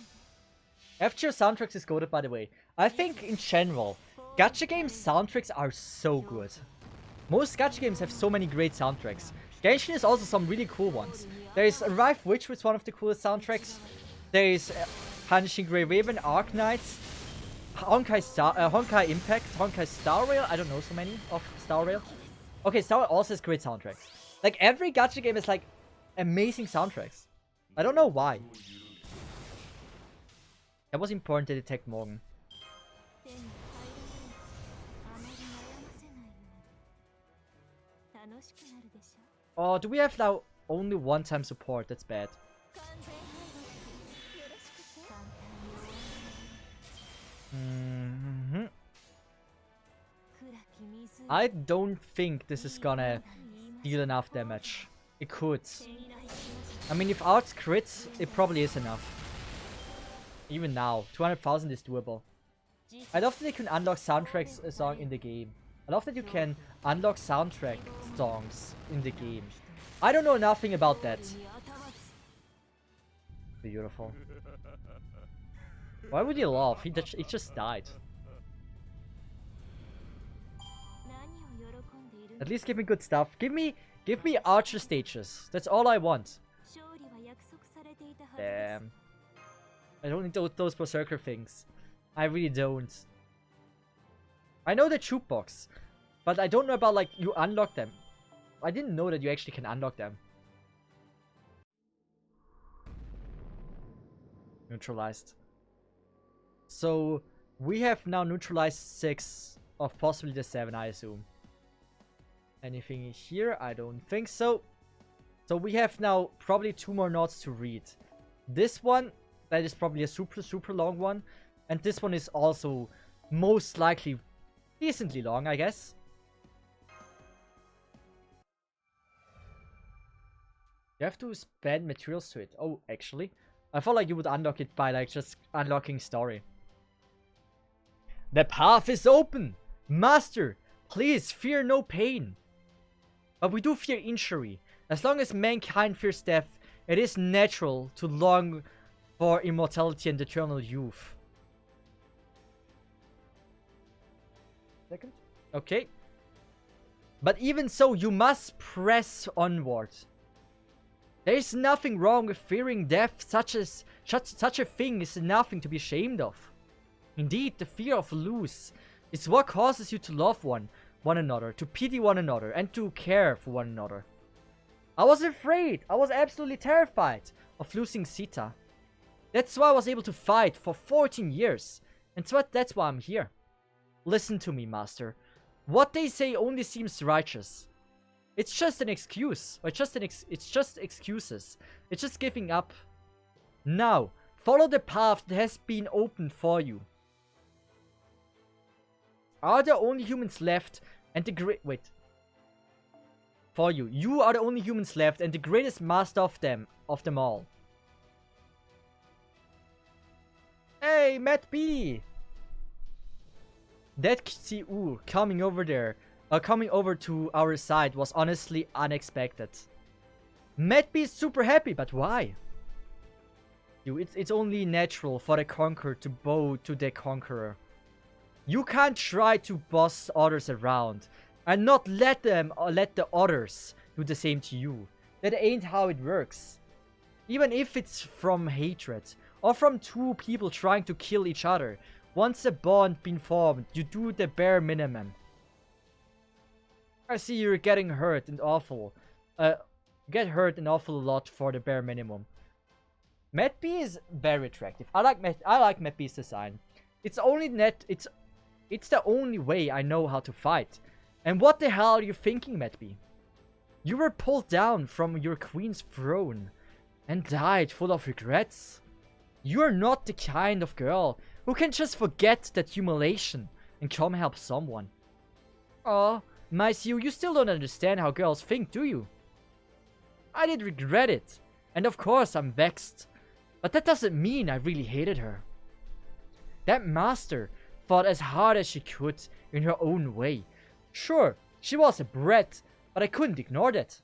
FGO soundtracks is goated, by the way. I think in general, gacha game soundtracks are so good. Most gacha games have so many great soundtracks. Genshin has also some really cool ones. There is Arrive Witch with one of the coolest soundtracks. There is Punishing Grey Raven, Arc Knights, Honkai Impact, Honkai Star Rail. I don't know so many of Star Rail. Okay, Star Rail also has great soundtracks. Like every gacha game is like amazing soundtracks. I don't know why. That was important to detect Morgan. Oh, do we have now only one-time support? That's bad. I don't think this is gonna deal enough damage. It could. I mean, if Arts crits, it probably is enough. Even now, 200,000 is doable. I love that you can unlock soundtracks a song in the game. I love that you can unlock soundtrack songs in the game. I don't know nothing about that. Beautiful. Why would he laugh? He just died. At least give me good stuff. Give me archer stages. That's all I want. Damn. I don't need those berserker things. I really don't. I know the jukebox, but I don't know about like you unlock them. I didn't know that you actually can unlock them. Neutralized. So we have now neutralized 6 of possibly the 7, I assume. Anything here? I don't think so. So we have now probably 2 more notes to read. This one, that is probably a super long one. And this one is also most likely decently long, I guess. You have to spend materials to it. Oh, actually. I thought like you would unlock it by like just unlocking story. The path is open! Master, please fear no pain. But we do fear injury. As long as mankind fears death, it is natural to long for immortality and eternal youth. Second? Okay. But even so, you must press onward. There is nothing wrong with fearing death, such a thing is nothing to be ashamed of. Indeed, the fear of loss is what causes you to love one another, to pity one another, and to care for one another. I was afraid. I was absolutely terrified of losing Sita. That's why I was able to fight for 14 years. And that's why I'm here. Listen to me, Master. What they say only seems righteous. It's just an excuse. Or it's just excuses. It's just giving up. Now, follow the path that has been opened for you. Are the only humans left and the great... Wait. For you. You are the only humans left and the greatest master of them all. Hey, Matt B! That CU coming over there, coming over to our side was honestly unexpected. Matt B is super happy, but why? It's only natural for the conqueror to bow to the conqueror. You can't try to boss others around and not let the others do the same to you. That ain't how it works. Even if it's from hatred or from two people trying to kill each other, once a bond been formed, you do the bare minimum. I see you're getting hurt and awful. Get hurt an awful lot for the bare minimum. Matt B is very attractive. I like Matt B's design. It's the only way I know how to fight. And what the hell are you thinking, Matt B? You were pulled down from your queen's throne and died full of regrets. You're not the kind of girl who can just forget that humiliation and come help someone. Oh, Maisiu, you still don't understand how girls think, do you? I did regret it, and of course I'm vexed. But that doesn't mean I really hated her. That master fought as hard as she could in her own way. Sure, she was a brat, but I couldn't ignore that.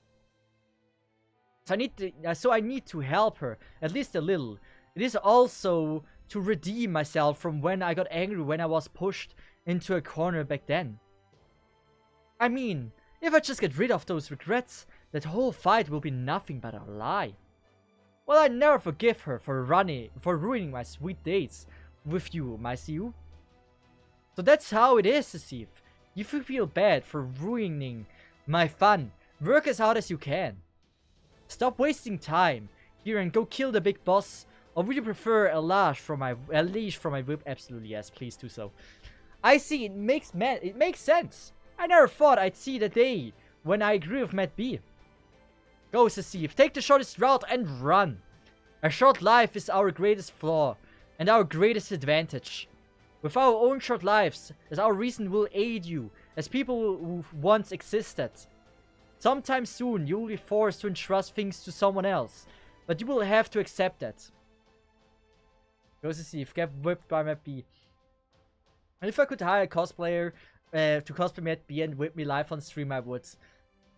So I need to help her, at least a little. It is also to redeem myself from when I got angry when I was pushed into a corner back then. I mean, if I just get rid of those regrets, that whole fight will be nothing but a lie. Well, I never forgive her for ruining my sweet days with you, Maisiu. So that's how it is, Cesith. You feel bad for ruining my fun. Work as hard as you can. Stop wasting time here and go kill the big boss. Or would you prefer a leash from my whip? Absolutely yes, please do so. I see, it makes sense. I never thought I'd see the day when I agree with Matt B. Go, Cesith, take the shortest route and run. A short life is our greatest flaw and our greatest advantage. With our own short lives, as our reason will aid you, as people who once existed. Sometime soon, you will be forced to entrust things to someone else, but you will have to accept that. Go, Cesith, get whipped by Matt B. And if I could hire a cosplayer to cosplay Matt B and whip me live on stream, I would.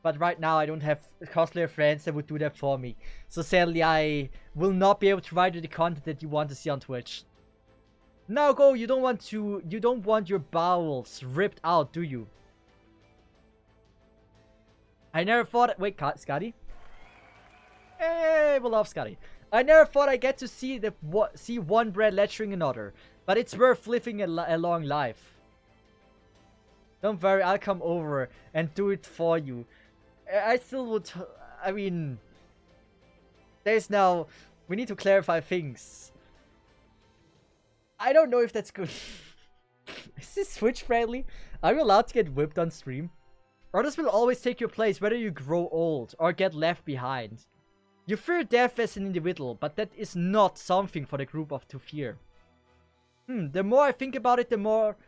But right now, I don't have cosplayer friends that would do that for me. So sadly, I will not be able to provide you the content that you want to see on Twitch. Now go, you don't want your bowels ripped out, do you? I never thought... Wait, Scotty? Hey, we love Scotty. I never thought I'd get to see one bread lecturing another. But it's worth living a long life. Don't worry, I'll come over and do it for you. I still would... I mean... There's now... We need to clarify things. I don't know if that's good. Is this Switch friendly? Are you allowed to get whipped on stream? Others will always take your place whether you grow old or get left behind. You fear death as an individual, but that is not something for the group to fear. The more I think about it, the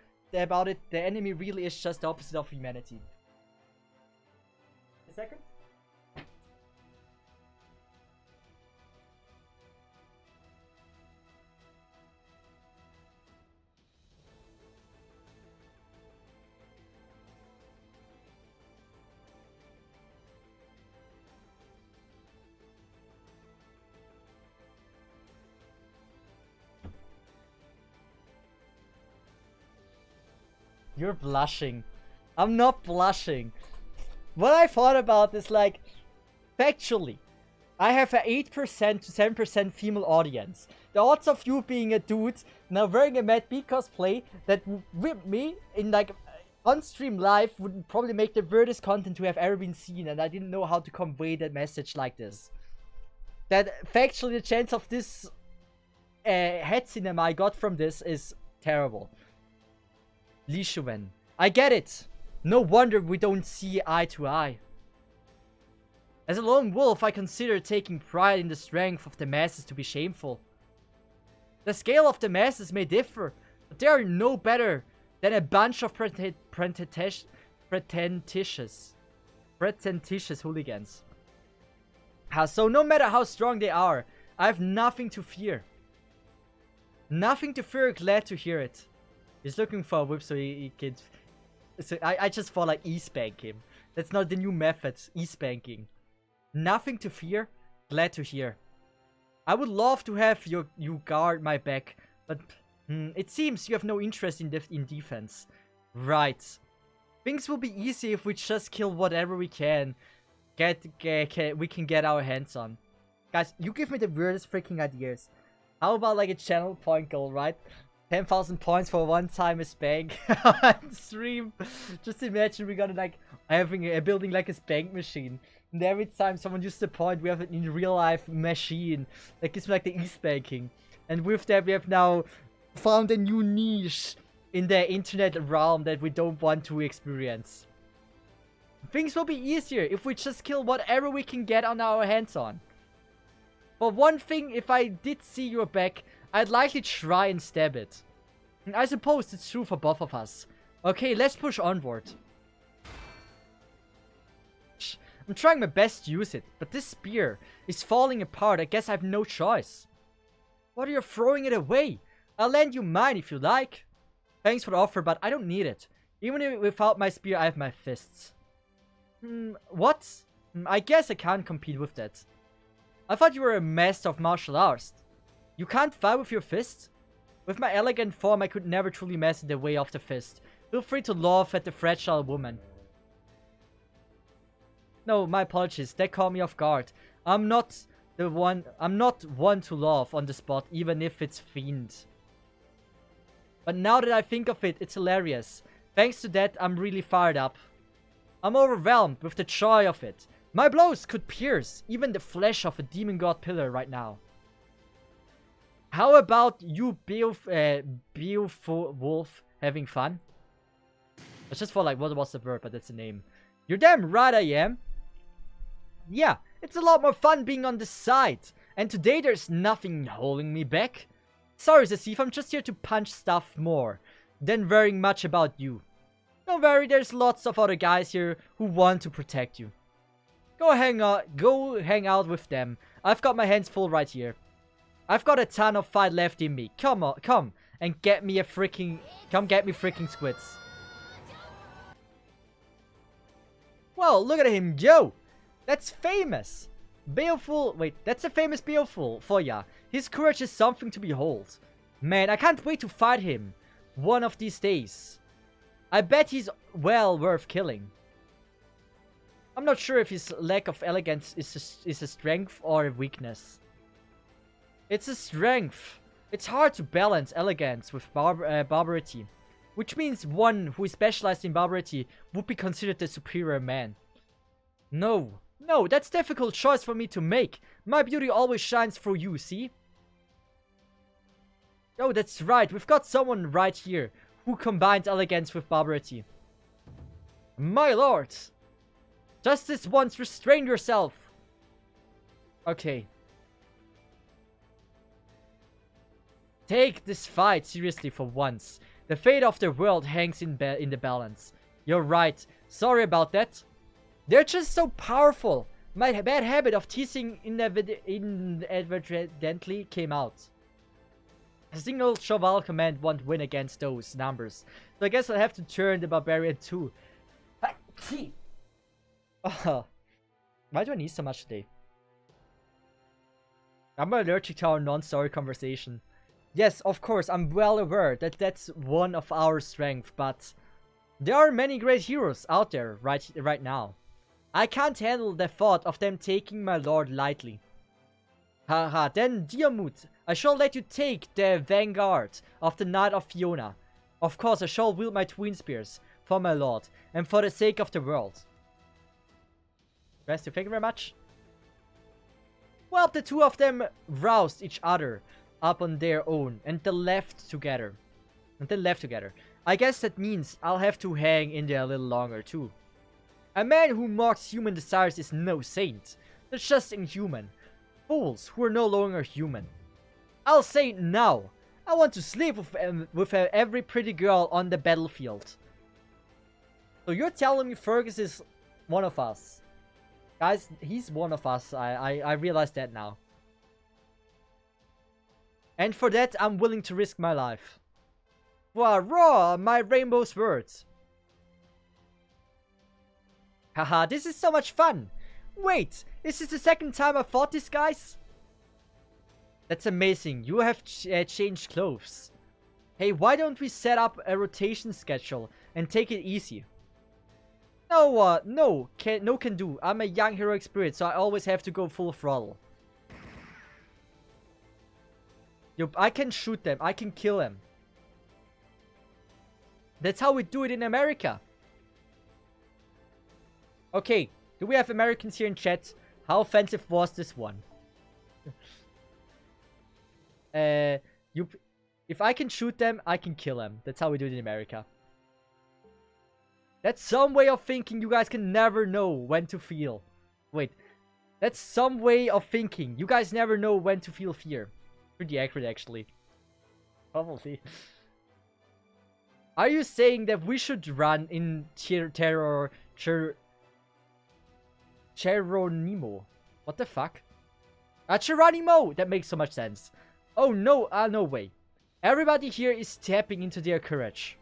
enemy really is just the opposite of humanity. A second? You're blushing. I'm not blushing. What I thought about is like, factually, I have an 8% to 7% female audience. The odds of you being a dude now wearing a Matt B cosplay that whipped me in like on stream live would probably make the weirdest content to have ever been seen, and I didn't know how to convey that message like this. That factually the chance of this head cinema I got from this is terrible. Li Shuwen. I get it. No wonder we don't see eye to eye. As a lone wolf, I consider taking pride in the strength of the masses to be shameful. The scale of the masses may differ, but they are no better than a bunch of pretentious hooligans. So no matter how strong they are, I have nothing to fear. Nothing to fear, glad to hear it. He's looking for a whip so he can... So I just thought like e-spank him. That's not the new method, e-spanking. Nothing to fear, glad to hear. I would love to have you guard my back, but it seems you have no interest in defense. Right. Things will be easy if we just kill whatever we can. We can get our hands on. Guys, you give me the weirdest freaking ideas. How about like a channel point goal, right? 10,000 points for one time a spank on stream. Just imagine we're gonna like building like a spank machine. And every time someone uses the point, we have an in real life machine that gives me like the e-spanking. And with that, we have now found a new niche in the internet realm that we don't want to experience. Things will be easier if we just kill whatever we can get on our hands on. For one thing, if I did see your back, I'd likely try and stab it. And I suppose it's true for both of us. Okay, let's push onward. I'm trying my best to use it, but this spear is falling apart. I guess I have no choice. What are you throwing it away? I'll lend you mine if you like. Thanks for the offer, but I don't need it. Even without my spear, I have my fists. What? I guess I can't compete with that. I thought you were a master of martial arts. You can't fight with your fists? With my elegant form, I could never truly master the way of the fist. Feel free to laugh at the fragile woman. No, my apologies. That caught me off guard. I'm not one to laugh on the spot, even if it's fiend. But now that I think of it, it's hilarious. Thanks to that, I'm really fired up. I'm overwhelmed with the joy of it. My blows could pierce even the flesh of a demon god pillar right now. How about you, Beowulf, having fun? I just thought like, what was the word, but that's the name. You're damn right I am. Yeah, it's a lot more fun being on the side. And today there's nothing holding me back. Sorry, Cesith, I'm just here to punch stuff more than worrying much about you. Don't worry, there's lots of other guys here who want to protect you. Go hang out with them. I've got my hands full right here. I've got a ton of fight left in me. Come on, come and get me freaking squids. Well, look at him go. That's famous. Beowulf, wait, that's a famous Beowulf for ya. His courage is something to behold. Man, I can't wait to fight him one of these days. I bet he's well worth killing. I'm not sure if his lack of elegance is a strength or a weakness. It's a strength. It's hard to balance elegance with barbarity, which means one who is specialized in barbarity would be considered the superior man. No, that's a difficult choice for me to make. My beauty always shines through you, see? Oh, that's right. We've got someone right here who combines elegance with barbarity. My lord! Just this once, restrain yourself! Okay. Take this fight seriously for once. The fate of the world hangs in the balance. You're right. Sorry about that. They're just so powerful. My bad habit of teasing inadvertently came out. A single Cheval command won't win against those numbers. So I guess I'll have to turn the Barbarian too. Why do I need so much today? I'm allergic to our non-story conversation. Yes, of course, I'm well aware that that's one of our strengths, but there are many great heroes out there right now. I can't handle the thought of them taking my lord lightly. Haha, then Diarmuid, I shall let you take the vanguard of the Knight of Fiona. Of course, I shall wield my twin spears. for my lord, and for the sake of the world. Rest, thank you very much. Well, the two of them roused each other up on their own, and they left together. I guess that means I'll have to hang in there a little longer too. A man who mocks human desires is no saint. They're just inhuman. Fools who are no longer human. I'll say it now. I want to sleep with every pretty girl on the battlefield. So you're telling me Fergus is one of us. Guys, he's one of us. I realize that now. And for that, I'm willing to risk my life. Raw, my rainbow swords. Haha, this is so much fun. Wait, is this the second time I fought these guys? That's amazing. You have changed clothes. Hey, why don't we set up a rotation schedule and take it easy? No can do. I'm a young heroic spirit, so I always have to go full throttle. I can shoot them. I can kill them. That's how we do it in America. Okay, do we have Americans here in chat? How offensive was this one? If I can shoot them, I can kill them. That's how we do it in America. That's some way of thinking you guys can never know when to feel. Wait, that's some way of thinking. You guys never know when to feel fear. Pretty accurate, actually. Probably. Are you saying that we should run in Geronimo? What the fuck? Geronimo! That makes so much sense. Oh no, no way. Everybody here is tapping into their courage.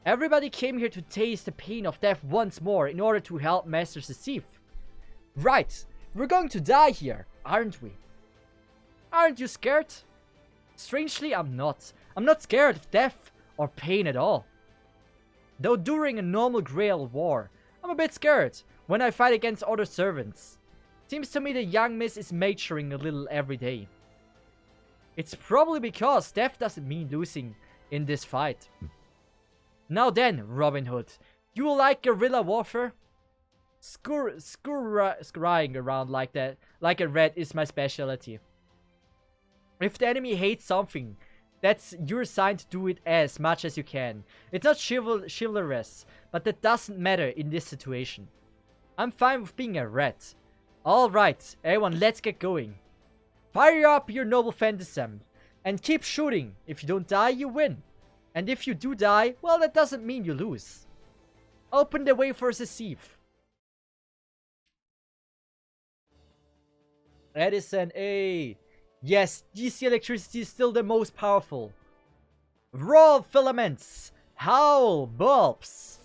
Everybody came here to taste the pain of death once more in order to help Master Cesith. Right, we're going to die here, aren't we? Aren't you scared? Strangely, I'm not. I'm not scared of death or pain at all. Though during a normal Grail war, I'm a bit scared when I fight against other servants. Seems to me the young miss is maturing a little every day. It's probably because death doesn't mean losing in this fight. Now then, Robin Hood, you like guerrilla warfare? Scurrying around like that, like a rat, is my specialty. If the enemy hates something, that's your sign to do it as much as you can. It's not chivalrous, but that doesn't matter in this situation. I'm fine with being a rat. Alright, everyone, let's get going. Fire up your noble phantasm, and keep shooting. If you don't die, you win. And if you do die, well, that doesn't mean you lose. Open the way for Cesith. Edison, A. Yes, DC electricity is still the most powerful. Raw filaments. Howl bulbs.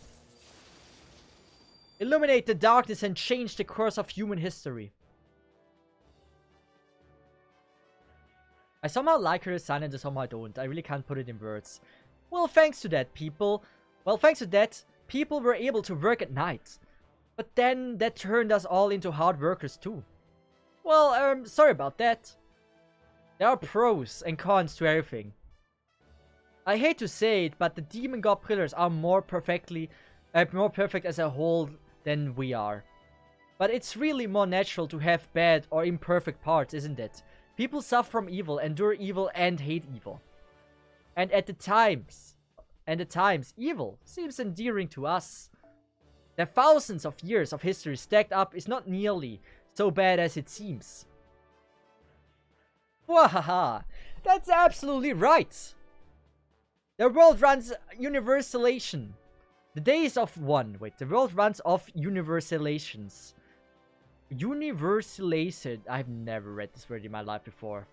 Illuminate the darkness and change the course of human history. I somehow like her design and somehow I don't. I really can't put it in words. Well, thanks to that, people were able to work at night. But then that turned us all into hard workers too. Well, sorry about that. There are pros and cons to everything. I hate to say it, but the demon god pillars are more perfect as a whole than we are. But it's really more natural to have bad or imperfect parts, isn't it? People suffer from evil, endure evil, and hate evil. And at the times, evil seems endearing to us. The thousands of years of history stacked up is not nearly so bad as it seems. Wahaha, that's absolutely right. The world runs universalation. The world runs off universalations. Universalation. I've never read this word in my life before.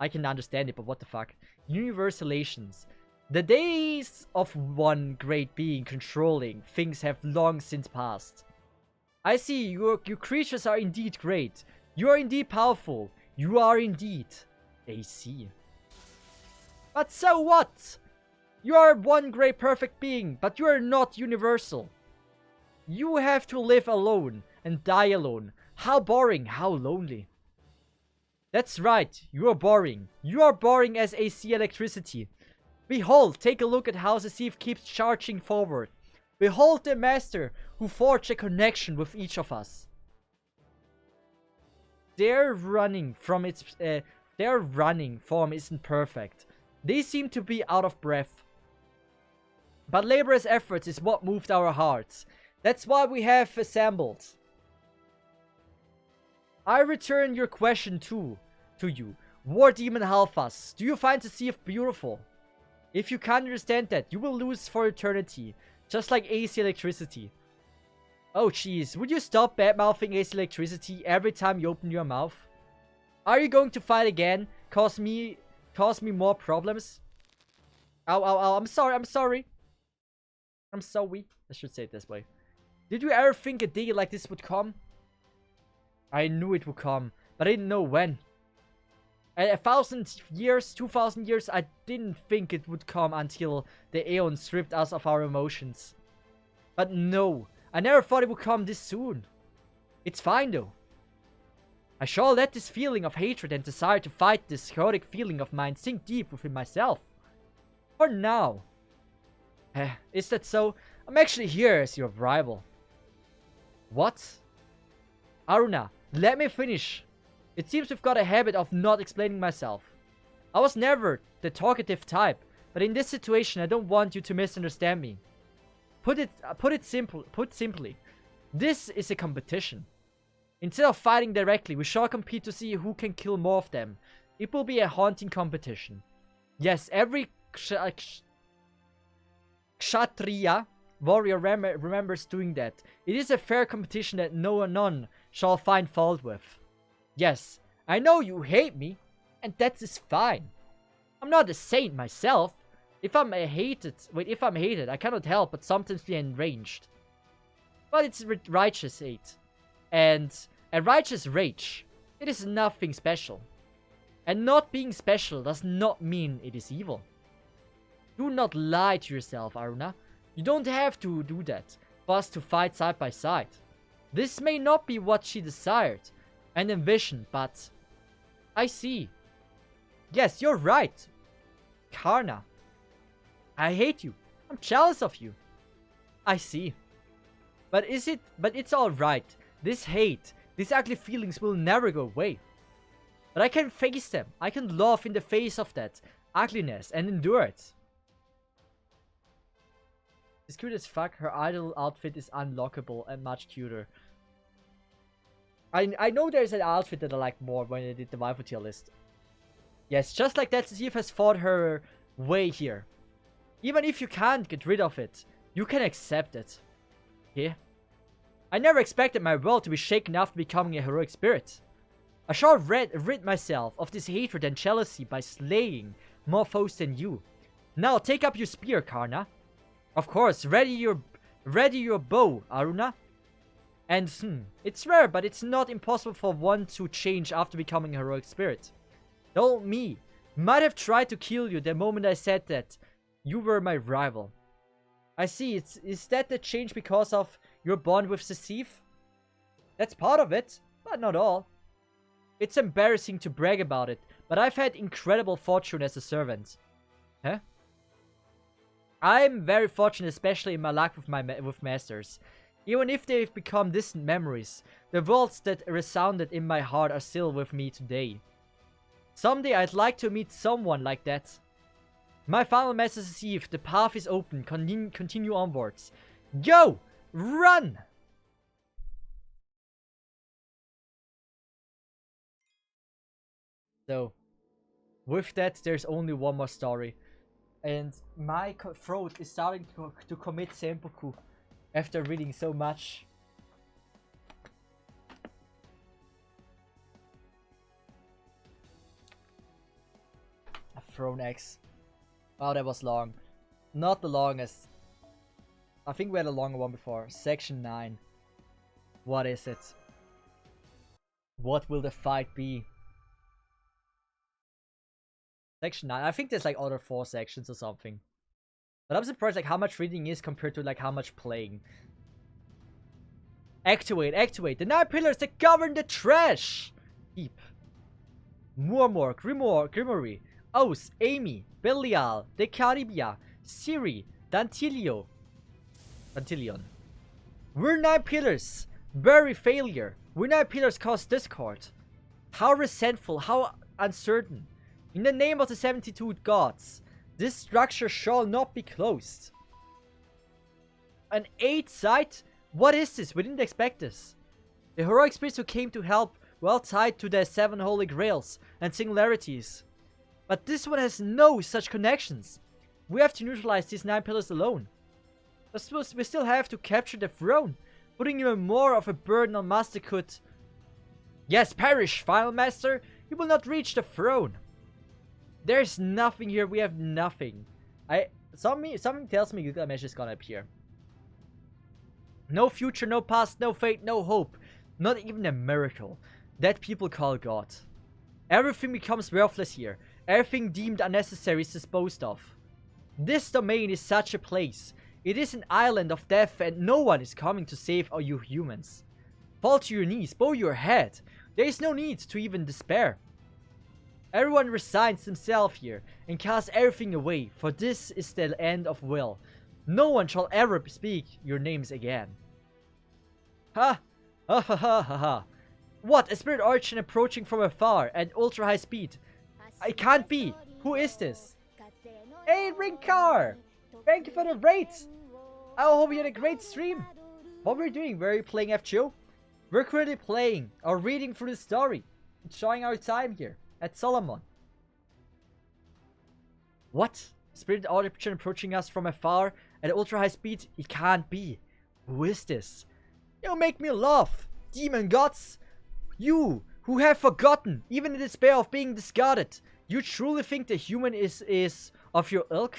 I can understand it, but what the fuck? Universalations. The days of one great being controlling things have long since passed. I see, your creatures are indeed great. You are indeed powerful. You are indeed AC. But so what? You are one great perfect being, but you are not universal. You have to live alone and die alone. How boring, how lonely. That's right, you are boring. You are boring as AC electricity. Behold, take a look at how Cesith keeps charging forward. Behold the master who forged a connection with each of us. Their running form isn't perfect. They seem to be out of breath. But laborious efforts is what moved our hearts. That's why we have assembled. I return your question to you. War Demon Halfas, do you find Cesith beautiful? If you can't understand that, you will lose for eternity. Just like AC electricity. Oh jeez, would you stop bad-mouthing AC electricity every time you open your mouth? Are you going to fight again? Cause me more problems? Ow, ow, ow, I'm sorry. I'm sorry. I should say it this way. Did you ever think a day like this would come? I knew it would come, but I didn't know when. 1,000 years, 2,000 years, I didn't think it would come until the Aeon stripped us of our emotions. But no, I never thought it would come this soon. It's fine though. I shall let this feeling of hatred and desire to fight this chaotic feeling of mine sink deep within myself. For now. Is that so? I'm actually here as your rival. What? Aruna, let me finish. It seems we've got a habit of not explaining myself. I was never the talkative type, but in this situation I don't want you to misunderstand me. Put simply, this is a competition. Instead of fighting directly, we shall compete to see who can kill more of them. It will be a haunting competition. Yes, every Kshatriya warrior remembers doing that. It is a fair competition that none shall find fault with. Yes, I know you hate me, and that is fine. I'm not a saint myself. If I'm hated, I cannot help but sometimes be enraged. But it's righteous hate. And a righteous rage. It is nothing special. And not being special does not mean it is evil. Do not lie to yourself, Aruna. You don't have to do that for us to fight side by side. This may not be what she desired and envisioned, but I see. Yes, you're right. Karna. I hate you. I'm jealous of you. I see. But it's alright. This hate, these ugly feelings will never go away. But I can face them. I can laugh in the face of that ugliness and endure it. It's cute as fuck. Her idol outfit is unlockable and much cuter. I know there's an outfit that I like more when I did the waifu tier list. Yes, just like that, Cesith has fought her way here. Even if you can't get rid of it, you can accept it. Okay? I never expected my world to be shaken after becoming a heroic spirit. I shall rid myself of this hatred and jealousy by slaying more foes than you. Now take up your spear, Karna. Of course, ready your bow, Aruna. And it's rare, but it's not impossible for one to change after becoming a heroic spirit. Though me might have tried to kill you the moment I said that you were my rival. I see. Is that the change because of your bond with Cesith? That's part of it, but not all. It's embarrassing to brag about it, but I've had incredible fortune as a servant. Huh? I'm very fortunate, especially in my luck with masters. Even if they've become distant memories, the words that resounded in my heart are still with me today. Someday I'd like to meet someone like that. My final message is Cesith, the path is open, continue onwards. Go! Run! So, with that, there's only one more story. And my throat is starting to commit seppuku after reading so much. A Throne X. Wow, that was long. Not the longest. I think we had a longer one before. Section 9. What is it? What will the fight be? Section 9. I think there's like other 4 sections or something. But I'm surprised like how much reading is compared to like how much playing. Activate. The 9 pillars that govern the trash! Deep. Murmur, Grimory, Oath, Amy, Belial, Decaribia, Siri, Dantilio. Tantillion. We're 9 pillars. Bury failure. We're 9 pillars cause discord. How resentful, how uncertain. In the name of the 72 gods, this structure shall not be closed. An 8 site? What is this? We didn't expect this. The heroic spirits who came to help, well tied to their 7 holy grails and singularities. But this one has no such connections. We have to neutralize these 9 pillars alone. I suppose we still have to capture the throne, putting even more of a burden on Master Kut. Yes, perish, Final Master. You will not reach the throne. There's nothing here. We have nothing. Something tells me Gilgamesh is gonna appear. No future, no past, no fate, no hope. Not even a miracle. That people call God. Everything becomes worthless here. Everything deemed unnecessary is disposed of. This domain is such a place. It is an island of death and no one is coming to save all you humans. Fall to your knees, bow your head. There is no need to even despair. Everyone resigns himself here and casts everything away, for this is the end of will. No one shall ever speak your names again. Ha! Ha ha ha ha ha. What? A spirit origin approaching from afar at ultra high speed. It can't be. Who is this? Hey, Rinkar! Thank you for the raid! I hope you had a great stream. What we're doing? We're playing FGO. We're currently playing or reading through the story. Enjoying our time here at Solomon. What? Spirit origin approaching us from afar at ultra high speed? It can't be. Who is this? You make me laugh, demon gods. You who have forgotten, even in despair of being discarded. You truly think the human is of your ilk?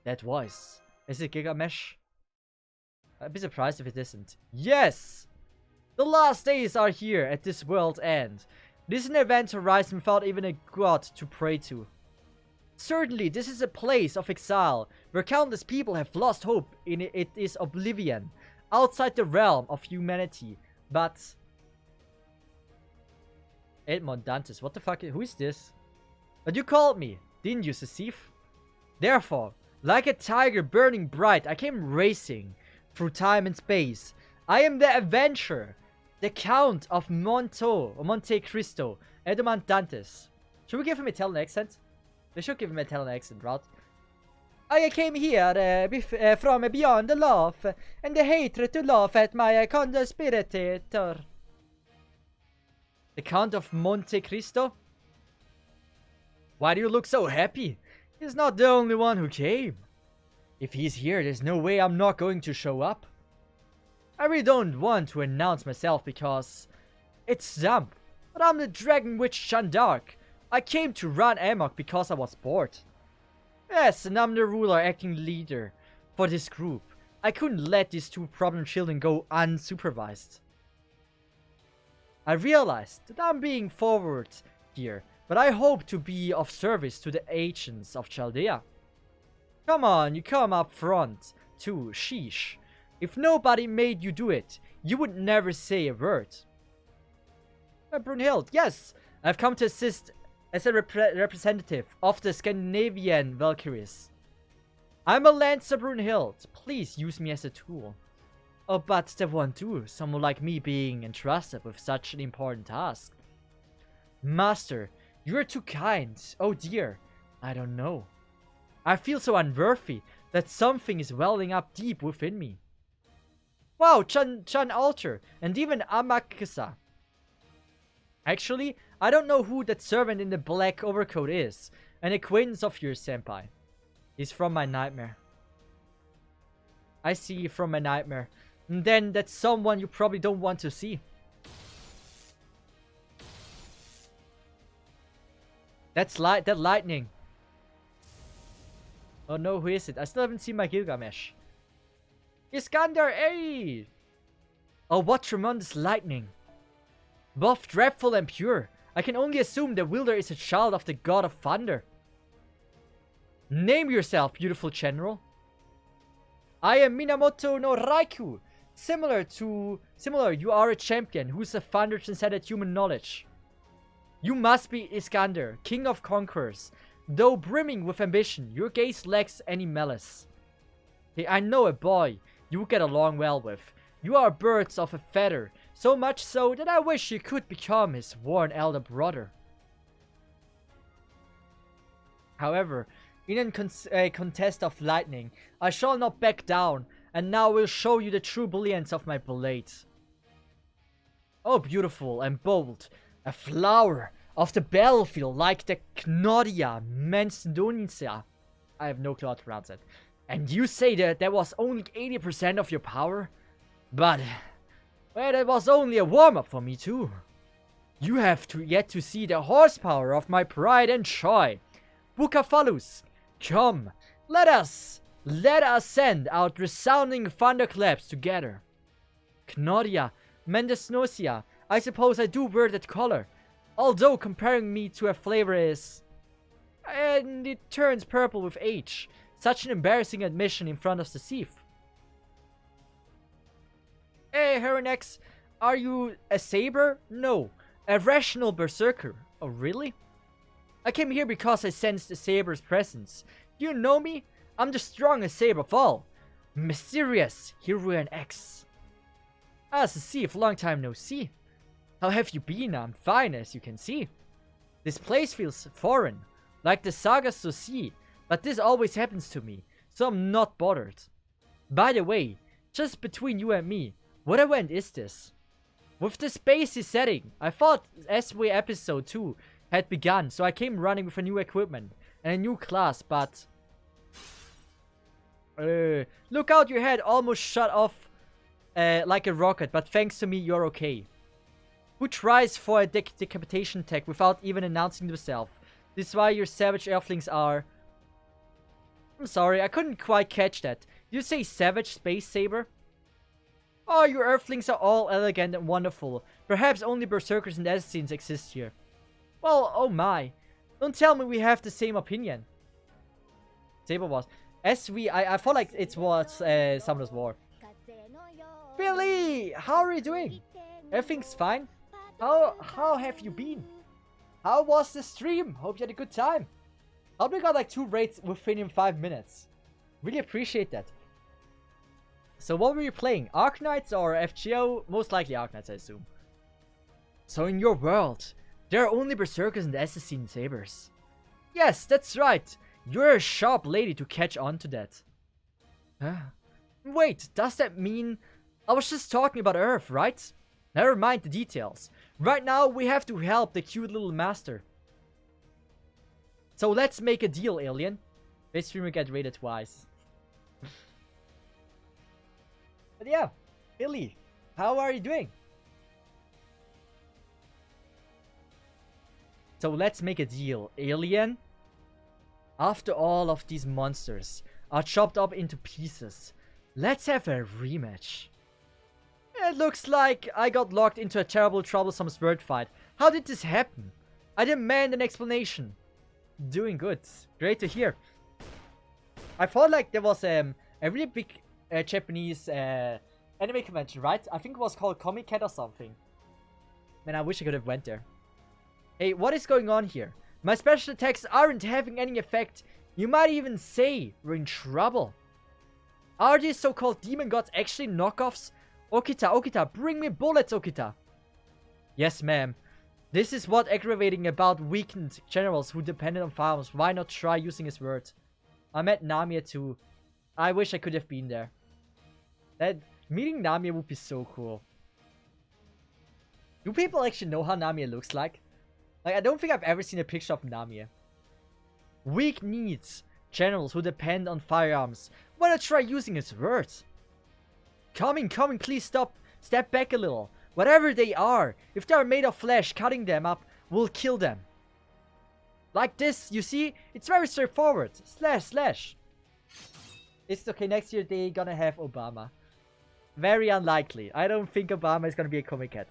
That voice. Is it Gilgamesh? I'd be surprised if it isn't. Yes! The last days are here at this world's end. This is an event horizon without even a god to pray to. Certainly, this is a place of exile, where countless people have lost hope in it is oblivion, outside the realm of humanity. But... Edmond Dantes, what the fuck? Who is this? But you called me, didn't you, Cesith? Therefore, like a tiger burning bright, I came racing through time and space. I am the adventurer, the Count of Monte Cristo, Edmond Dantes. Should we give him an Italian accent? They should give him an Italian accent, right? I came here from beyond the love and the hatred to laugh at my conspirator. The Count of Monte Cristo? Why do you look so happy? He's not the only one who came. If he's here, there's no way I'm not going to show up. I really don't want to announce myself because it's dumb, but I'm the Dragon Witch Jeanne d'Arc. I came to run amok because I was bored. Yes, and I'm the ruler acting leader for this group. I couldn't let these 2 problem children go unsupervised. I realized that I'm being forward here, but I hope to be of service to the agents of Chaldea. Come on, you come up front, too, sheesh. If nobody made you do it, you would never say a word. Brunhild, yes, I've come to assist as a representative of the Scandinavian Valkyries. I'm a Lancer Brunhild, please use me as a tool. Oh, but that won't do, someone like me being entrusted with such an important task. Master, you're too kind. Oh dear, I don't know. I feel so unworthy that something is welling up deep within me. Wow, Chan Alter, and even Amakasa. Actually, I don't know who that servant in the black overcoat is. An acquaintance of yours, senpai. He's from my nightmare. I see from my nightmare. And then that's someone you probably don't want to see. That's that lightning. Oh no, who is it? I still haven't seen my Gilgamesh. Iskander, hey! Oh, what tremendous lightning. Both dreadful and pure. I can only assume the wielder is a child of the god of thunder. Name yourself, beautiful general. I am Minamoto no Raikou. Similar, you are a champion who's a thunder transcended human knowledge. You must be Iskander, king of conquerors. Though brimming with ambition, your gaze lacks any malice. Hey, I know a boy you get along well with. You are birds of a feather, so much so that I wish you could become his worn elder brother. However, in a contest of lightning, I shall not back down, and now will show you the true brilliance of my blade. Oh, beautiful and bold, a flower of the battlefield like the Cnodia mendonica. I have no clue how to pronounce it. And you say that there was only 80% of your power? But, well, that was only a warm-up for me too. You have yet to see the horsepower of my pride and joy. Bucephalus, come, let us send out resounding thunderclaps together. Cnodia mendonica, I suppose I do wear that color, although comparing me to a flavor is... and it turns purple with age. Such an embarrassing admission in front of Cesith. Hey, Heronex, are you a saber? No, a rational berserker. Oh, really? I came here because I sensed the saber's presence. Do you know me? I'm the strongest saber of all. Mysterious Heroine X. Ah, Cesith, long time no see. How have you been? I'm fine, as you can see. This place feels foreign, like the Saga Soci, but this always happens to me, so I'm not bothered. By the way, just between you and me, what event is this? With this basic setting, I thought SW episode 2 had begun, so I came running with a new equipment and a new class, but... look out, your head almost shut off like a rocket, but thanks to me, you're okay. Who tries for a decapitation tech without even announcing themselves? This is why your savage earthlings are... I'm sorry, I couldn't quite catch that. Did you say savage space saber? Oh, your earthlings are all elegant and wonderful. Perhaps only berserkers and assassins exist here. Well, oh my. Don't tell me we have the same opinion. Saber was... I felt like it was Summoner's War. Billy! How are you doing? Everything's fine? How have you been? How was the stream? Hope you had a good time. Hope we got like 2 raids within 5 minutes. Really appreciate that. So what were you playing? Arknights or FGO? Most likely Arknights, I assume. So in your world, there are only berserkers and assassin sabers. Yes, that's right. You're a sharp lady to catch on to that. Huh? Wait, does that mean... I was just talking about Earth, right? Never mind the details. Right now, we have to help the cute little master. So let's make a deal, alien. This streamer get rated twice. But yeah, Billy, how are you doing? So let's make a deal, alien. After all of these monsters are chopped up into pieces, let's have a rematch. It looks like I got locked into a terrible, troublesome sword fight. How did this happen? I demand an explanation. Doing good. Great to hear. I thought like there was a really big Japanese anime convention, right? I think it was called Comic Cat or something. Man, I wish I could have went there. Hey, what is going on here? My special attacks aren't having any effect. You might even say we're in trouble. Are these so-called demon gods actually knockoffs? Okita, bring me bullets, Okita. Yes, ma'am. This is what aggravating about weakened generals who depended on firearms. Why not try using his word? I met Namiya too. I wish I could have been there. Meeting Namiya would be so cool. Do people actually know how Namiya looks like? Like, I don't think I've ever seen a picture of Namiya. Weak needs generals who depend on firearms. Why not try using his words? Coming, please stop. Step back a little. Whatever they are, if they are made of flesh, cutting them up will kill them. Like this, you see? It's very straightforward. Slash. It's okay, next year they gonna have Obama. Very unlikely. I don't think Obama is gonna be a comic cat.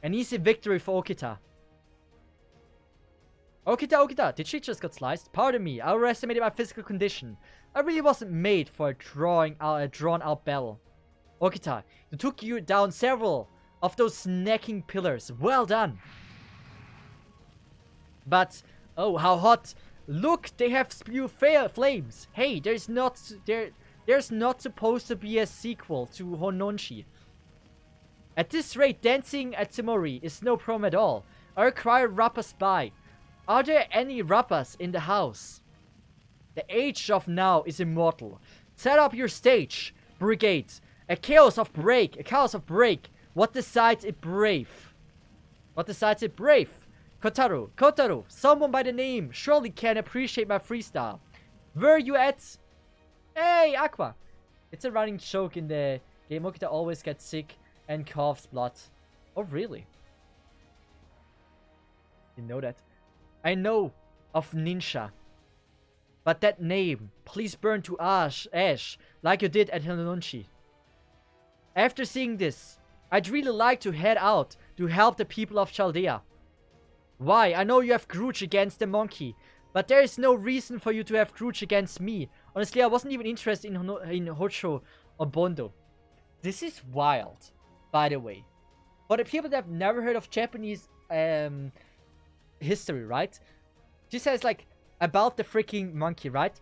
An easy victory for Okita. Okita, did she just got sliced? Pardon me, I overestimated my physical condition. I really wasn't made for a drawn-out battle. Okita, it took you down several of those snacking pillars. Well done. But, oh, how hot. Look, they have spewed flames. Hey, there's There's not supposed to be a sequel to Hononshi. At this rate, dancing at Tsimori is no problem at all. I require rappers by. Are there any rappers in the house? The age of now is immortal. Set up your stage, brigade. A chaos of break. What decides it brave? Kotaro, someone by the name surely can appreciate my freestyle. Where you at? Hey, Aqua. It's a running joke in the game. Okita always gets sick and coughs blood. Oh, really? You know that? I know of Ninja. But that name, please burn to ash like you did at Hinonshi. After seeing this, I'd really like to head out to help the people of Chaldea. Why? I know you have grudge against the monkey, but there is no reason for you to have grudge against me. Honestly, I wasn't even interested in Hocho or Bondo. This is wild, by the way. For the people that have never heard of Japanese history, right? She says, like, about the freaking monkey, right?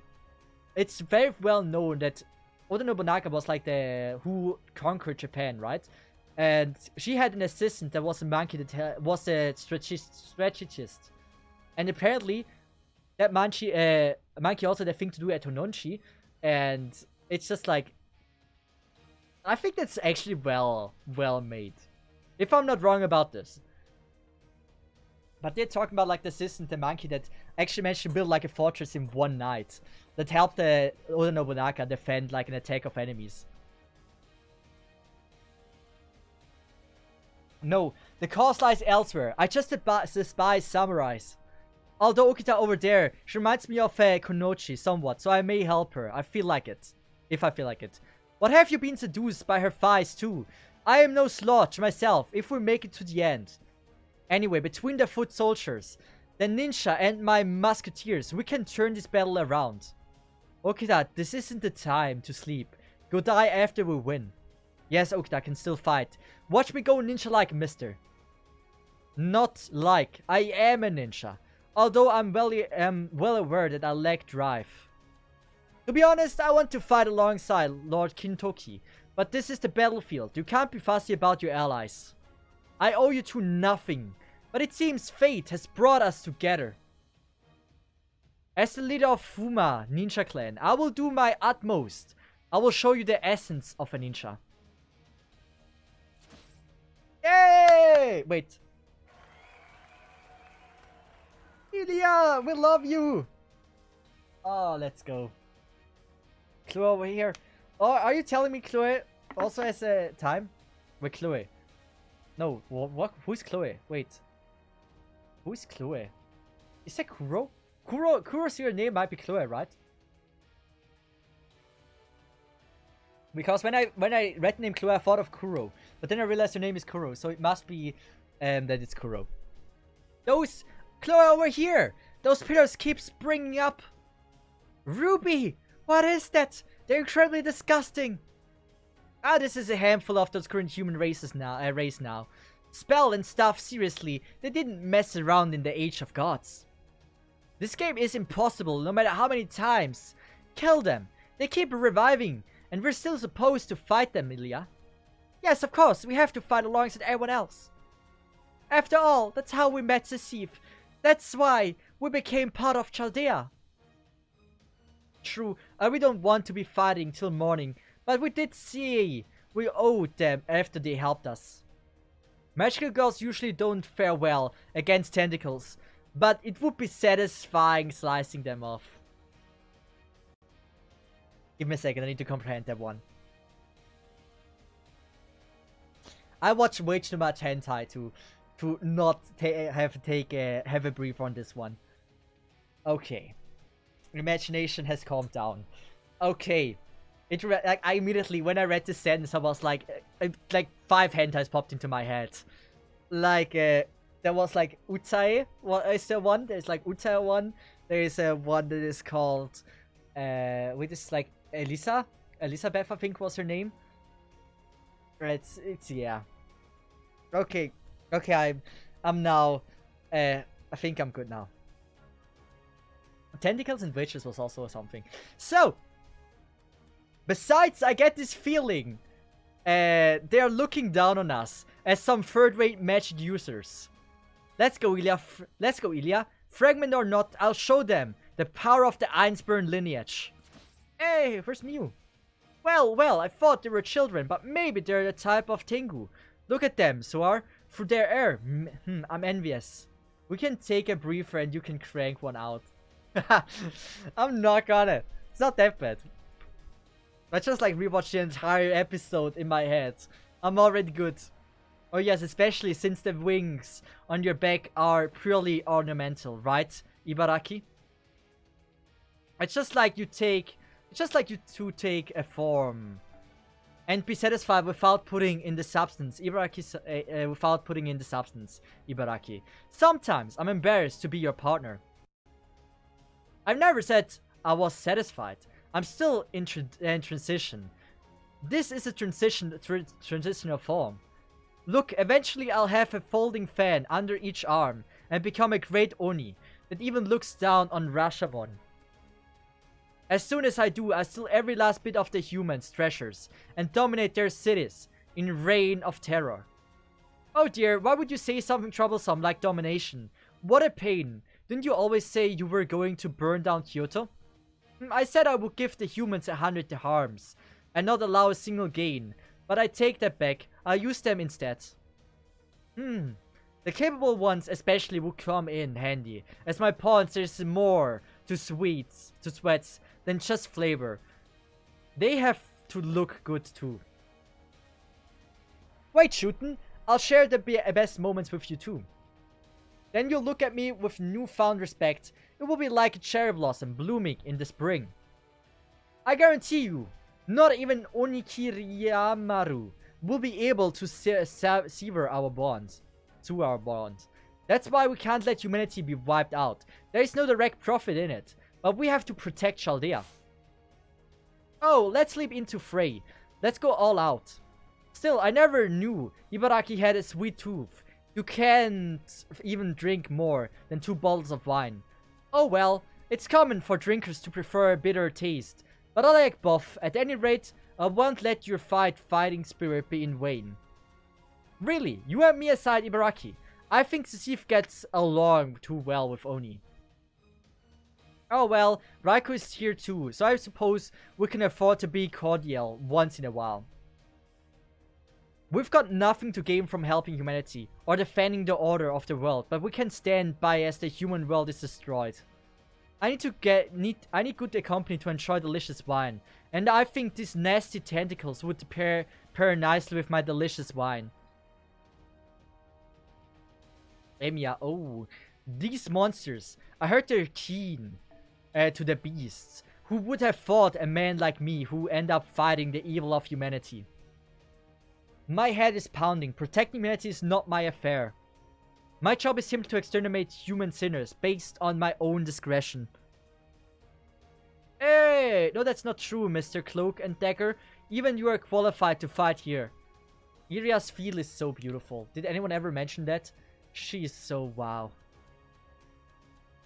It's very well known that Oda Nobunaga was, like, the who conquered Japan, right? And she had an assistant that was a monkey that was a strategist. And apparently, that monkey also had a thing to do at Hononshi. And it's just like, I think that's actually well made. If I'm not wrong about this. But they're talking about, like, the assistant, the monkey that actually managed to build, like, a fortress in one night. That helped the Oda Nobunaga defend, like, an attack of enemies. No, the cause lies elsewhere. I just despise samurais. Although Okita over there, she reminds me of Konochi somewhat, so I may help her. I feel like it. If I feel like it. What have you been seduced by her thighs too? I am no slouch myself, if we make it to the end. Anyway, between the foot soldiers, the ninja and my musketeers, we can turn this battle around. Okita, this isn't the time to sleep. Go die after we win. Yes, Okita can still fight. Watch me go ninja-like, mister. Not like. I am a ninja. Although I'm well aware that I lack drive. To be honest, I want to fight alongside Lord Kintoki. But this is the battlefield. You can't be fussy about your allies. I owe you two nothing. But it seems fate has brought us together. As the leader of Fuma Ninja Clan, I will do my utmost. I will show you the essence of a ninja. Yay! Wait. Ilya, we love you! Oh, let's go. Chloe over here. Oh, are you telling me Chloe also has a time? With Chloe. No, what? Who's Chloe? Wait. Who's Chloe? Is that Kuro? Kuro's your name might be Chloe, right? Because when I read the name Chloe, I thought of Kuro. But then I realized her name is Kuro, so it must be that it's Kuro. Those... Chloe, over here! Those pillars keep springing up! Ruby! What is that? They're incredibly disgusting! Ah, this is a handful of those current human races now, race now. Spell and stuff, seriously. They didn't mess around in the Age of Gods. This game is impossible, no matter how many times. Kill them. They keep reviving. And we're still supposed to fight them, Ilya. Yes, of course, we have to fight alongside everyone else. After all, that's how we met Cesith. That's why we became part of Chaldea. True, we don't want to be fighting till morning, but we did see we owed them after they helped us. Magical girls usually don't fare well against tentacles, but it would be satisfying slicing them off. Give me a second, I need to comprehend that one. I watch way too much hentai to not have a brief on this one. Okay. Imagination has calmed down. Okay. Like, I immediately, when I read this sentence, I was like 5 hentais popped into my head. Like, there was like Utae, what is there one? There's like Utae one. There is one that is called, which is like Elizabeth, I think was her name. It's yeah. Okay, I'm now, I think I'm good now. Tentacles and witches was also something. So, Besides, I get this feeling they're looking down on us as some third-rate magic users. Let's go, Ilya. Let's go, Ilya. Fragment or not, I'll show them the power of the Einsburn lineage. Hey, where's Mew? Well, I thought they were children, but maybe they're the type of Tengu. Look at them, Soar. Through their air. I'm envious. We can take a breather and you can crank one out. I'm not gonna. It's not that bad. I just like rewatched the entire episode in my head. I'm already good. Oh yes, especially since the wings on your back are purely ornamental, right, Ibaraki? It's just like you take a form and be satisfied without putting in the substance, Ibaraki. Without putting in the substance, Ibaraki. Sometimes I'm embarrassed to be your partner. I've never said I was satisfied. I'm still in transition. This is a transitional form. Look, eventually I'll have a folding fan under each arm and become a great Oni that even looks down on Rashomon. As soon as I do, I steal every last bit of the humans' treasures and dominate their cities in reign of terror. Oh dear, why would you say something troublesome like domination? What a pain. Didn't you always say you were going to burn down Kyoto? I said I would give the humans 100 harms and not allow a single gain, but I take that back. I'll use them instead. The capable ones especially will come in handy, as my pawns there's more to sweats than just flavor. They have to look good too. Wait, shootin', I'll share the best moments with you too. Then you'll look at me with newfound respect. It will be like a cherry blossom blooming in the spring. I guarantee you, not even Onikiriyamaru will be able to sever our bonds. That's why we can't let humanity be wiped out. There is no direct profit in it, but we have to protect Chaldea. Oh, let's leap into fray. Let's go all out. Still, I never knew Ibaraki had a sweet tooth. You can't even drink more than 2 bottles of wine. Oh well, it's common for drinkers to prefer a bitter taste. But I like both. At any rate, I won't let your fighting spirit be in vain. Really, you and me aside, Ibaraki. I think Cesith gets along too well with Oni. Oh well, Raikou is here too, so I suppose we can afford to be cordial once in a while. We've got nothing to gain from helping humanity or defending the order of the world, but we can stand by as the human world is destroyed. I need good company to enjoy delicious wine, and I think these nasty tentacles would pair nicely with my delicious wine. Emiya, oh, these monsters. I heard they're keen to the beasts. Who would have thought a man like me who end up fighting the evil of humanity? My head is pounding. Protecting humanity is not my affair. My job is simply to exterminate human sinners based on my own discretion. Hey! No, that's not true, Mr. Cloak and Dagger. Even you are qualified to fight here. Iria's feel is so beautiful. Did anyone ever mention that? She is so wow.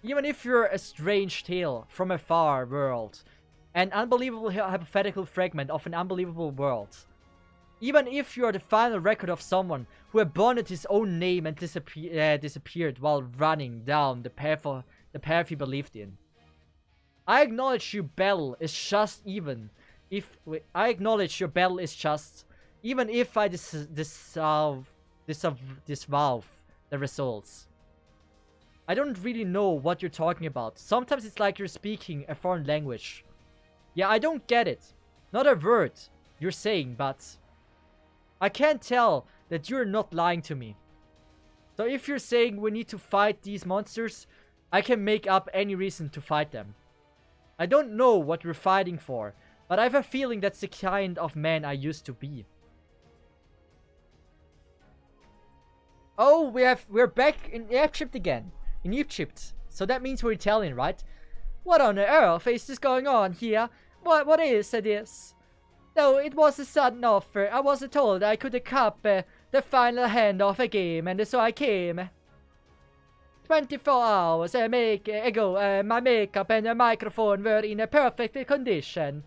Even if you're a strange tale from a far world, an unbelievable hypothetical fragment of an unbelievable world. Even if you are the final record of someone who abandoned his own name and disappeared while running down the path he believed in. I acknowledge your battle is just even if I disavow the results. I don't really know what you're talking about. Sometimes it's like you're speaking a foreign language. Yeah, I don't get it. Not a word you're saying, but I can't tell that you're not lying to me. So if you're saying we need to fight these monsters, I can make up any reason to fight them. I don't know what we're fighting for, but I have a feeling that's the kind of man I used to be. Oh, we're back in Egypt again. In Egypt. So that means we're Italian, right? What on earth is this going on here? What is this? No, it was a sudden offer. I was told I could cup the final hand of a game, and so I came. 24 hours ago, my makeup and the microphone were in a perfect condition.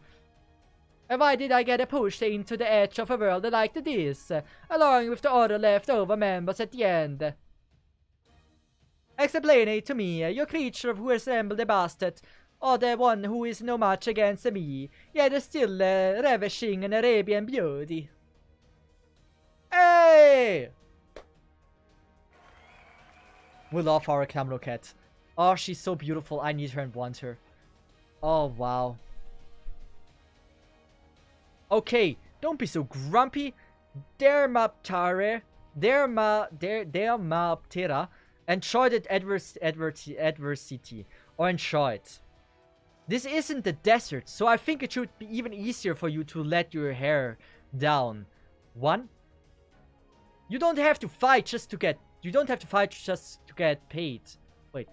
And why did I get pushed into the edge of a world like this, along with the other leftover members at the end? Explain it to me, you creature who resemble the bastard, or the one who is no match against me, yet still ravishing in Arabian beauty. Hey! We love our Camel Cat. Oh, she's so beautiful. I need her and want her. Oh, wow. Okay, don't be so grumpy. Dermaptera. Enjoy that adversity. Or enjoy it. This isn't the desert, so I think it should be even easier for you to let your hair down. One. You don't have to fight just to get... You don't have to fight just to get paid. Wait.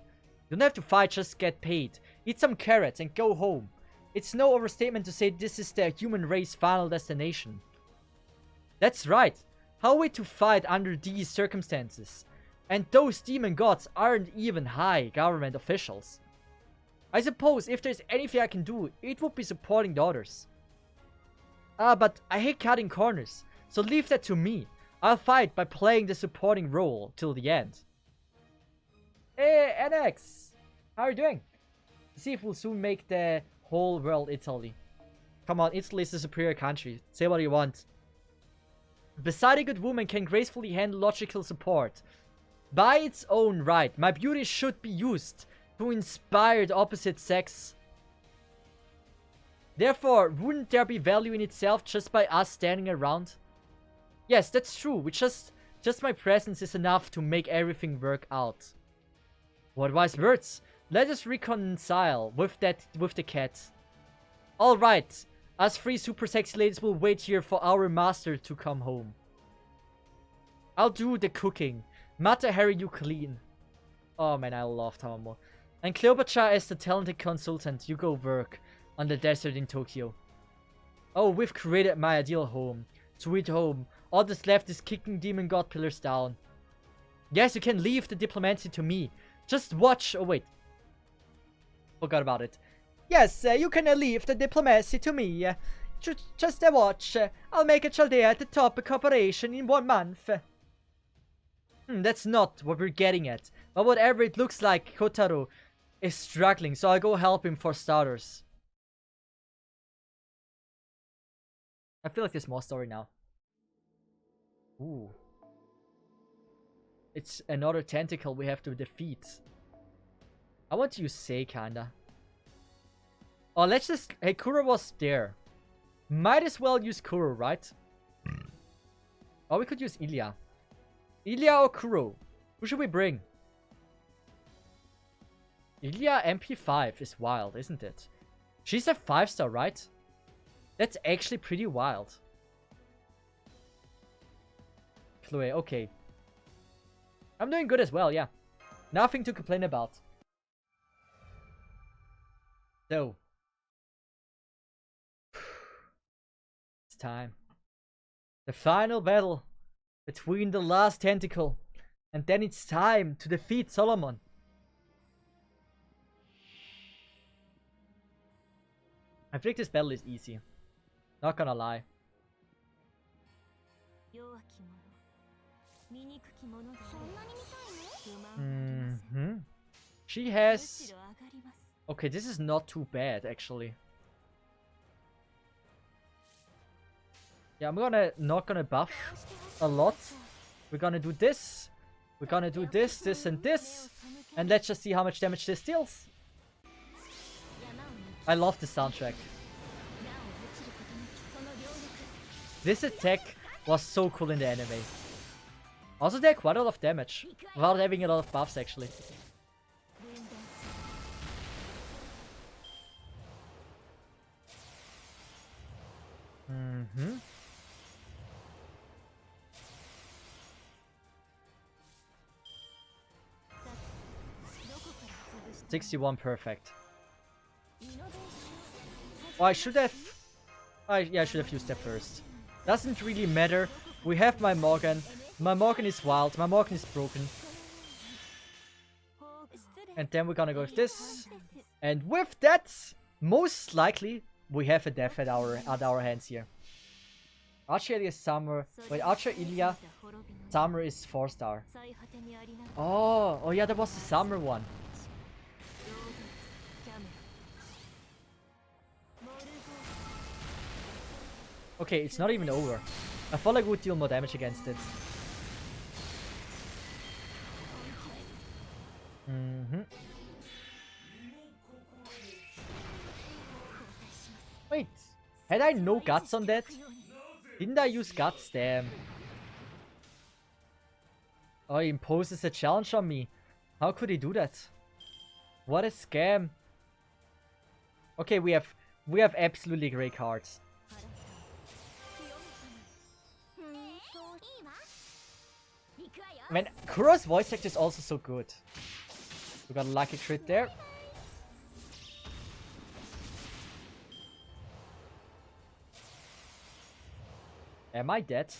You don't have to fight just to get paid. Eat some carrots and go home. It's no overstatement to say this is the human race's final destination. That's right. How are we to fight under these circumstances? And those demon gods aren't even high government officials. I suppose if there's anything I can do, it would be supporting the others. But I hate cutting corners, so leave that to me. I'll fight by playing the supporting role till the end. Hey, NX! How are you doing? See if we'll soon make the whole world Italy. Come on, Italy is a superior country. Say what you want. Beside a good woman can gracefully handle logical support. By its own right, my beauty should be used to inspire the opposite sex. Therefore, wouldn't there be value in itself just by us standing around? Yes, that's true. Just my presence is enough to make everything work out. What wise words? Let us reconcile with the cat. Alright, us three super sexy ladies will wait here for our master to come home. I'll do the cooking. Mata Harry, you clean. Oh man, I love Tamamo. And Cleopatra as the talented consultant, you go work on the desert in Tokyo. Oh, we've created my ideal home. Sweet home. All that's left is kicking demon god pillars down. Yes, you can leave the diplomacy to me. Just watch. Oh, wait. Forgot about it. Yes, you can leave the diplomacy to me. Just watch. I'll make a Chaldea at the top of corporation in 1 month. That's not what we're getting at. But whatever it looks like, Kotaro is struggling, so I'll go help him for starters. I feel like there's more story now. Ooh. It's another tentacle we have to defeat. I want to use Sei, kinda. Oh, let's just... Hey, Kuro was there. Might as well use Kuro, right? Or we could use Ilya. Ilya or Kuro? Who should we bring? Ilya MP5 is wild, isn't it? She's a 5-star, right? That's actually pretty wild. Chloe, okay. I'm doing good as well, yeah. Nothing to complain about. So. It's time. The final battle between the last tentacle. And then it's time to defeat Solomon. I think this battle is easy. Not gonna lie. She has... Okay, this is not too bad, actually. Yeah, I'm not gonna buff a lot. We're gonna do this. We're gonna do this, this, and this. And let's just see how much damage this deals. I love the soundtrack. This attack was so cool in the anime. Also, they had quite a lot of damage, without having a lot of buffs, actually. Mm-hmm. 61 perfect. Oh, I should have... yeah, I should have used that first. Doesn't really matter. We have my Morgan. My Morgan is wild. My Morgan is broken. And then we're gonna go with this. And with that, most likely, we have a death at our hands here. Archer Ilya Summer. Wait, Archer Ilya Summer is 4-star. Oh yeah, that was the summer one. Okay, it's not even over. I thought I would deal more damage against it. Wait, had I no guts on that? Didn't I use guts? Damn. Oh, he imposes a challenge on me. How could he do that? What a scam. Okay, we have absolutely great cards. Man, Kuro's voice actor is also so good. We got a lucky crit there. Am I dead?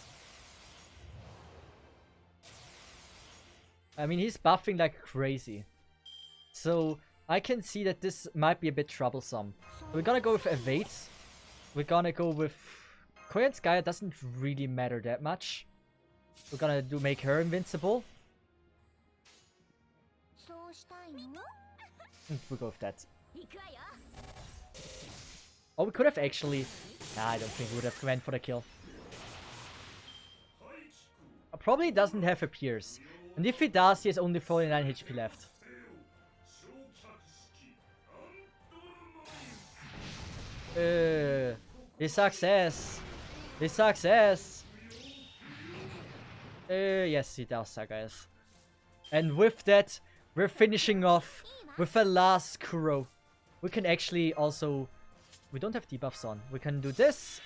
I mean, he's buffing like crazy. So, I can see that this might be a bit troublesome. We're gonna go with Evade. We're gonna go with... Korean Sky doesn't really matter that much. We're gonna make her invincible. We'll go with that. Oh, we could have actually... Nah, I don't think we would have went for the kill. Probably doesn't have a Pierce. And if he does, he has only 49 HP left. The success. The success. Yes, he does, guys. And with that, we're finishing off with a last Kuro. We can actually also... We don't have debuffs on. We can do this.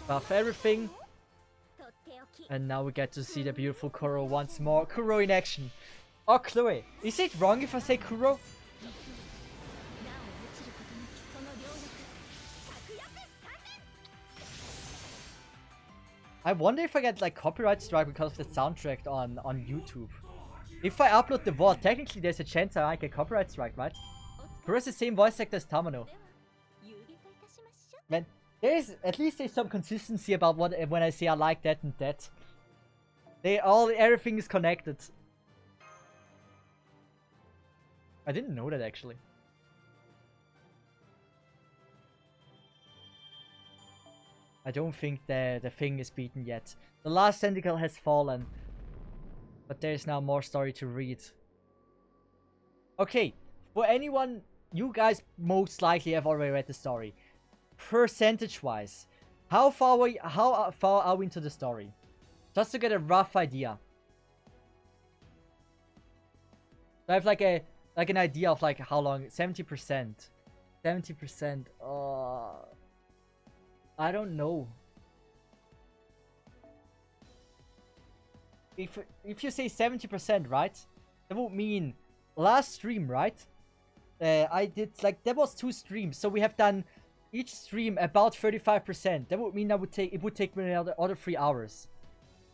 Buff everything. And now we get to see the beautiful Kuro once more. Kuro in action. Oh, Chloe. Is it wrong if I say Kuro? I wonder if I get like copyright strike because of the soundtrack on YouTube. If I upload the VOD, technically there's a chance I might get copyright strike, right? Kuro's the same voice actor as Tamano. Man, there's some consistency about what when I say I like that and that. Everything is connected. I didn't know that actually. I don't think the thing is beaten yet. The last tentacle has fallen. But there's now more story to read. Okay, for anyone, you guys most likely have already read the story. Percentage-wise, how far are we into the story? Just to get a rough idea. So I have like an idea of like how long. 70%. 70%. I don't know. If you say 70%, right? That would mean last stream, right? I did like there was 2 streams, so we have done each stream about 35%. That would mean it would take me another 3 hours.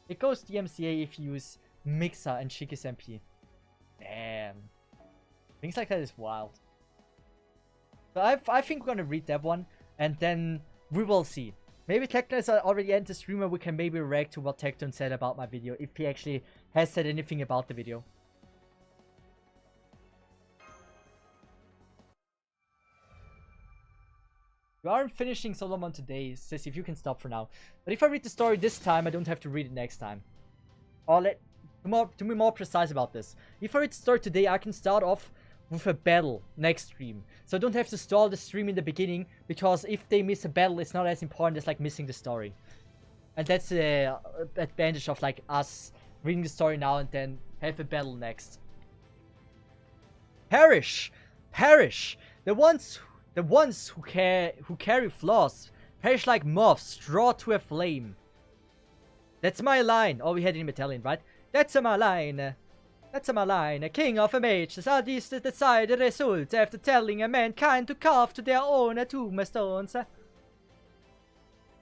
It goes to DMCA if you use Mixer and Shikis MP. Damn. Things like that is wild. So I think we're gonna read that one, and then we will see. Maybe Tekton has already ended the stream and we can maybe react to what Tekton said about my video, if he actually has said anything about the video. We aren't finishing Solomon today, Cesith, if you can stop for now. But if I read the story this time, I don't have to read it next time. Or to be more precise about this. If I read the story today, I can start off with a battle next stream. So I don't have to stall the stream in the beginning, because if they miss a battle, it's not as important as like missing the story. And that's the advantage of like us reading the story now and then have a battle next. Perish! Perish! The ones who carry flaws perish like moths, draw to a flame. That's my line. Oh, we had it in Italian, right? That's my line. That's my line. A king of a mage, the sadist decide the result after telling a mankind to carve to their own tombstones.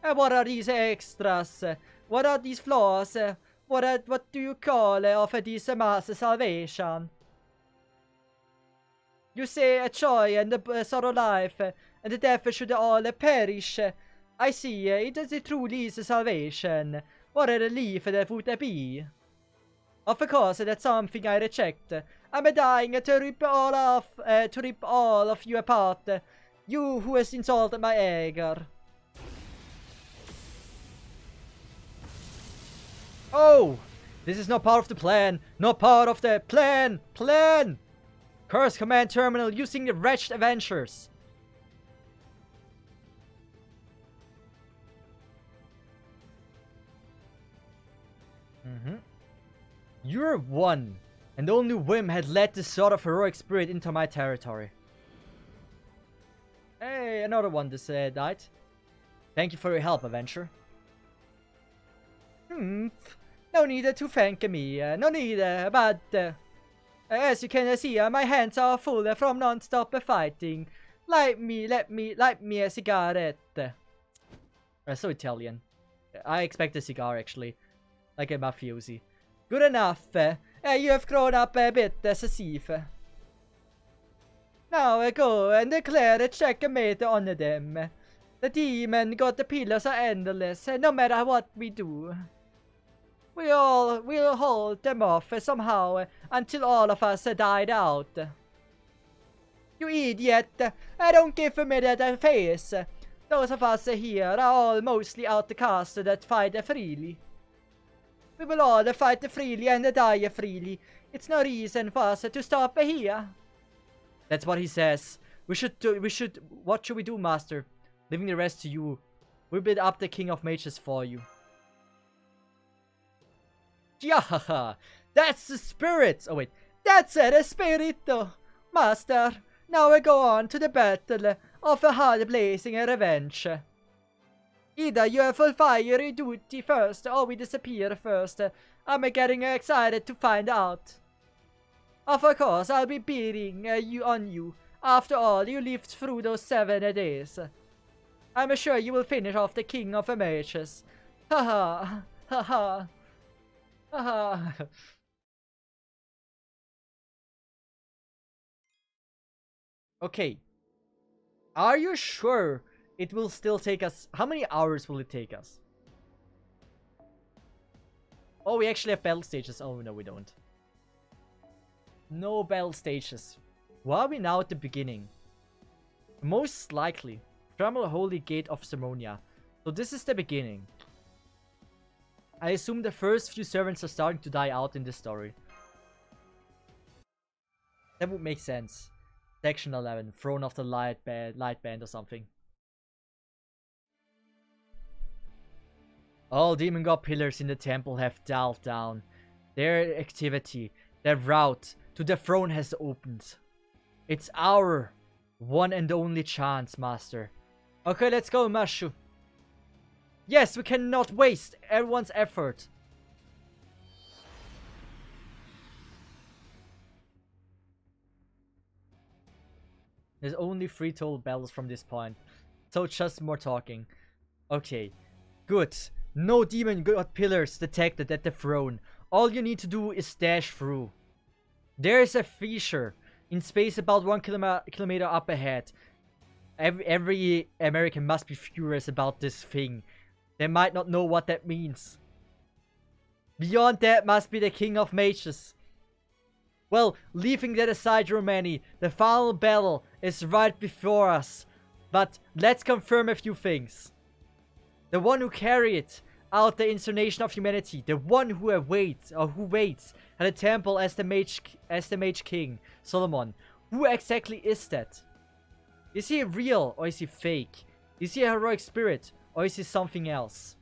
What are these extras? What are these flaws? What do you call of this mass salvation? You say a joy and the sorrow life, and the death should all perish. I see, it is truly is salvation. What a relief that would be. Of course, that's something I reject. I'm dying to rip all of you apart. You who has insulted my anger. Oh! This is not part of the plan! Not part of the plan! Plan! Curse command terminal using the wretched Avengers. Your one and only whim had led this sort of heroic spirit into my territory. Hey, another one just died. Thank you for your help, Avenger. No need to thank me, no need, but as you can see, my hands are full from non-stop fighting. Light me a cigarette. So Italian. I expect a cigar, actually. Like a mafiosi. Good enough. You have grown up a bit, Cesith. Now go and declare a checkmate on them. The demon god the pillars are endless, no matter what we do. We'll hold them off somehow until all of us died out. You idiot! Don't give me that face. Those of us here are all mostly outcasts that fight freely. We will all fight freely and die freely. It's no reason for us to stop here. That's what he says. What should we do, Master? Leaving the rest to you. We'll build up the King of Mages for you. Yeah, that's the spirit. Oh wait, that's the spirit, Master. Now we go on to the battle of a hard-blazing revenge. Either you fulfill your duty first, or we disappear first. I'm getting excited to find out. Of course, I'll be beating you. After all, you lived through those 7 days. I'm sure you will finish off the King of Mages. Haha, haha. Okay. Are you sure it will still take us? How many hours will it take us? Oh, we actually have battle stages. Oh, no, we don't. No battle stages. Why are we now at the beginning? Most likely. Thermal Holy Gate of Sermonia. So this is the beginning. I assume the first few servants are starting to die out in this story. That would make sense. Section 11. Throne of the Light Band or something. All demon god pillars in the temple have dialed down. Their activity, their route to the throne has opened. It's our one and only chance, Master. Okay, let's go, Mashu. Yes, we cannot waste everyone's effort. There's only 3 total battles from this point. So just more talking. Okay. Good. No demon god pillars detected at the throne. All you need to do is dash through. There is a fissure in space about 1 kilometer up ahead. Every American must be furious about this thing. They might not know what that means. Beyond that must be the King of Mages. Well, leaving that aside, Romani, the final battle is right before us. But let's confirm a few things. The one who carried out the incarnation of humanity, the one who waits at the temple as the Mage King, Solomon. Who exactly is that? Is he real or is he fake? Is he a heroic spirit or is he something else?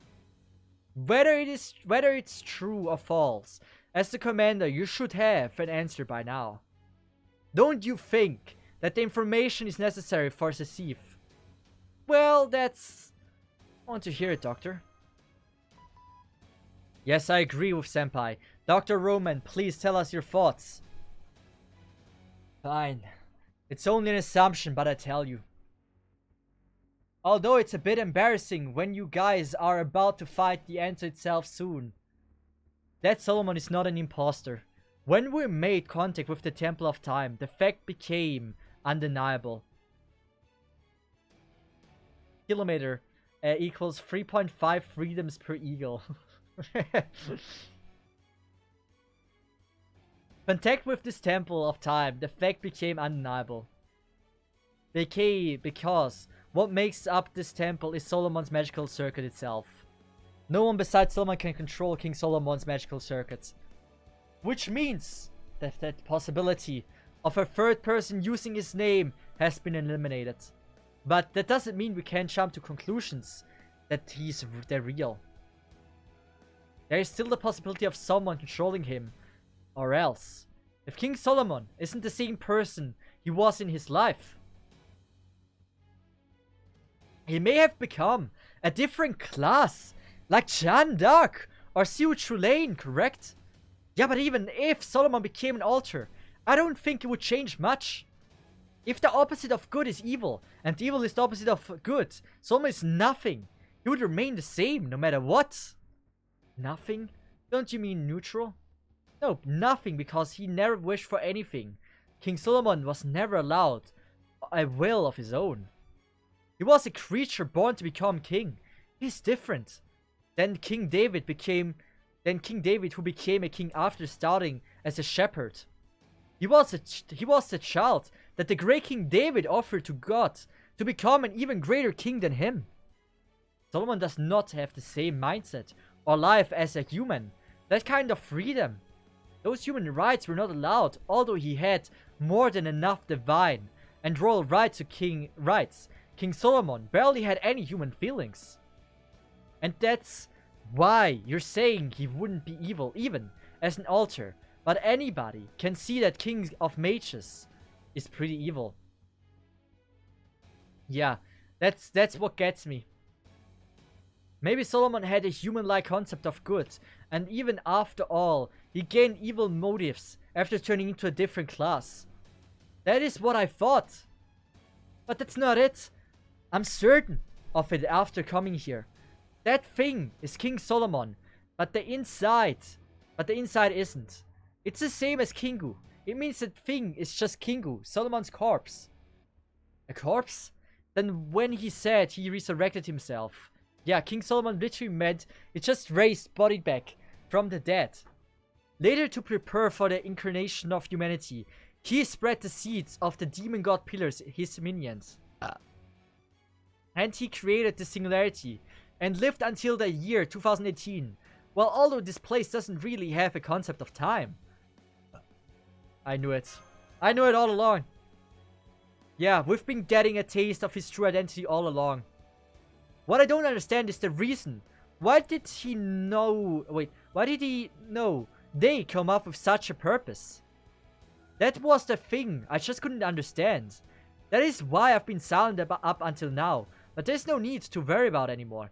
Whether it's true or false, as the commander, you should have an answer by now. Don't you think that the information is necessary for Cesith? Well, that's... I want to hear it, Doctor. Yes, I agree with Senpai. Dr. Roman, please tell us your thoughts. Fine. It's only an assumption, but I tell you. Although it's a bit embarrassing when you guys are about to fight the answer itself soon. That Solomon is not an imposter. When we made contact with the Temple of Time, the fact became undeniable. Kilometer equals 3.5 freedoms per eagle. Contact with this temple of time, the fact became undeniable. Because what makes up this temple is Solomon's magical circuit itself. No one besides Solomon can control King Solomon's magical circuits. Which means that that possibility of a third person using his name has been eliminated. But that doesn't mean we can't jump to conclusions that they're real. There is still the possibility of someone controlling him. Or else, if King Solomon isn't the same person he was in his life, he may have become a different class, like Jeanne d'Arc or Xiu Chulain, correct? Yeah, but even if Solomon became an altar, I don't think it would change much. If the opposite of good is evil, and evil is the opposite of good, Solomon is nothing. He would remain the same no matter what. Nothing? Don't you mean neutral? No, nothing, because he never wished for anything. King Solomon was never allowed a will of his own. He was a creature born to become king. He's different. Then King David who became a king after starting as a shepherd. He was the child that the great King David offered to God to become an even greater king than him. Solomon does not have the same mindset or life as a human. That kind of freedom. Those human rights were not allowed, although he had more than enough divine and royal rights to king rights. King Solomon barely had any human feelings. And that's why you're saying he wouldn't be evil, even as an altar. But anybody can see that King of Mages is pretty evil. Yeah, that's what gets me. Maybe Solomon had a human-like concept of good, and even after all, he gained evil motives after turning into a different class. That is what I thought. But that's not it. I'm certain of it after coming here. That thing is King Solomon, but the inside isn't. It's the same as Kingu. It means that thing is just Kingu, Solomon's corpse. A corpse? Then when he said he resurrected himself, yeah, King Solomon literally meant it just raised body back from the dead. Later, to prepare for the incarnation of humanity, he spread the seeds of the demon god pillars, his minions. And he created the singularity and lived until the year 2018. Well, although this place doesn't really have a concept of time. I knew it. I knew it all along. Yeah, we've been getting a taste of his true identity all along. What I don't understand is the reason. Why did he know... Wait, why did he know they come up with such a purpose? That was the thing I just couldn't understand. That is why I've been silent up until now. But there's no need to worry about anymore.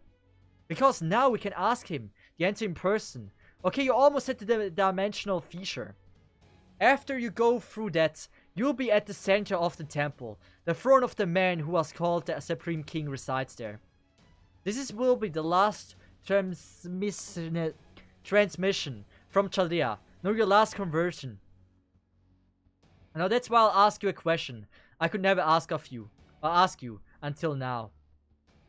Because now we can ask him the answer in person. Okay, you almost hit the dimensional fissure. After you go through that, you'll be at the center of the temple. The throne of the man who was called the Supreme King resides there. This will be the last transmission from Chaldea. No, your last conversion. Now that's why I'll ask you a question I could never ask you until now.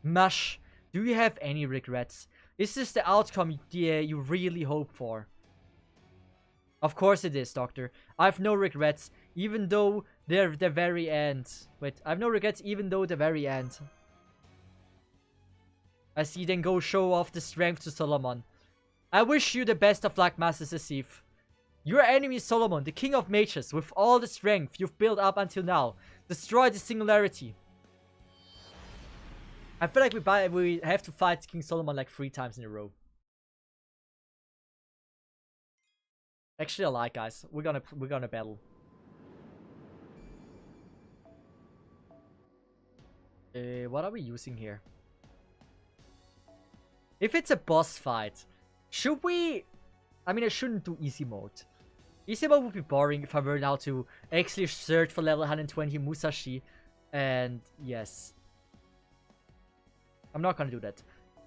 Mush, do you have any regrets? Is this the outcome you really hope for? Of course it is, Doctor. I have no regrets, even though they're the very end. Wait, I have no regrets even though the very end. I see, then go show off the strength to Solomon. I wish you the best of luck, Master Cesith. Your enemy Solomon, the King of Mages, with all the strength you've built up until now, destroy the singularity. I feel like we have to fight King Solomon like 3 times in a row. Actually, I like, guys. We're gonna battle. What are we using here? If it's a boss fight, should we... I mean, I shouldn't do easy mode. Easy mode would be boring if I were now to actually search for level 120 Musashi. And yes. I'm not gonna do that.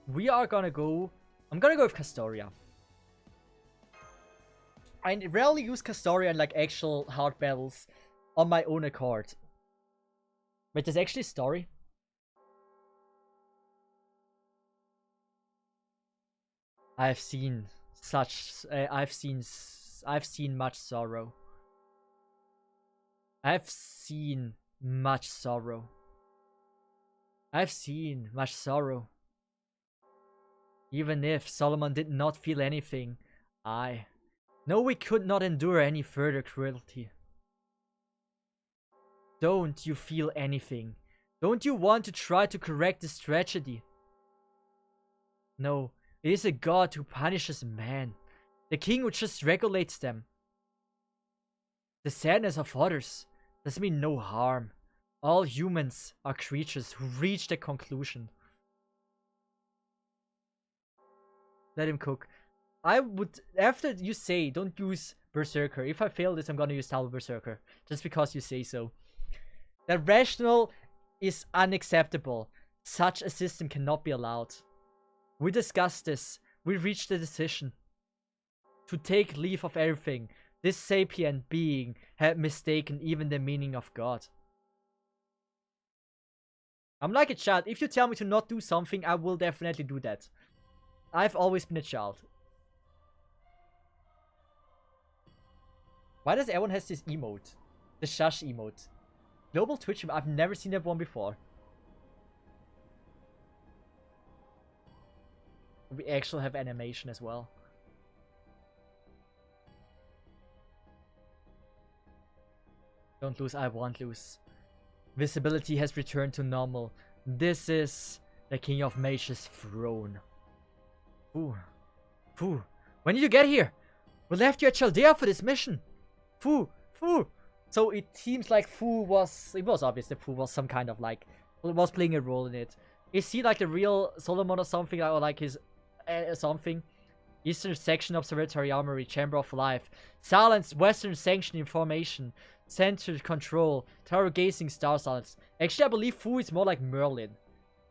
We are gonna go... I'm gonna go with Castoria. I rarely use Castoria in like actual hard battles on my own accord. Wait, there's actually a story? I've seen such... I've seen much sorrow. I've seen much sorrow. I've seen much sorrow. Even if Solomon did not feel anything, I know we could not endure any further cruelty. Don't you feel anything? Don't you want to try to correct this tragedy? No, it is a god who punishes man. The king who just regulates them. The sadness of others does mean no harm. All humans are creatures who reach the conclusion. Let him cook. I would, after you say, don't use Berserker. If I fail this, I'm gonna use Talbot Berserker. Just because you say so. That rational is unacceptable. Such a system cannot be allowed. We discussed this. We reached a decision. To take leave of everything, this sapient being had mistaken even the meaning of God. I'm like a child. If you tell me to not do something, I will definitely do that. I've always been a child. Why does everyone has this emote? The shush emote. Global Twitch, I've never seen that one before. We actually have animation as well. Don't lose, I won't lose. Visibility has returned to normal. This is the King of Mage's throne. Fu. Fu. When did you get here? We left you at Chaldea for this mission. Fu. Fu. So it seems like Fu was... It was obvious that Fu was some kind of like... was playing a role in it. Is he like the real Solomon or something? Or like his... something? Eastern Section Observatory Armory, Chamber of Life. Silence, Western Sanction Information. Center Control. Tower Gazing, Star Silence. Actually, I believe Fu is more like Merlin.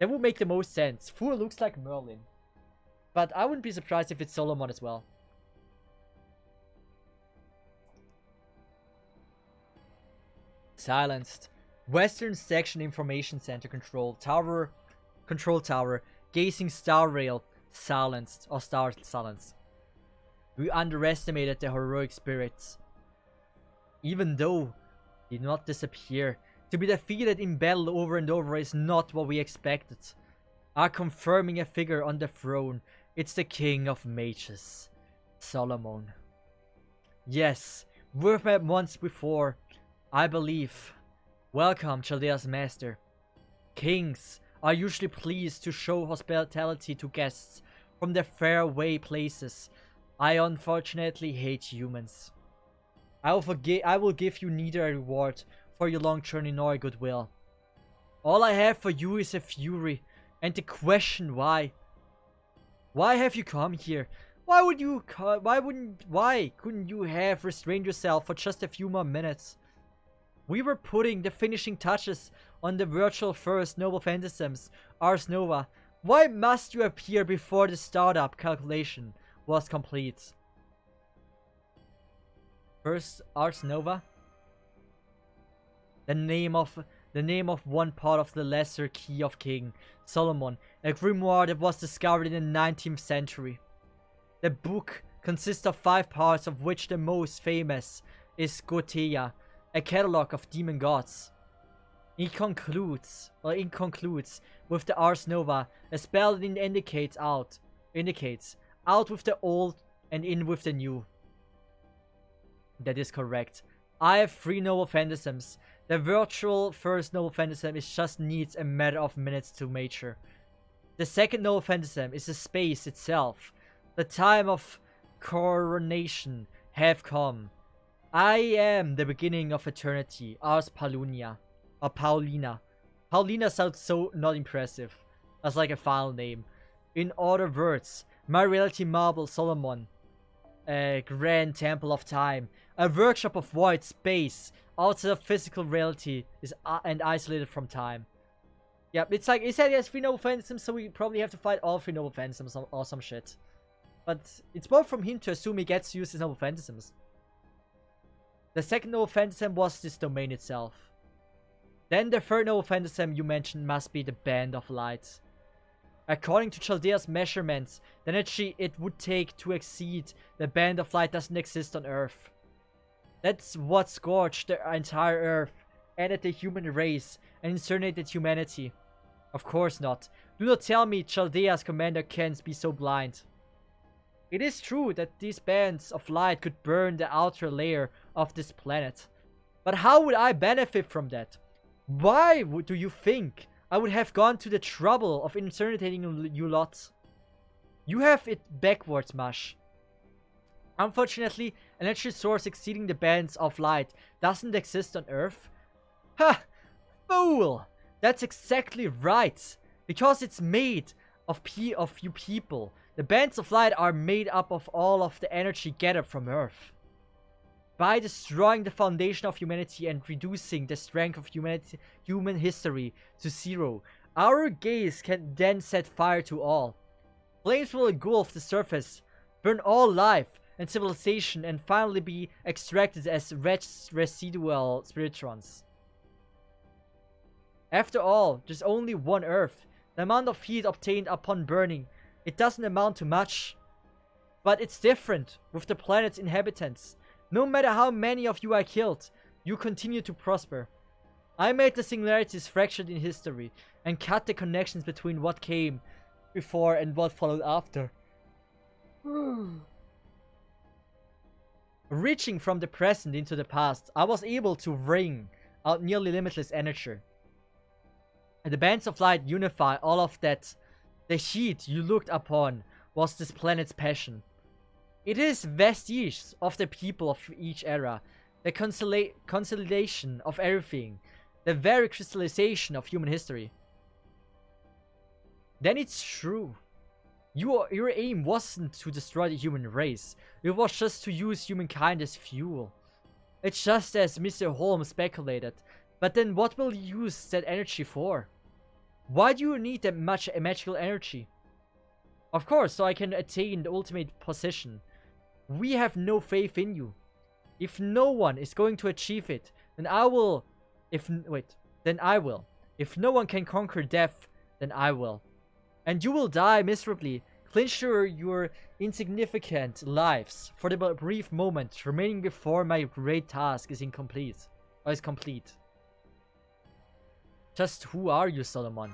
That would make the most sense. Fu looks like Merlin. But I wouldn't be surprised if it's Solomon as well. Silenced. Western Section Information Center Control. Tower. Control Tower. Gazing Star Rail. Silenced. Or Star Silenced. We underestimated the heroic spirits. Even though they did not disappear. To be defeated in battle over and over is not what we expected. Are confirming a figure on the throne. It's the King of Mages. Solomon. Yes, we've met once before. I believe. Welcome, Chaldea's master. Kings are usually pleased to show hospitality to guests from the faraway places. I unfortunately hate humans. I will give you neither a reward for your long journey nor a goodwill. All I have for you is a fury, and the question why. Why have you come here? Why couldn't you have restrained yourself for just a few more minutes? We were putting the finishing touches on the virtual first Noble Phantasms, Ars Nova. Why must you appear before the startup calculation was complete? First Ars Nova? The name of one part of the lesser key of King Solomon, a grimoire that was discovered in the 19th century. The book consists of 5 parts, of which the most famous is Goetia, a catalogue of demon gods. It concludes with the Ars Nova, a spell that indicates out with the old and in with the new. That is correct. I have 3 Noble Phantasms. The virtual first Noble Phantasm just needs a matter of minutes to mature. The second Noble Phantasm is the space itself. The time of coronation have come. I am the beginning of eternity. Ars Paulina. Or Paulina. Paulina sounds so not impressive. As like a file name. In other words, my reality marble Solomon. A grand temple of time. A workshop of void space. Outside of physical reality is and isolated from time. Yep, it's like, he said he has 3 Noble Phantasms, so we probably have to fight all 3 Noble Phantasms or some shit. But it's both from him to assume he gets to use his Noble Phantasms. The second Noble Phantasm was this domain itself. Then the third noble phantasm you mentioned must be the Band of Light. According to Chaldea's measurements, the energy it would take to exceed the Band of Light doesn't exist on Earth. That's what scorched the entire Earth, ended the human race, and incinerated humanity. Of course not. Do not tell me Chaldea's commander can be so blind. It is true that these bands of light could burn the outer layer of this planet. But how would I benefit from that? Why do you think I would have gone to the trouble of incinerating you lot? You have it backwards, Mush. Unfortunately, an energy source exceeding the bands of light doesn't exist on Earth. Ha! Fool! That's exactly right. Because it's made of you people. The bands of light are made up of all of the energy gathered from Earth. By destroying the foundation of humanity and reducing the strength of human history to zero, our gaze can then set fire to all. Flames will engulf the surface, burn all life and civilization, and finally be extracted as residual spiritrons. After all, there's only one Earth. The amount of heat obtained upon burning, it doesn't amount to much. But it's different with the planet's inhabitants. No matter how many of you are killed, you continue to prosper. I made the singularities fractured in history and cut the connections between what came before and what followed after. Reaching from the present into the past, I was able to wring out nearly limitless energy. And the bands of light unify all of that. The heat you looked upon was this planet's passion. It is vestiges of the people of each era, the consolidation of everything, the very crystallization of human history. Then it's true. Your aim wasn't to destroy the human race, it was just to use humankind as fuel. It's just as Mr. Holmes speculated, but then what will you use that energy for? Why do you need that much magical energy? Of course, so I can attain the ultimate position. We have no faith in you. If no one is going to achieve it, then I will. Then I will. If no one can conquer death, then I will. And you will die miserably, clinch your insignificant lives for the brief moment remaining before my great task is incomplete. Or is complete. Just who are you, Solomon?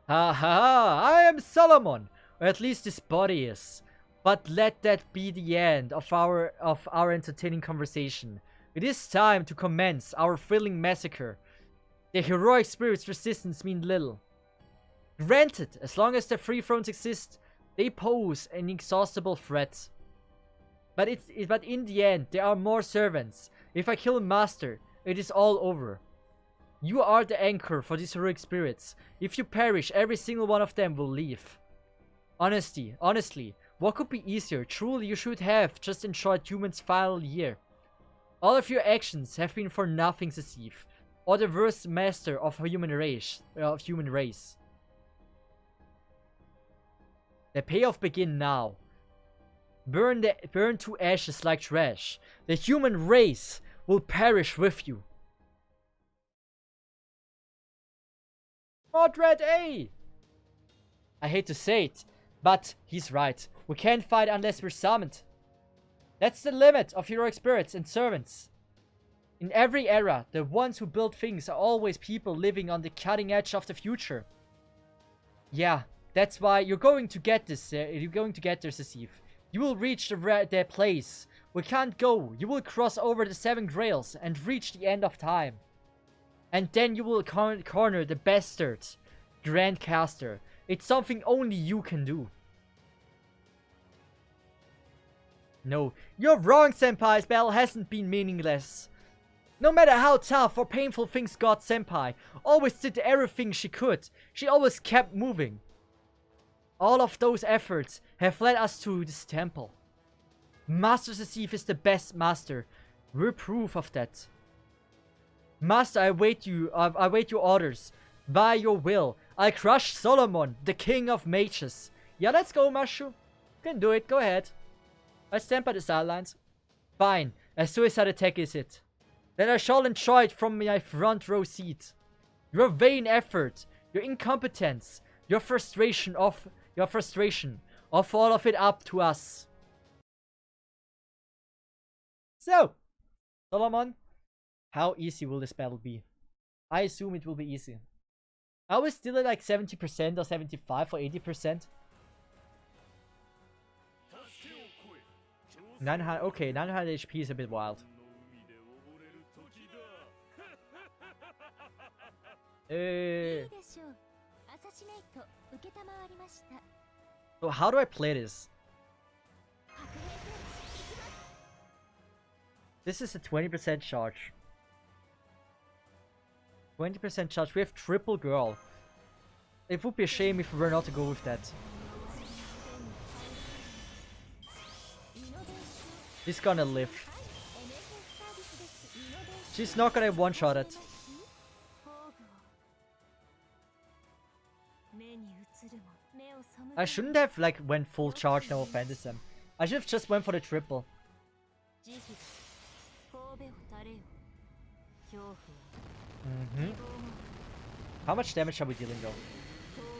Ha ha ha! I am Solomon! Or at least this body is. But let that be the end of our entertaining conversation. It is time to commence our thrilling massacre. The heroic spirit's resistance mean little. Granted, as long as the free thrones exist, they pose an inexhaustible threat. But in the end, there are more servants. If I kill Master, it is all over. You are the anchor for these heroic spirits. If you perish, every single one of them will leave. Honestly, what could be easier? Truly, you should have just enjoyed humans' final year. All of your actions have been for nothing, Cesith, or the worst master of human race. The payoff begin now. Burn to ashes like trash. The human race will perish with you. Mordred A! I hate to say it, but he's right. We can't fight unless we're summoned. That's the limit of heroic spirits and servants. In every era, the ones who build things are always people living on the cutting edge of the future. Yeah, that's why you're going to get this. You're going to get there, Cesith. You will reach the place we can't go. You will cross over the 7 grails and reach the end of time. And then you will corner the bastard Grandcaster. It's something only you can do. No, you're wrong, Senpai. Spell hasn't been meaningless. No matter how tough or painful things got, Senpai always did everything she could. She always kept moving. All of those efforts have led us to this temple. Master Cesith is the best master. We're proof of that. Master, I await your orders. By your will, I crush Solomon, the king of mages. Yeah, let's go, Mashu. You can do it, go ahead. I stand by the sidelines. Fine, a suicide attack is it. that I shall enjoy it from my front row seat. Your vain effort, your incompetence, your frustration, offer all of it up to us. So, Solomon, how easy will this battle be? I assume it will be easy. I was still at like 70% or 75 or 80%. 900, okay, 900 HP is a bit wild. So how do I play this? This is a 20% charge. 20% charge. We have triple girl. It would be a shame if we were not to go with that. She's gonna live. She's not gonna one-shot it. I shouldn't have like went full charge now offended them. I should have just went for the triple. How much damage are we dealing though?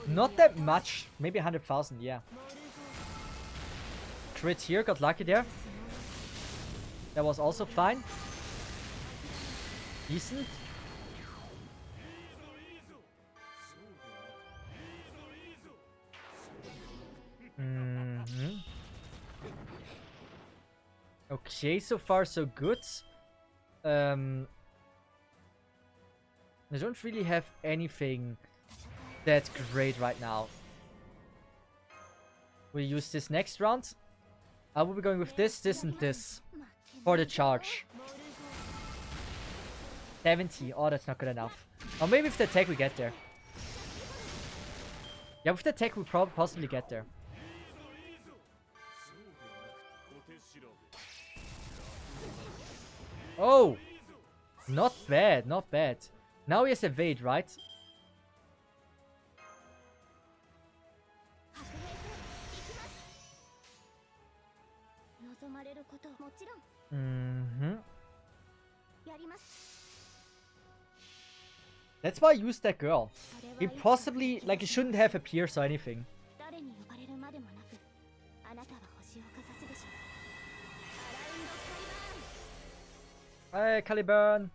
Not that much. Maybe 100,000, yeah. Crit here, got lucky there. That was also fine. Decent. Okay, so far so good. I don't really have anything that great right now. We'll use this next round. I will be going with this, and this for the charge. 70. Oh, that's not good enough. Or maybe with the attack we get there. Yeah, with the attack we possibly get there. Oh! Not bad, not bad. Now he has evade, right? That's why I used that girl. He possibly, like, he shouldn't have a pierce or anything. Caliburn.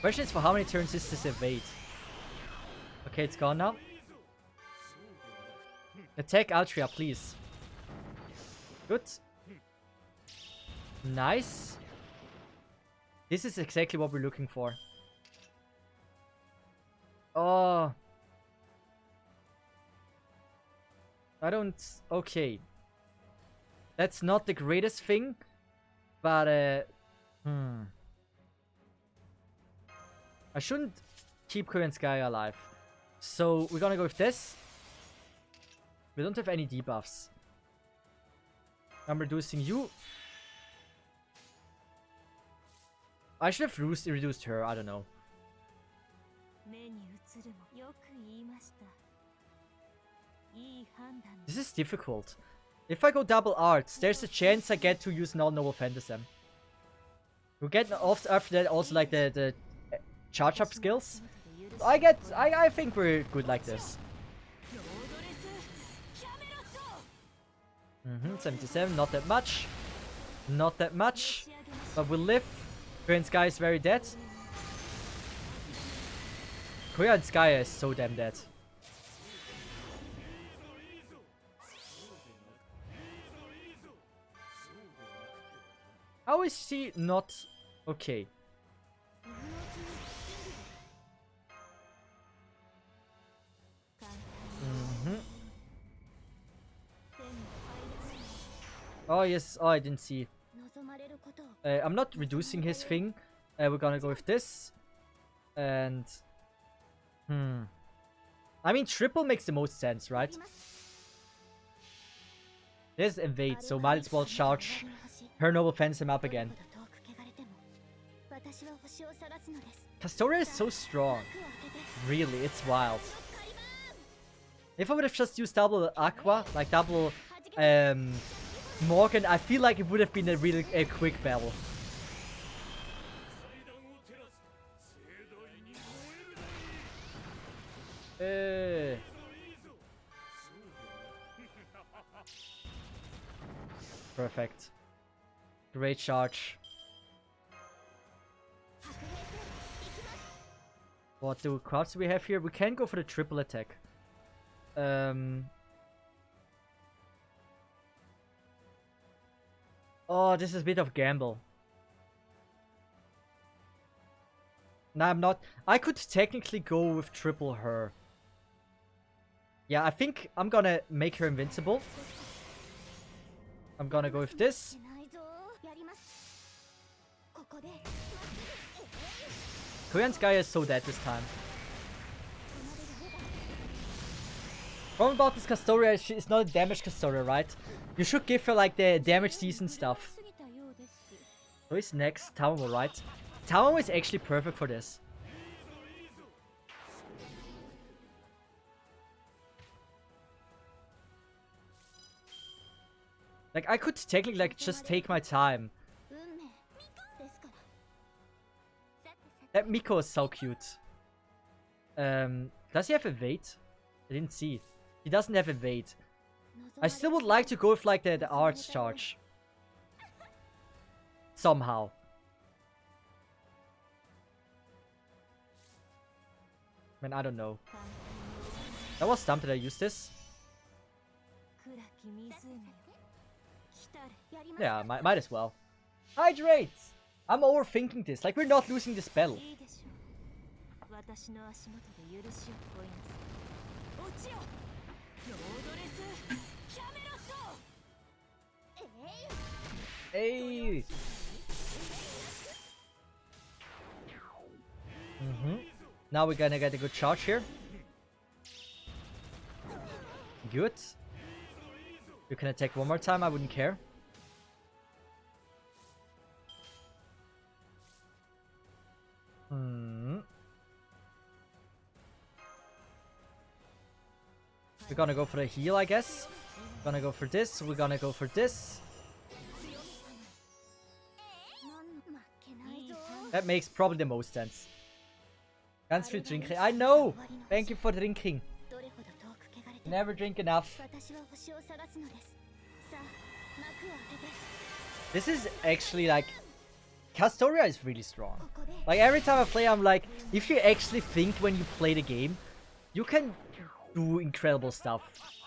Question is for how many turns is this evade? Okay, it's gone now. Attack Altria, please. Good. Nice. This is exactly what we're looking for. Oh. I don't... Okay. That's not the greatest thing. But, I shouldn't keep Korean Sky alive. So, we're gonna go with this. We don't have any debuffs. I'm reducing you. I should have reduced her, I don't know. This is difficult. If I go double arts, there's a chance I get to use non-noble phantasm. We get after that also like the charge up skills. I think we're good like this. 77, not that much. Not that much. But we'll live. Korean Sky is very dead. Korean Sky is so damn dead. How is she not okay? Oh yes, oh I didn't see. I'm not reducing his thing. We're gonna go with this. And... I mean, triple makes the most sense, right? There's evade, so might as well charge her noble phantasm up again. Castoria is so strong. Really, it's wild. If I would have just used double Aqua, like double Morgan, I feel like it would have been a really quick battle. Perfect. Great charge. What crowds do we have here? We can go for the triple attack. Oh, this is a bit of gamble. No, I'm not. I could technically go with triple her. Yeah, I think I'm gonna make her invincible. I'm gonna go with this. Korean Sky is so dead this time. Problem about this Castoria is it's not a damage Castoria, right? You should give her like the damage season stuff. Who is next? Tamamo, right? Tamamo is actually perfect for this. Like, I could technically like just take my time. That Miko is so cute. Does he have evade? I didn't see. He doesn't have evade. I still would like to go with like the arts charge. Somehow. Man, I don't know. That was dumb that I used this. Yeah, might as well. Hydrate! I'm overthinking this. Like, we're not losing this battle. Hey! Now we're gonna get a good charge here. Good. You can attack one more time, I wouldn't care. We're gonna go for the heal, I guess. We're gonna go for this. We're gonna go for this. That makes probably the most sense. Ganz viel drinking. I know! Thank you for drinking. Never drink enough. This is actually like... Castoria is really strong. Like, every time I play, I'm like, if you actually think when you play the game, you can do incredible stuff.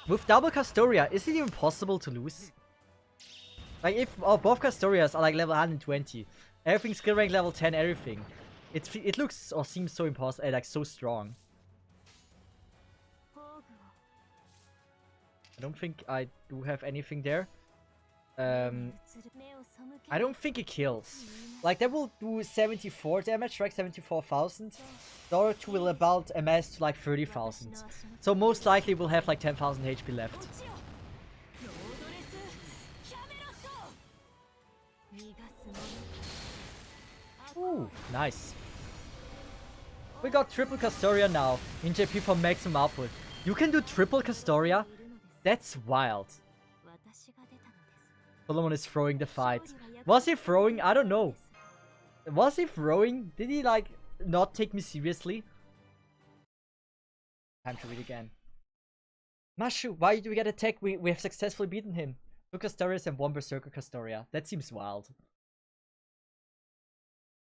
With double Castoria, is it even possible to lose? Like, if both Castorias are like level 120, everything skill rank level 10, everything. It looks or seems so impossible, like so strong. I don't think I do have anything there. I don't think it kills. Like, that will do 74 damage, right? 74,000. The other two will about amass to like 30,000. So most likely we'll have like 10,000 HP left. Ooh, nice. We got triple Castoria now in JP for maximum output. You can do triple Castoria? That's wild. Solomon is throwing the fight. Was he throwing? I don't know. Was he throwing? Did he like not take me seriously? Time to read again. Mashu, why do we get attacked? We have successfully beaten him. 2 Castorias and 1 Berserker Castoria. That seems wild.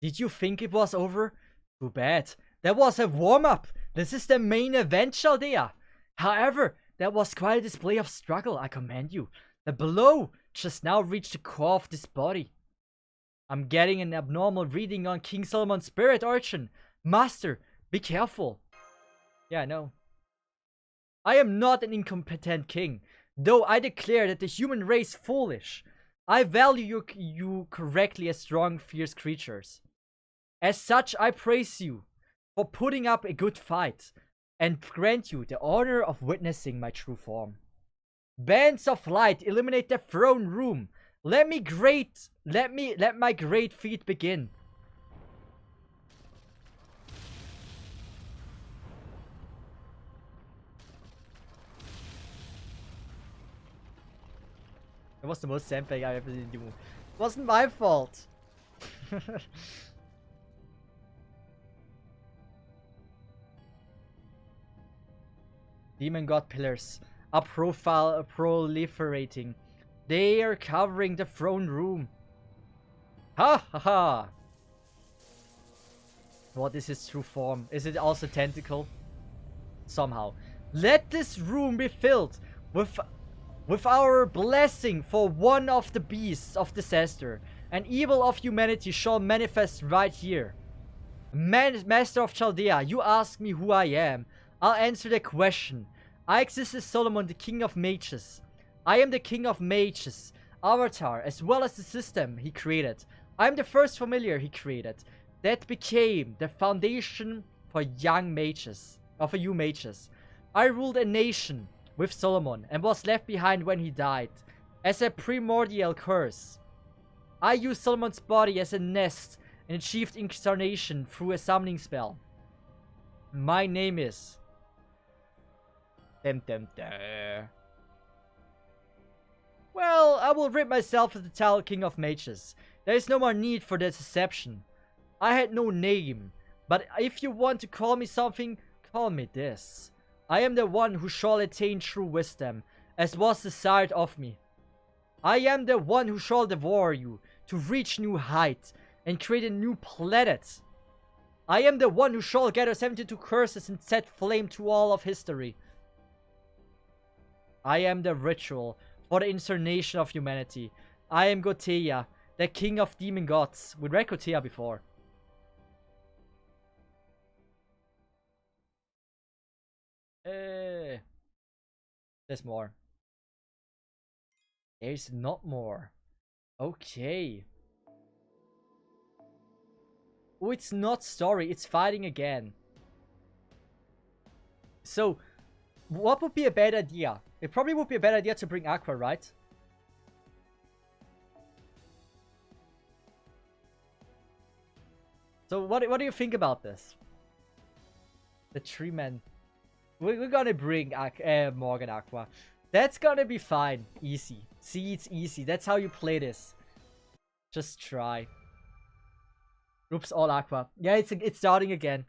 Did you think it was over? Too bad. That was a warm-up. This is the main event, Chaldea. However, that was quite a display of struggle, I commend you. The blow just now reached the core of this body. I'm getting an abnormal reading on King Solomon's spirit origin. Master, be careful. Yeah, I know. I am not an incompetent king, though I declare that the human race foolish. I value you correctly as strong, fierce creatures. As such, I praise you for putting up a good fight, and grant you the honor of witnessing my true form. Bands of light illuminate the throne room. Let my great feat begin. That was the most sandbag I ever did do. It wasn't my fault. Demon God pillars are proliferating. They are covering the throne room. Ha ha ha! What is his true form? Is it also tentacle? Somehow. Let this room be filled with our blessing for one of the beasts of disaster. An evil of humanity shall manifest right here. Master of Chaldea, you ask me who I am. I'll answer the question. I exist as Solomon, the king of mages. I am the king of mages, avatar, as well as the system he created. I am the first familiar he created. That became the foundation for young mages, for you mages. I ruled a nation with Solomon and was left behind when he died, as a primordial curse. I used Solomon's body as a nest and achieved incarnation through a summoning spell. My name is... Well, I will rid myself of the title King of Mages. There is no more need for that deception. I had no name, but if you want to call me something, call me this. I am the one who shall attain true wisdom, as was desired of me. I am the one who shall devour you, to reach new heights, and create a new planet. I am the one who shall gather 72 curses and set flame to all of history. I am the ritual for the incarnation of humanity. I am Gotea, the king of demon gods. We read Gotea before. There's more. There's not more. Okay. Oh, it's not story. It's fighting again. So, what would be a bad idea? It probably would be a bad idea to bring Aqua, right? So, what do you think about this? The tree man. We're gonna bring Morgan Aqua. That's gonna be fine. Easy. See, it's easy. That's how you play this. Just try. Oops, all Aqua. Yeah, it's starting again.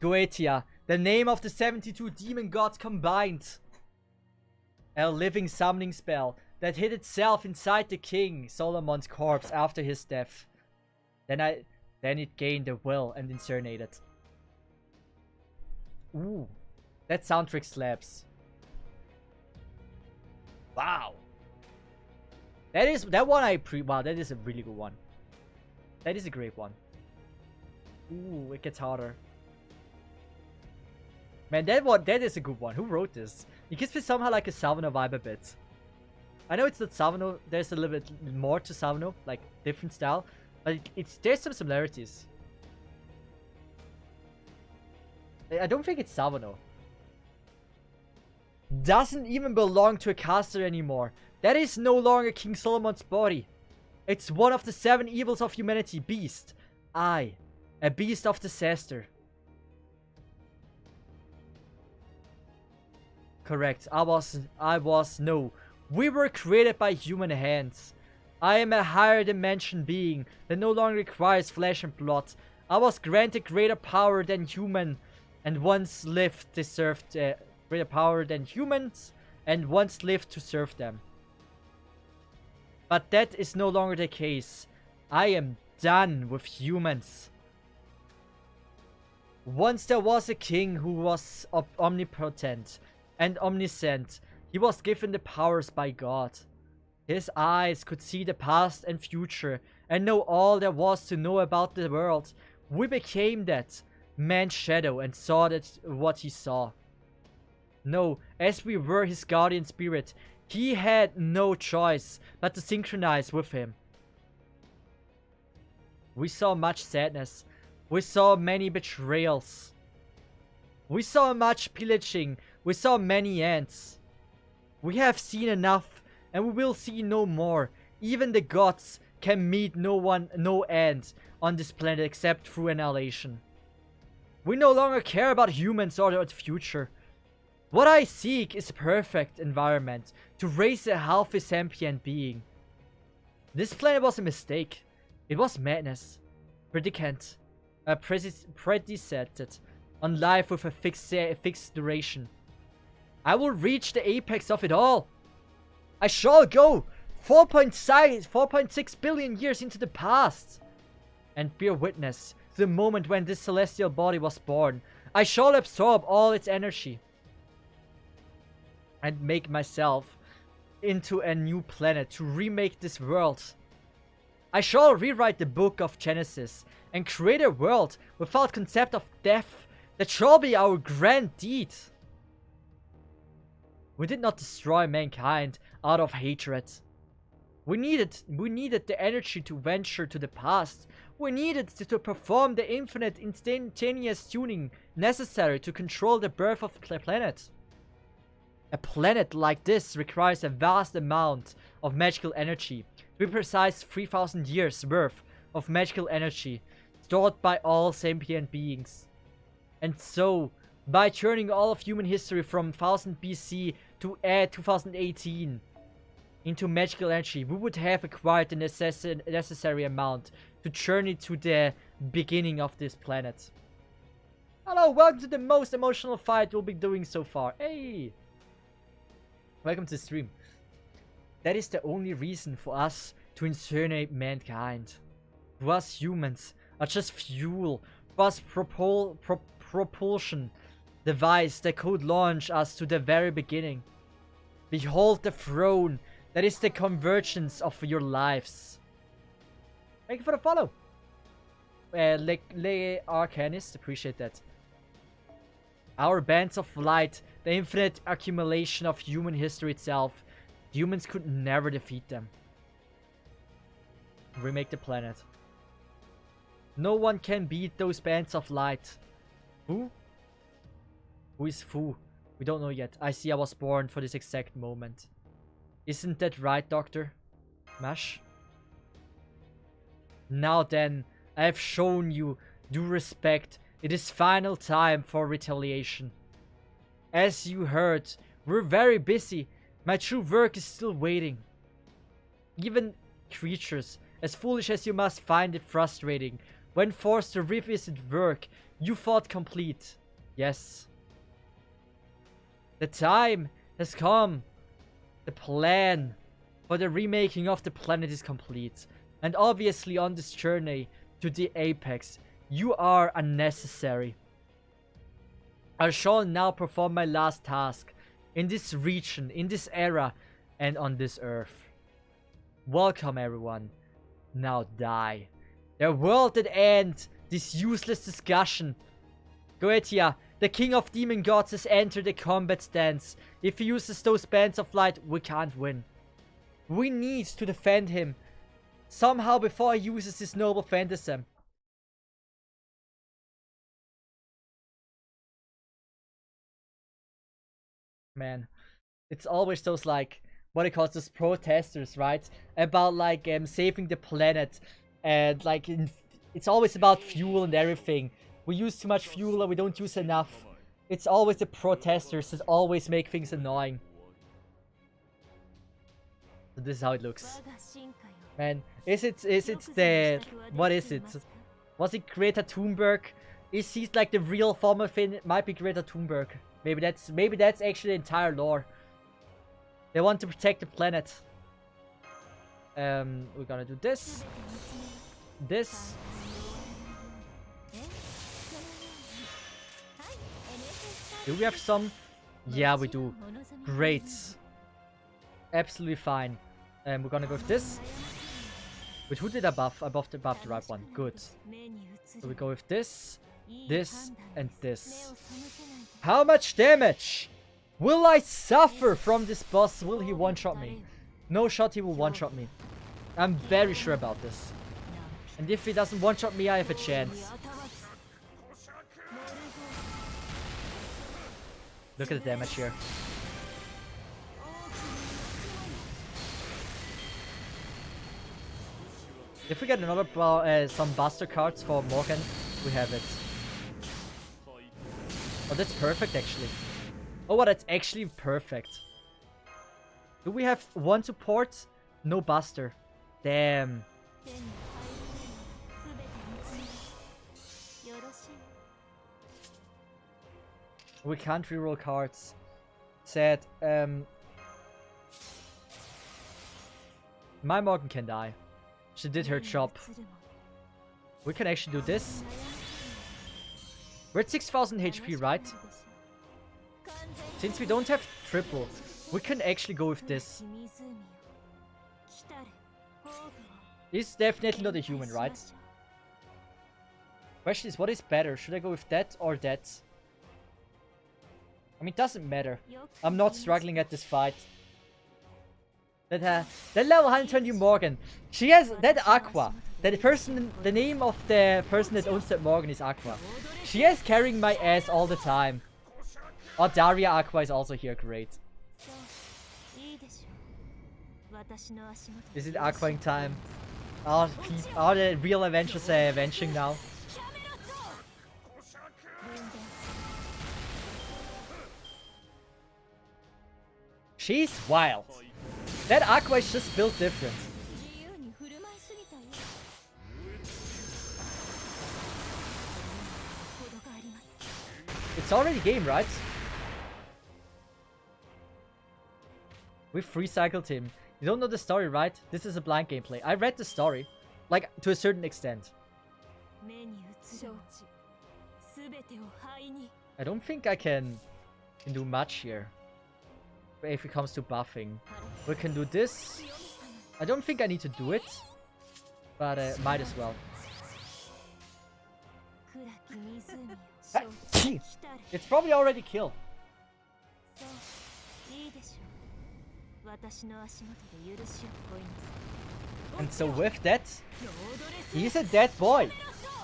Goetia, the name of the 72 demon gods combined. A living summoning spell that hid itself inside the king Solomon's corpse after his death. Then it gained the will and incarnated. Ooh, that soundtrack slaps. Wow. Wow, that is a really good one. That is a great one. Ooh, it gets harder. Man, that is a good one. Who wrote this? It gives me somehow like a Savano vibe a bit. I know it's not Savano, there's a little bit more to Savano, like different style, but there's some similarities. I don't think it's Savano. Doesn't even belong to a caster anymore. That is no longer King Solomon's body. It's one of the 7 evils of humanity, beast. I, a beast of disaster. Correct. No. We were created by human hands. I am a higher dimension being that no longer requires flesh and blood. I was granted greater power than human and once lived to serve greater power than humans and once lived to serve them. But that is no longer the case. I am done with humans. Once there was a king who was omnipotent and omniscient. He was given the powers by God. His eyes could see the past and future and know all there was to know about the world. We became that man's shadow and saw what he saw. No, as we were his guardian spirit, he had no choice but to synchronize with him. We saw much sadness. We saw many betrayals. We saw much pillaging. We saw many ends. We have seen enough, and we will see no more. Even the gods can meet no end on this planet except through annihilation. We no longer care about humans or the future. What I seek is a perfect environment to raise a healthy sentient being. This planet was a mistake. It was madness. Predicant. Predicted on life with a fixed duration. I will reach the apex of it all. I shall go 4.6 billion years into the past and bear witness to the moment when this celestial body was born. I shall absorb all its energy and make myself into a new planet to remake this world. I shall rewrite the book of Genesis and create a world without concept of death. That shall be our grand deed. We did not destroy mankind out of hatred. We needed the energy to venture to the past. We needed to perform the infinite instantaneous tuning necessary to control the birth of the planet. A planet like this requires a vast amount of magical energy. To be precise, 3,000 years worth of magical energy stored by all sentient beings. And so, by turning all of human history from 1000 BC to 2018 into magical energy, we would have acquired the necessary amount to journey to the beginning of this planet. Hello, welcome to the most emotional fight we'll be doing so far. Hey! Welcome to the stream. That is the only reason for us to incinerate mankind. For us humans are just fuel. For us propulsion device that could launch us to the very beginning. Behold the throne. That is the convergence of your lives. Thank you for the follow. Le Arcanist, appreciate that. Our bands of light, the infinite accumulation of human history itself. Humans could never defeat them. Remake the planet. No one can beat those bands of light. Who? Who is Fu? We don't know yet. I see I was born for this exact moment. Isn't that right, Doctor? Mash? Now then, I have shown you due respect. It is final time for retaliation. As you heard, we're very busy. My true work is still waiting. Even creatures, as foolish as you must find it frustrating, when forced to revisit work you thought complete. Yes. The time has come. The plan for the remaking of the planet is complete. And obviously on this journey to the apex, you are unnecessary. I shall now perform my last task in this region, in this era, and on this earth. Welcome everyone. Now die. The world that ends this useless discussion. Goetia, the king of demon gods, has entered the combat stance. If he uses those bands of light, we can't win. We need to defend him somehow before he uses his noble phantasm. Man, it's always those, like, what it calls those protesters, right? About, like, saving the planet. And, like, it's always about fuel and everything. We use too much fuel and we don't use enough. It's always the protesters that always make things annoying. So this is how it looks. Man, is it the... What is it? Was it Greta Thunberg? Is he like the real form of it? It might be Greta Thunberg. Maybe that's actually the entire lore. They want to protect the planet. We're gonna do this. This. Do we have some? Yeah, we do. Great. Absolutely fine. We're gonna go with this. Wait, who did I buff? I buffed the right one. Good. So we go with this, this, and this. How much damage will I suffer from this boss? Will he one-shot me? No shot, he will one-shot me. I'm very sure about this. And if he doesn't one-shot me, I have a chance. Look at the damage here. If we get another some buster cards for Morgan, we have it. Oh, that's perfect actually. Oh, well, that's actually perfect. Do we have one support? No Buster. Damn. We can't reroll cards. Sad. My Morgan can die. She did her job. We can actually do this. We're at 6000 HP, right? Since we don't have triple, we can actually go with this. He's definitely not a human, right? Question is, what is better? Should I go with that or that? I mean, it doesn't matter. I'm not struggling at this fight. That level 120 Morgan. She has that Aqua. That person, the name of the person that owns that Morgan is Aqua. She is carrying my ass all the time. Oh, Daria Aqua is also here. Great. Is it Aquaing time? Oh, the real Avengers are avenging now. She's wild. That Aqua is just built different. It's already game, right? We've recycled him. You don't know the story, right? This is a blind gameplay. I read the story. Like, to a certain extent. I don't think I can do much here. If it comes to buffing. We can do this. I don't think I need to do it. But might as well. It's probably already killed. And so with that, he's a dead boy.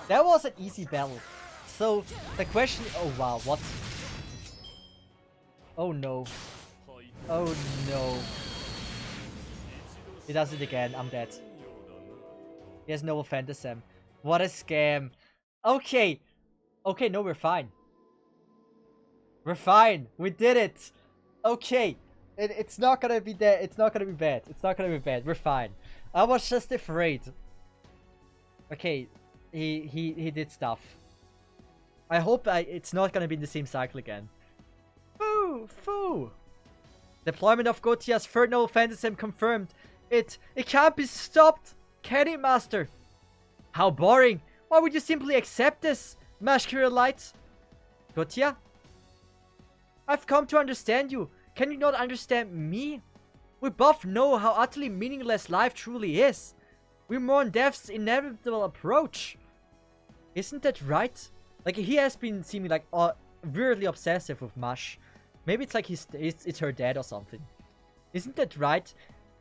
That was an easy battle. So the question... Oh wow, what? Oh no. Oh no. He does it again. I'm dead. He has no Phantasm. What a scam. Okay. Okay, no, we're fine. We're fine. We did it. Okay. It's not gonna be that. It's not gonna be bad. It's not gonna be bad. We're fine. I was just afraid. Okay. He did stuff. I hope it's not gonna be in the same cycle again. Foo! Foo! Deployment of Gautia's third noble Phantasm confirmed. It can't be stopped. Can it, Master? How boring. Why would you simply accept this, Masculine Light? Gautia? I've come to understand you. Can you not understand me? We both know how utterly meaningless life truly is. We mourn death's inevitable approach. Isn't that right? Like, he has been seeming like weirdly obsessive with Mush. Maybe it's like it's her dad or something. Isn't that right?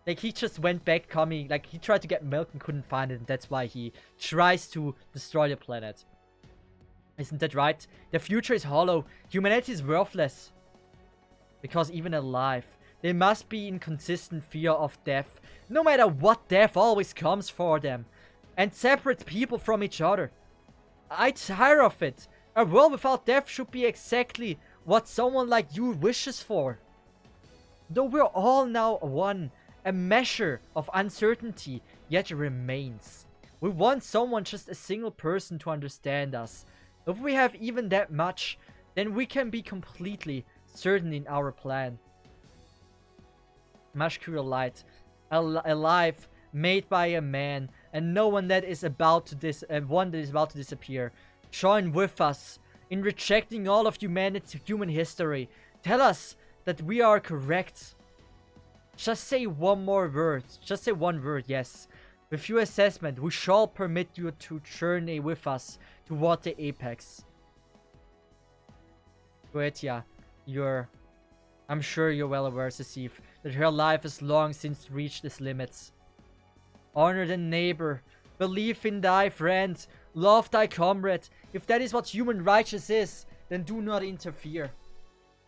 Like, he just went back coming, like, he tried to get milk and couldn't find it, and that's why he tries to destroy the planet. Isn't that right? The future is hollow. Humanity is worthless. Because even alive, they must be in consistent fear of death. No matter what, death always comes for them. And separates people from each other. I tire of it. A world without death should be exactly what someone like you wishes for. Though we're all now one, a measure of uncertainty yet remains. We want someone, just a single person, to understand us. If we have even that much, then we can be completely certain in our plan. Muscular Light, alive, made by a man, and no one that is about to disappear. Join with us in rejecting all of human history. Tell us that we are correct. Just say one more word. Just say one word, yes. With your assessment, we shall permit you to journey with us toward the apex. Goetia, I'm sure you're well aware, Cesith, that her life has long since reached its limits. Honor the neighbor. Believe in thy friend. Love thy comrade. If that is what human righteousness is, then do not interfere.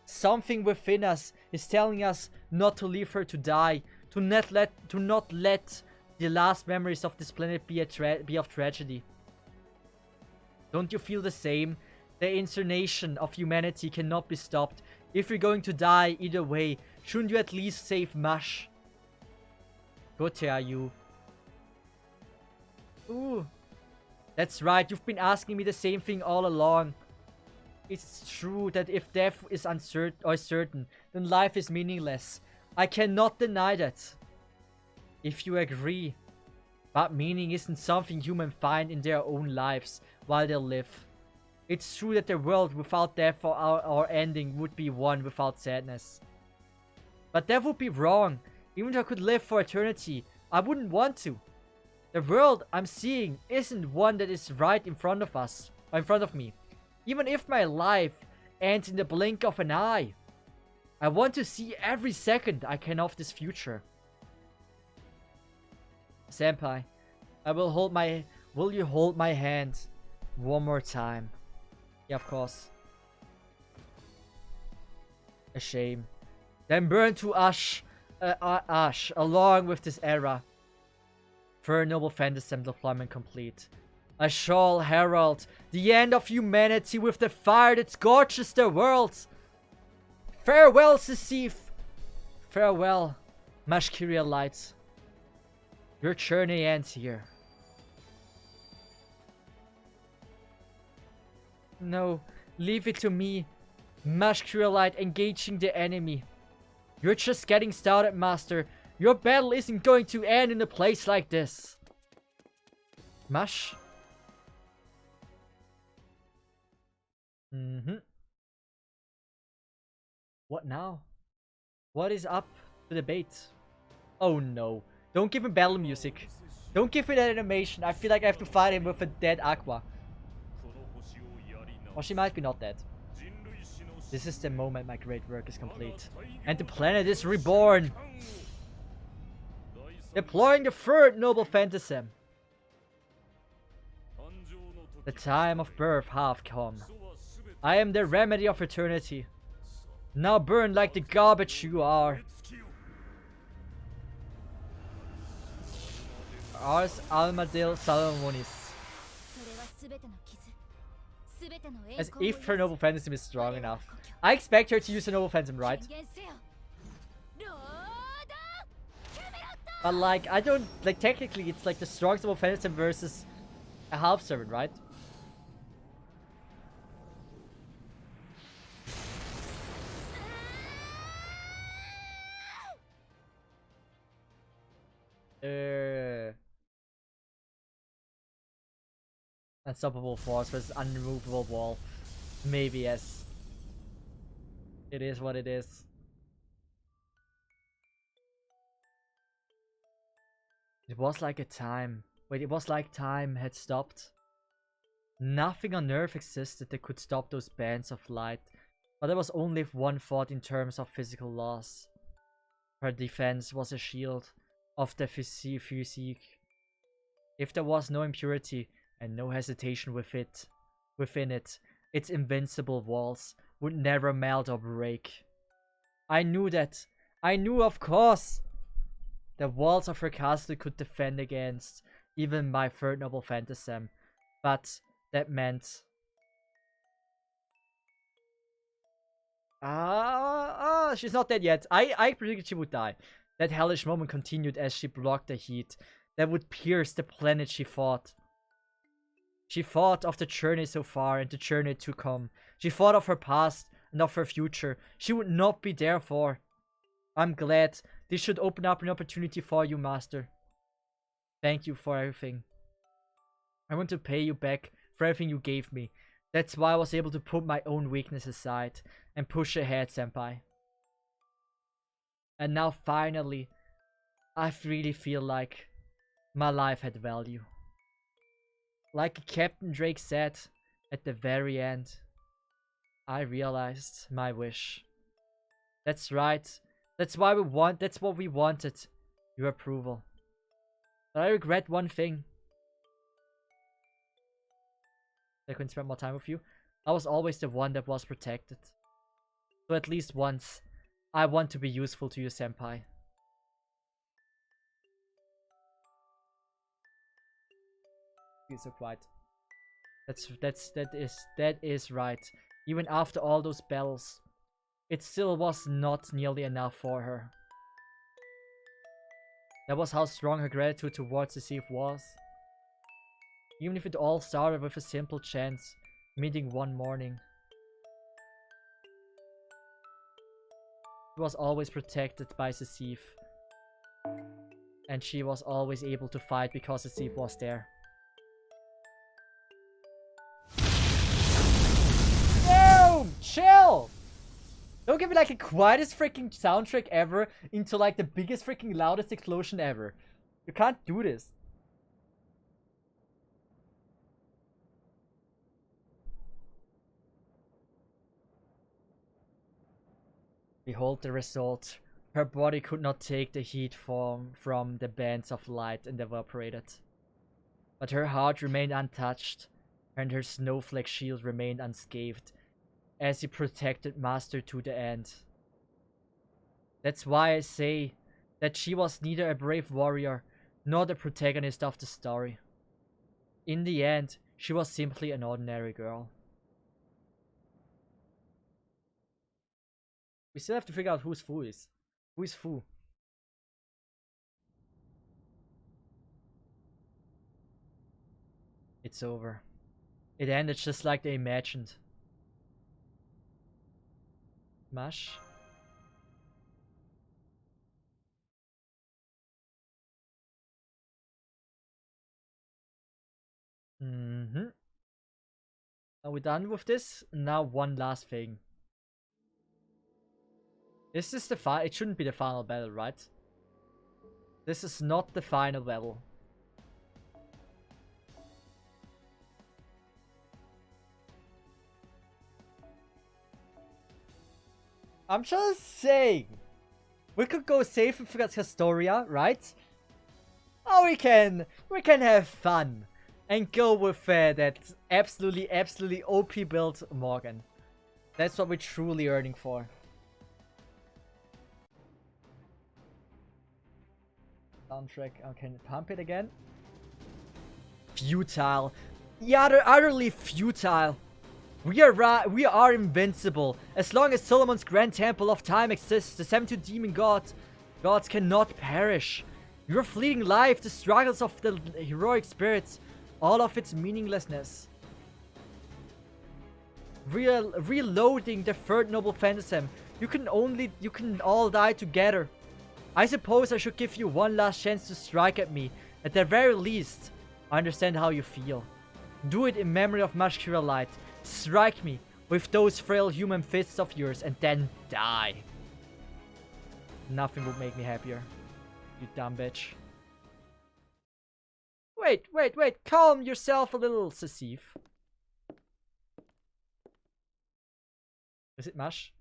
Something within us is telling us not to leave her to die, to not let the last memories of this planet be of tragedy. Don't you feel the same? The incarnation of humanity cannot be stopped. If you're going to die either way, shouldn't you at least save Mash? Gotea you. Ooh. That's right, you've been asking me the same thing all along. It's true that if death is uncertain or certain, then life is meaningless. I cannot deny that. If you agree. But meaning isn't something humans find in their own lives while they live. It's true that the world without death or ending would be one without sadness. But that would be wrong. Even if I could live for eternity, I wouldn't want to. The world I'm seeing isn't one that is right in front of us, or in front of me. Even if my life ends in the blink of an eye, I want to see every second I can of this future. Senpai, will you hold my hand one more time? Yeah, of course. A shame. Then burn to ash along with this era. For Noble Phantasm deployment complete. I shall herald the end of humanity with the fire that scorches the world. Farewell, Cesith. Farewell, Mashkiria Lights. Your journey ends here. No, leave it to me. Mashkiria Light engaging the enemy. You're just getting started, Master. Your battle isn't going to end in a place like this. Mash? What now? What is up to the bait? Oh no. Don't give him battle music. Don't give me that animation. I feel like I have to fight him with a dead Aqua. Or she might be not dead. This is the moment my great work is complete. And the planet is reborn. Deploying the third Noble Phantasm. The time of birth hath come. I am the remedy of eternity. Now burn like the garbage you are. Ars Almadil Salomonis. As if her Noble Phantasm is strong enough. I expect her to use her Noble Phantasm, right? But like, I don't, like, technically it's like the strongest Noble Phantasm versus a half servant, right? Unstoppable force versus unremovable wall. Maybe yes. It is what it is. It was like a time. Wait, it was like time had stopped. Nothing on Earth existed that could stop those bands of light. But there was only one thought in terms of physical loss. Her defense was a shield of the physique. If there was no impurity and no hesitation within it, its invincible walls would never melt or break. I knew that. I knew, of course. The walls of her castle could defend against even my third Noble Phantasm. But that meant... she's not dead yet. I predicted she would die. That hellish moment continued as she blocked the heat that would pierce the planet she fought. She thought of the journey so far and the journey to come. She thought of her past and of her future. She would not be there for. I'm glad. This should open up an opportunity for you, Master. Thank you for everything. I want to pay you back for everything you gave me. That's why I was able to put my own weakness aside and push ahead, Senpai. And now finally, I really feel like my life had value. Like Captain Drake said at the very end, I realized my wish. That's right. That's what we wanted. Your approval. But I regret one thing. I couldn't spend more time with you. I was always the one that was protected. So at least once, I want to be useful to you, Senpai. He's so quiet. That is right. Even after all those battles, it still was not nearly enough for her. That was how strong her gratitude towards Cesith was. Even if it all started with a simple chance, meeting one morning. She was always protected by Cesith. And she was always able to fight because Cesith was there. No! Chill! Don't give me like the quietest freaking soundtrack ever into like the biggest freaking loudest explosion ever. You can't do this. Behold the result. Her body could not take the heat from the bands of light and evaporated. But her heart remained untouched, and her snowflake shield remained unscathed, as he protected Master to the end. That's why I say that she was neither a brave warrior, nor the protagonist of the story. In the end, she was simply an ordinary girl. We still have to figure out who's Fu is. Who is Fu? It's over. It ended just like they imagined. Mash? Are we done with this? Now one last thing. This is the it shouldn't be the final battle, right? This is not the final battle. I'm just saying. We could go safe with Historia, right? Or we can have fun and go with that absolutely OP build Morgan. That's what we're truly earning for. Soundtrack. Okay, pump it again. Futile. Yeah, they're utterly futile. We are invincible. As long as Solomon's Grand Temple of Time exists, the 72 demon gods cannot perish. Your fleeting life, the struggles of the heroic spirits, all of its meaninglessness. Reloading the third noble phantasm. You can all die together. I suppose I should give you one last chance to strike at me. At the very least, I understand how you feel. Do it in memory of Mashkira Light. Strike me with those frail human fists of yours and then die. Nothing would make me happier. You dumb bitch. Wait. Calm yourself a little, Cesith. Is it Mash?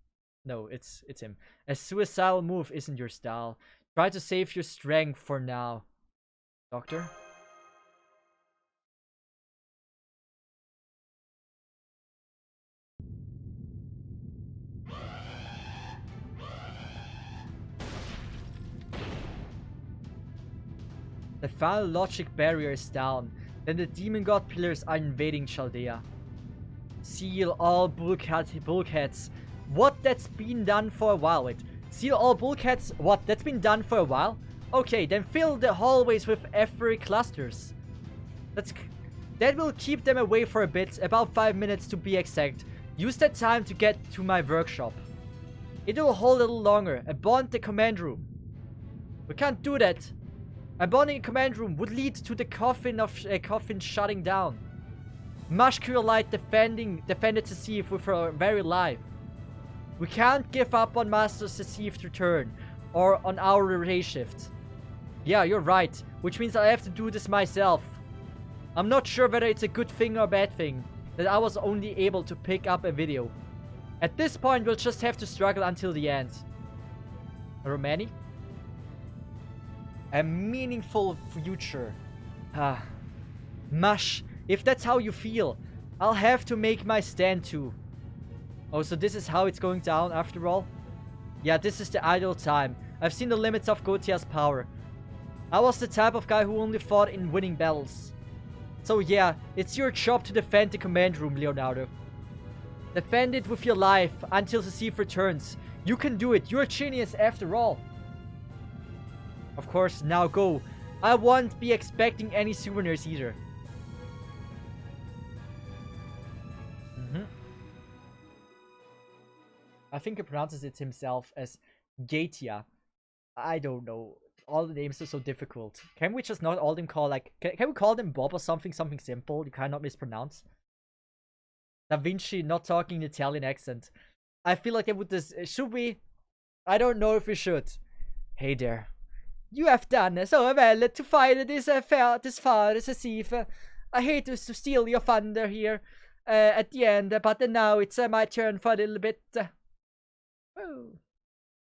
No, it's him. A suicidal move isn't your style. Try to save your strength for now. Doctor? The final logic barrier is down. Then the demon god pillars are invading Chaldea. Seal all bulkheads. What? That's been done for a while. Wait. Seal all bulkheads? What? That's been done for a while? Okay, then fill the hallways with etheric clusters. That will keep them away for a bit. About 5 minutes to be exact. Use that time to get to my workshop. It will hold a little longer. Abandon the command room. We can't do that. Abandoning the command room would lead to the coffin shutting down. Mashkira Light defended Cesith with her very life. We can't give up on Master Cesith's return, or on our relay shift. Yeah, you're right, which means I have to do this myself. I'm not sure whether it's a good thing or a bad thing, that I was only able to pick up a video. At this point, we'll just have to struggle until the end. Romani? A meaningful future. Mush, if that's how you feel, I'll have to make my stand too. Oh, so this is how it's going down after all? Yeah, this is the ideal time. I've seen the limits of Gautia's power. I was the type of guy who only fought in winning battles. So yeah, it's your job to defend the command room, Leonardo. Defend it with your life until Cesith returns. You can do it. You're a genius after all. Of course, now go. I won't be expecting any souvenirs either. I think he pronounces it himself as Gatia. I don't know. All the names are so difficult. Can we just not all them call like... Can we call them Bob or something? Something simple you cannot mispronounce? Da Vinci not talking an Italian accent. I feel like I would just... Should we? I don't know if we should. Hey there. You have done so well to fight this affair, this Cesith. I hate to steal your thunder here at the end, but now it's my turn for a little bit. Oh.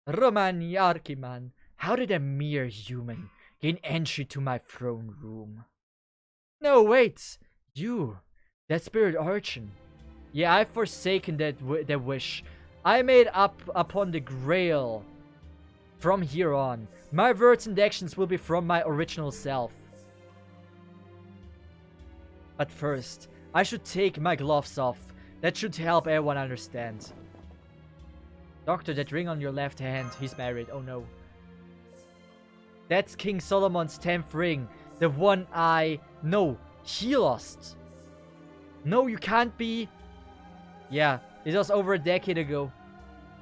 Romani Archiman, how did a mere human gain entry to my throne room? No, wait! You! That spirit origin. Yeah, I've forsaken that wish. I made up upon the Grail. From here on, my words and actions will be from my original self. But first, I should take my gloves off. That should help everyone understand. Doctor, that ring on your left hand, he's married, oh no. That's King Solomon's 10th ring. The one no, he lost. No, you can't be. Yeah, it was over a decade ago.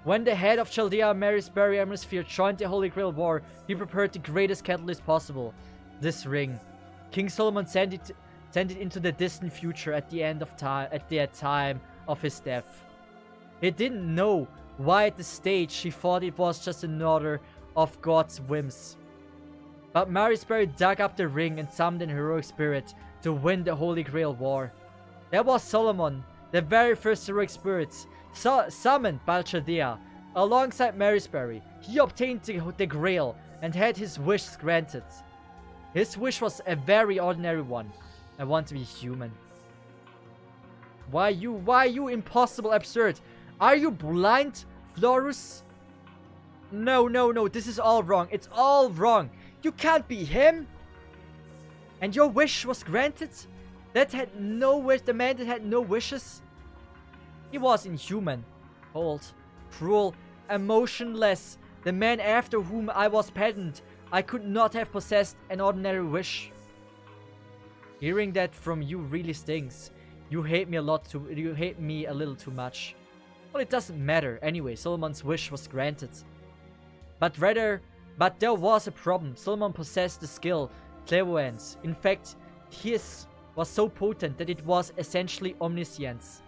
When the head of Chaldea Marisbury Atmosphere joined the Holy Grail War, he prepared the greatest catalyst possible. This ring. King Solomon sent it into the distant future at the end of time, at the time of his death. He didn't know why at the stage he thought it was just another of God's whims. But Marisbury dug up the ring and summoned an heroic spirit to win the Holy Grail War. That was Solomon, the very first heroic spirit, summoned by Chaldea. Alongside Marisbury, he obtained the Grail and had his wishes granted. His wish was a very ordinary one. I want to be human. Why you impossible absurd? Are you blind, Florus? No, this is all wrong. It's all wrong. You can't be him. And your wish was granted? That had no wish, the man that had no wishes? He was inhuman, cold, cruel, emotionless. The man after whom I was patterned. I could not have possessed an ordinary wish. Hearing that from you really stings. You hate me a little too much. Well, it doesn't matter. Anyway, Solomon's wish was granted. But there was a problem. Solomon possessed the skill, clairvoyance. In fact, his was so potent that it was essentially omniscience.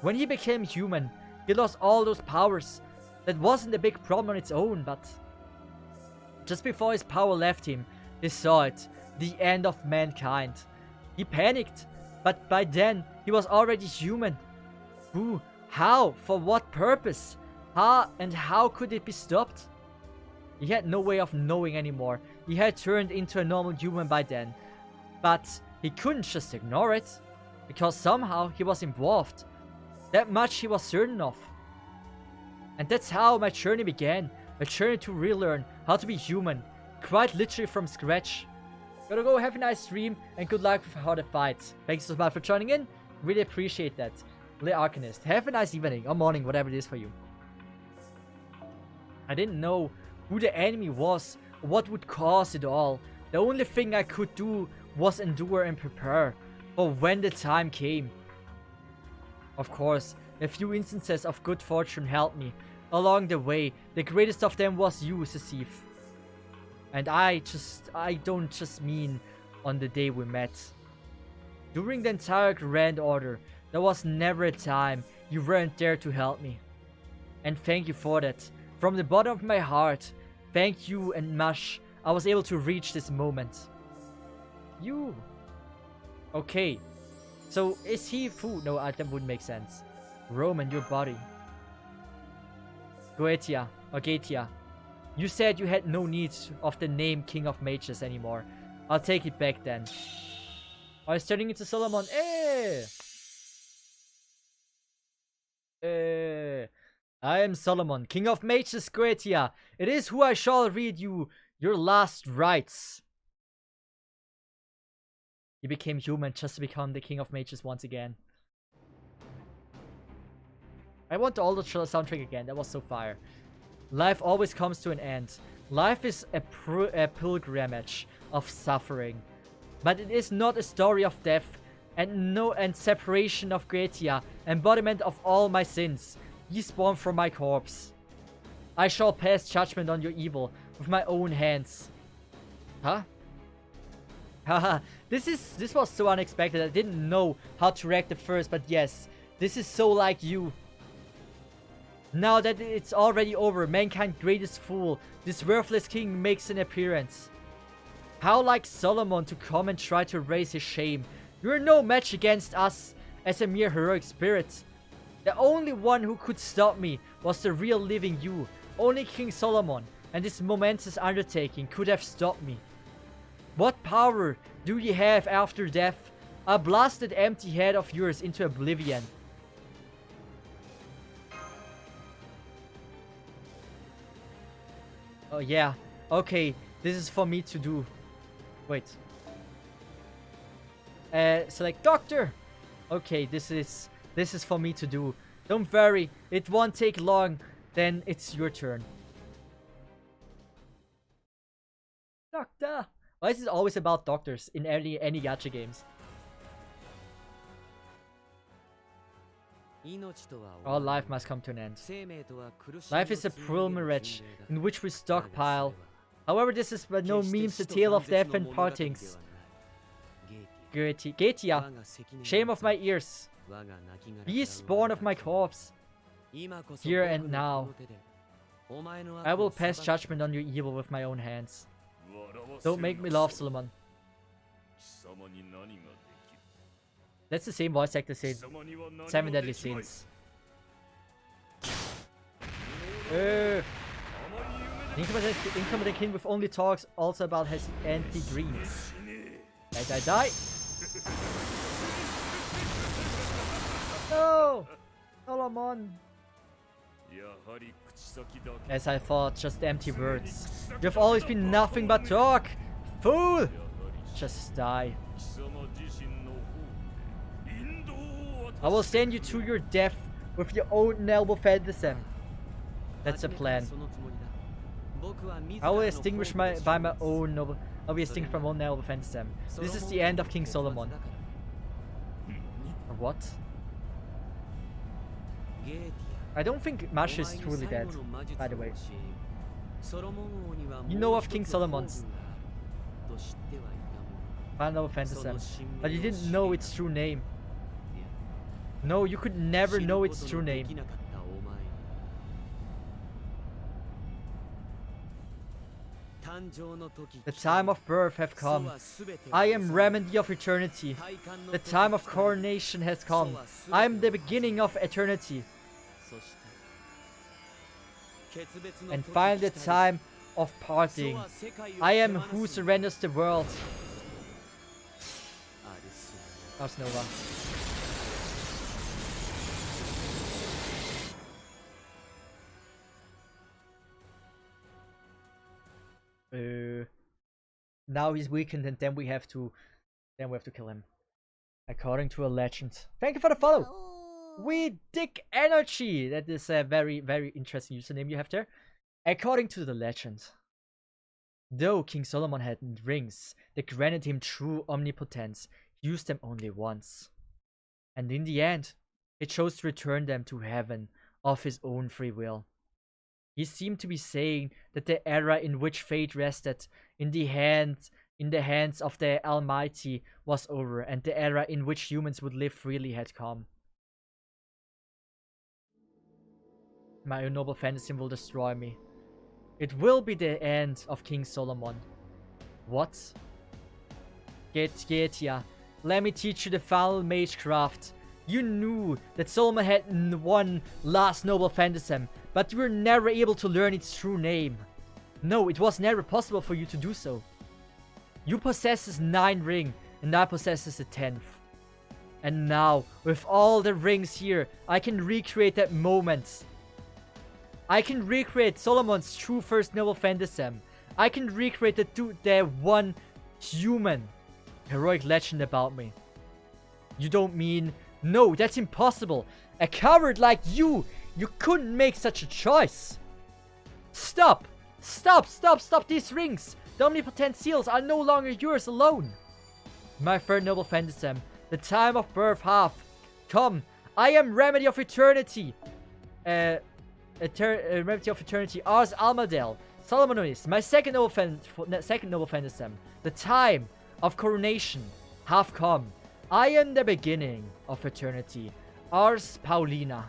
When he became human, he lost all those powers. That wasn't a big problem on its own, but just before his power left him, he saw it, the end of mankind. He panicked, but by then, he was already human. Who? How? For what purpose? How could it be stopped? He had no way of knowing anymore. He had turned into a normal human by then. But he couldn't just ignore it, because somehow he was involved. That much he was certain of. And that's how my journey began. A journey to relearn how to be human, quite literally from scratch. Gotta go, have a nice stream, and good luck with how the fights. Thanks so much for joining in. Really appreciate that. Le Arcanist, have a nice evening or morning, whatever it is for you. I didn't know who the enemy was, or what would cause it all. The only thing I could do was endure and prepare for when the time came. Of course, a few instances of good fortune helped me along the way. The greatest of them was you, Cesith. And I don't just mean on the day we met. During the entire Grand Order, there was never a time you weren't there to help me. And thank you for that. From the bottom of my heart, thank you and much, I was able to reach this moment. You. Okay. So, is he food? No, that wouldn't make sense. Roman, your body. Goetia, or Gaetia. You said you had no need of the name King of Mages anymore. I'll take it back then. Oh, he's turning into Solomon. I am Solomon, King of Mages, Goetia. It is who I shall read you your last rites. He became human just to become the king of mages once again. I want all the soundtrack again. That was so fire. Life always comes to an end. Life is a pilgrimage of suffering. But it is not a story of death and separation of Goetia, embodiment of all my sins. Ye spawn from my corpse. I shall pass judgment on your evil with my own hands. Huh? Haha, this was so unexpected. I didn't know how to react at first, but yes, this is so like you. Now that it's already over, mankind's greatest fool, this worthless king makes an appearance. How like Solomon to come and try to raise his shame. You're no match against us as a mere heroic spirit. The only one who could stop me was the real living you. Only King Solomon and this momentous undertaking could have stopped me. What power do you have after death? A blasted empty head of yours into oblivion. Oh yeah, okay, this is for me to do. Wait. Select doctor. Okay, this is for me to do. Don't worry, it won't take long. Then it's your turn. Doctor. Why is it always about doctors in any gacha games? All life must come to an end. Life is a pilgrimage in which we stockpile. However, this is by no means a tale of death and partings. Goetia, shame of my ears. Be spawn of my corpse. Here and now. I will pass judgment on your evil with my own hands. Don't make me laugh, Solomon. That's the same voice actor saying 7 Deadly Sins. Incompetent king with only talks also about his anti-greens. Die, die, die! No! Solomon! As I thought, just empty words. You've always been nothing but talk! Fool! Just die. I will send you to your death with your own noble fantasy. That's a plan. I will extinguish by my own noble. I'll be extinguished by my own noble fantasy. This is the end of King Solomon. What? I don't think Mash is truly dead, by the way. You know of King Solomon's Final Fantasy, but you didn't know its true name. No, you could never know its true name. The time of birth have come. I am remedy of eternity. The time of coronation has come. I am the beginning of eternity. And finally the time of parting. I am who surrenders the world. Ars Nova. Now he's weakened, and then we have to kill him, according to a legend. Thank you for the follow. We dig energy. That is a very, very interesting username you have there. According to the legend, though King Solomon had rings that granted him true omnipotence, he used them only once, and in the end, he chose to return them to heaven of his own free will. He seemed to be saying that the era in which fate rested in the hands of the Almighty was over, and the era in which humans would live freely had come. My noble fantasy will destroy me. It will be the end of King Solomon. What? Goetia, let me teach you the foul mage craft. You knew that Solomon had one last noble phantasm, but you were never able to learn its true name. No, it was never possible for you to do so. You possess this 9th ring, and I possess the 10th. And now, with all the rings here, I can recreate that moment. I can recreate Solomon's true first noble phantasm. I can recreate the one human heroic legend about me. You don't mean... No, that's impossible. A coward like you couldn't make such a choice. Stop! Stop, stop, stop these rings! The omnipotent seals are no longer yours alone. My third noble phantasm, the time of birth hath come. I am remedy of eternity. Remedy of eternity, Ars Almadel. Solomonis, my second noble phantasm, the time of coronation hath come. I am the beginning of eternity, Ars Paulina.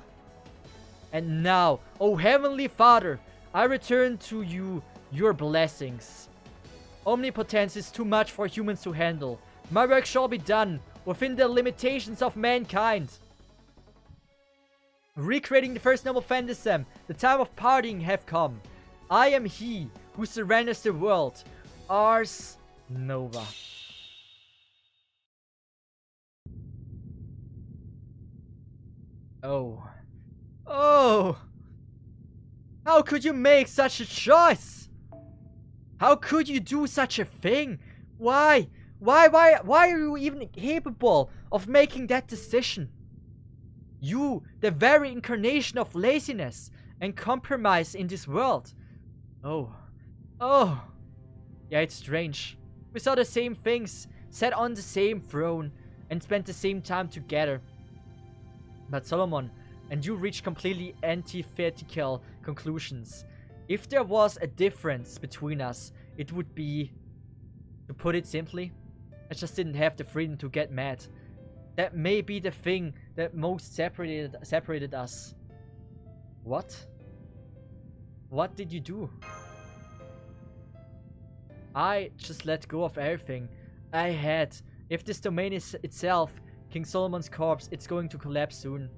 And now, O Heavenly Father, I return to you your blessings. Omnipotence is too much for humans to handle. My work shall be done within the limitations of mankind. Recreating the first noble phantasm, the time of parting have come. I am he who surrenders the world, Ars Nova. Oh. Oh! How could you make such a choice? How could you do such a thing? Why? Why are you even capable of making that decision? You, the very incarnation of laziness and compromise in this world. Oh. Oh. Yeah, it's strange. We saw the same things, sat on the same throne, and spent the same time together. But Solomon and you reached completely antithetical conclusions. If there was a difference between us, it would be, to put it simply, I just didn't have the freedom to get mad. That may be the thing that most separated us. What? What did you do? I just let go of everything I had. If this domain is itself King Solomon's corpse, it's going to collapse soon.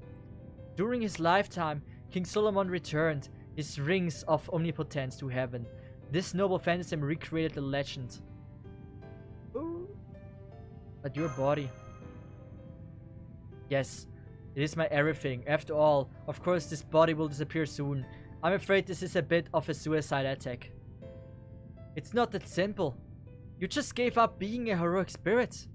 During his lifetime, King Solomon returned his rings of omnipotence to heaven. This noble phantasm recreated the legend. Ooh. But your body... Yes, it is my everything. After all, of course this body will disappear soon. I'm afraid this is a bit of a suicide attack. It's not that simple. You just gave up being a heroic spirit.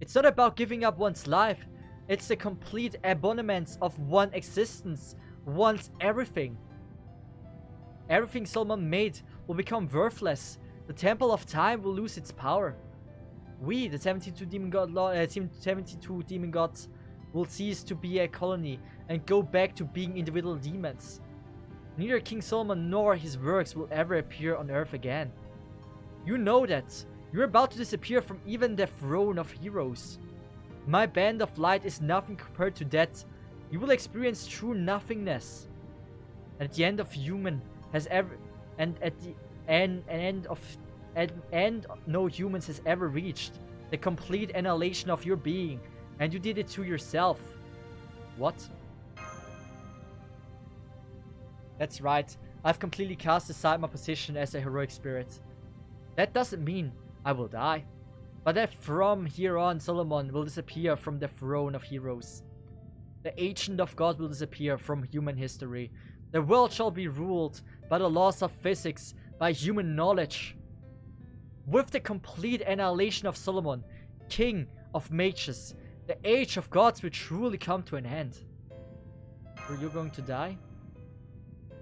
It's not about giving up one's life. It's the complete abandonment of one's existence, one's everything. Everything Solomon made will become worthless. The Temple of Time will lose its power. We, the 72 demon gods, will cease to be a colony and go back to being individual demons. Neither King Solomon nor his works will ever appear on Earth again. You know that. You're about to disappear from even the throne of heroes. My band of light is nothing compared to that. You will experience true nothingness. At the end of human has ever, and at the end no humans has ever reached the complete annihilation of your being, and you did it to yourself. What? That's right. I've completely cast aside my position as a heroic spirit. That doesn't mean I will die, but that from here on Solomon will disappear from the throne of heroes. The agent of God will disappear from human history. The world shall be ruled by the laws of physics, by human knowledge. With the complete annihilation of Solomon, king of mages, the age of gods will truly come to an end. Were you going to die?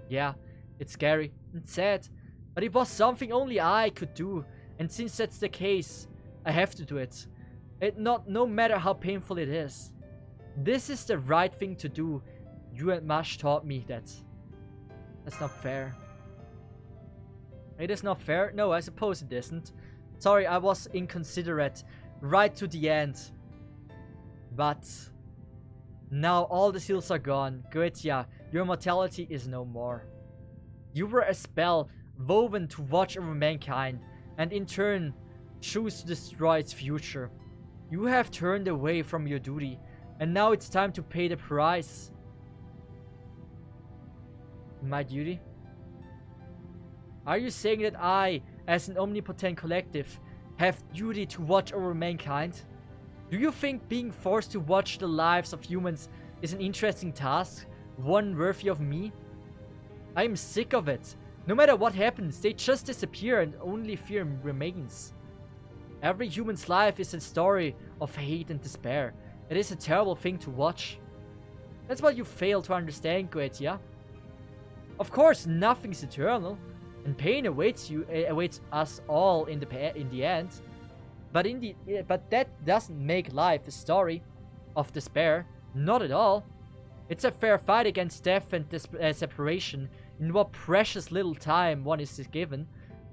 Yeah, it's scary and sad, but it was something only I could do, and since that's the case, I have to do it. No matter how painful it is. This is the right thing to do. You and Mash taught me that. That's not fair. It is not fair? No, I suppose it isn't. Sorry, I was inconsiderate right to the end. But now all the seals are gone. Goetia, your mortality is no more. You were a spell woven to watch over mankind, and in turn choose to destroy its future. You have turned away from your duty, and now it's time to pay the price. My duty? Are you saying that I, as an omnipotent collective, have duty to watch over mankind? Do you think being forced to watch the lives of humans is an interesting task? One worthy of me? I am sick of it. No matter what happens, they just disappear and only fear remains. Every human's life is a story of hate and despair. It is a terrible thing to watch. That's what you fail to understand, Goetia. Of course, nothing is eternal, and pain awaits us all in the end. But that doesn't make life a story of despair. Not at all. It's a fair fight against death and separation in what precious little time one is given.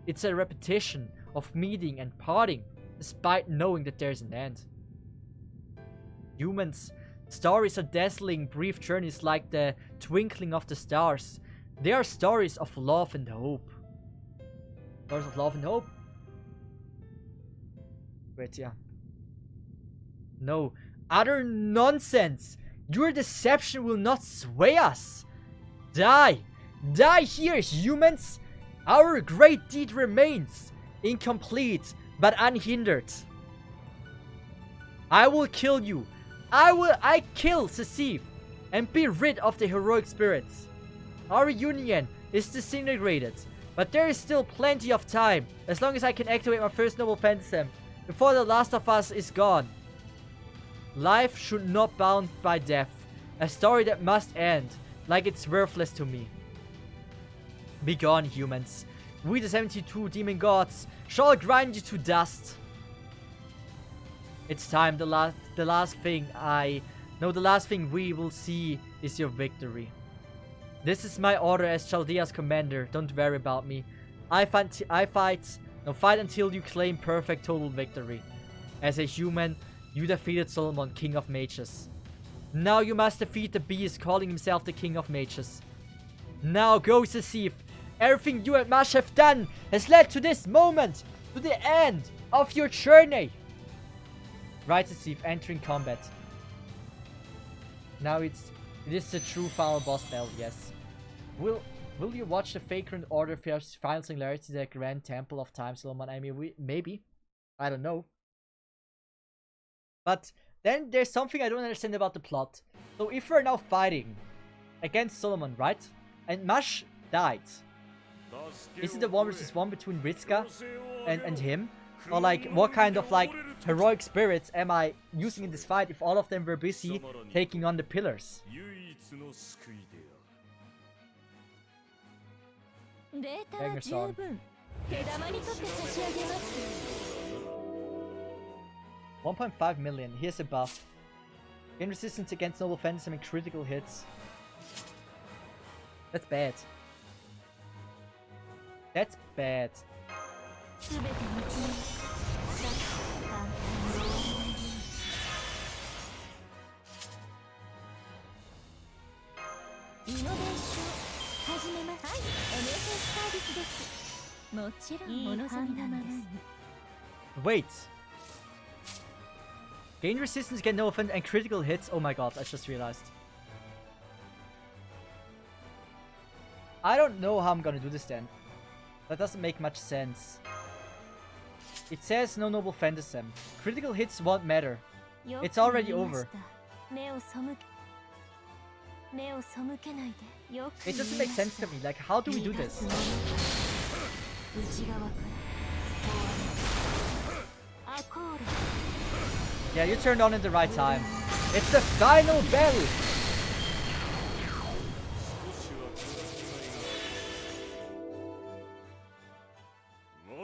It's a repetition of meeting and parting, despite knowing that there's an end. Humans' stories are dazzling, brief journeys like the twinkling of the stars. They are stories of love and hope. Stories of love and hope? Wait, yeah. No, utter nonsense! Your deception will not sway us! Die! Die here, humans! Our great deed remains, incomplete but unhindered. I will kill you. I kill Cesith and be rid of the heroic spirits. Our union is disintegrated, but there is still plenty of time, as long as I can activate my first noble phantasm before the last of us is gone. Life should not bound by death, a story that must end, like it's worthless to me. Be gone, humans. We, the 72 demon gods, shall grind you to dust. It's time. The last thing we will see is your victory. This is my order as Chaldea's commander. Don't worry about me. Fight until you claim perfect total victory. As a human, you defeated Solomon, King of Mages. Now you must defeat the beast calling himself the King of Mages. Now go, Cesith. Everything you and Mash have done has led to this moment, to the end of your journey. Right, Cesith, entering combat. Now it is the true final boss battle, yes. Will you watch the Vagrant Order final singularity to the Grand Temple of Time, Solomon? I mean, maybe. I don't know. But then there's something I don't understand about the plot. So if we're now fighting against Solomon, right? And Mash died. Is it the 1v1 between Ritska and him? Or like, what kind of like heroic spirits am I using in this fight if all of them were busy taking on the pillars? Banger song. 1.5 million. Here's a buff. Gain resistance against noble phantasm and critical hits. That's bad. That's bad. Wait. Gain resistance against no offense and critical hits. Oh my god, I just realized. I don't know how I'm gonna do this then. That doesn't make much sense. It says no noble phantasm. Critical hits won't matter. It's already over. It doesn't make sense to me. Like, how do we do this? Yeah, you turned on at the right time. It's the final bell!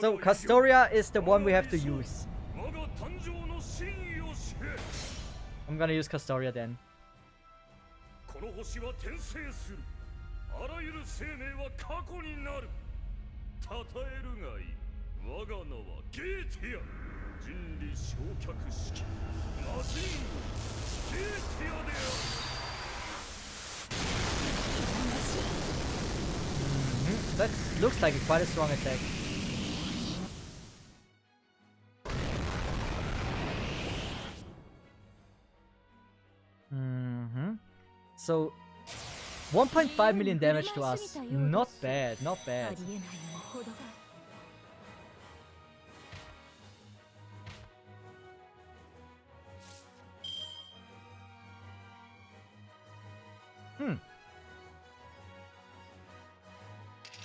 So, Castoria is the one we have to use. I'm gonna use Castoria then. That looks like quite a strong attack. So, 1.5 million damage to us. Not bad, not bad.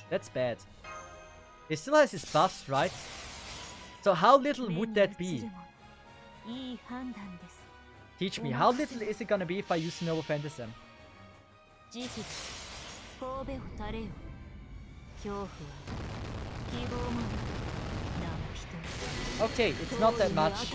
That's bad. He still has his buffs, right? So how little would that be? Teach me, how little is it gonna be if I use Noble Phantasm? Okay, it's not that much.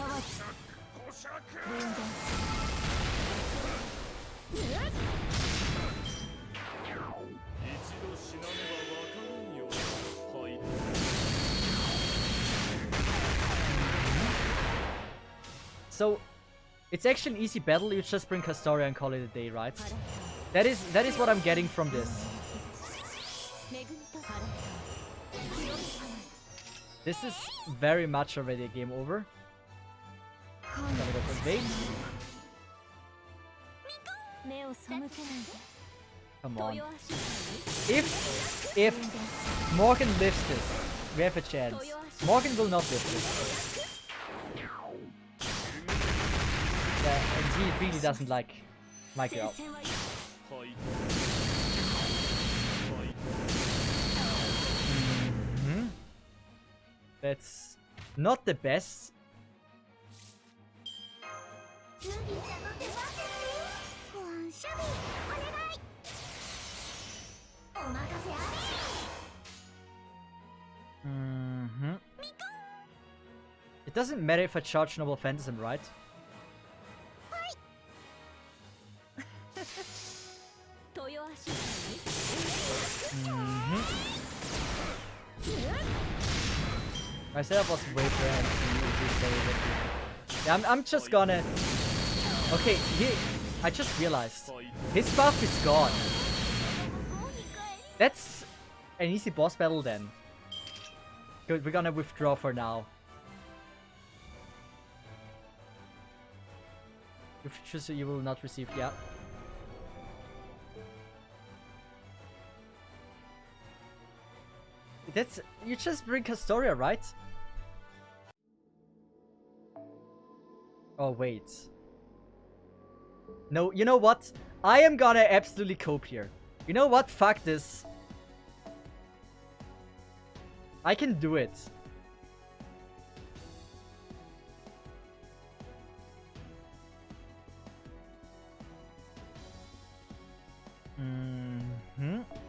So, it's actually an easy battle, you just bring Castoria and call it a day, right? That is what I'm getting from this. This is very much already a game over. Gonna go for bait. Come on. If Morgan lifts this, we have a chance. Morgan will not lift this. Yeah, and he really doesn't like my girl. That's not the best. It doesn't matter if I charge Noble Phantasm, right? My setup was way better. Yeah, I'm just gonna... Okay, I just realized. His buff is gone. That's an easy boss battle then. Good, we're gonna withdraw for now. If you choose, you will not receive, yeah. That's... You just bring Castoria, right? Oh, wait. No, you know what? I am gonna absolutely cope here. You know what? Fuck this. I can do it.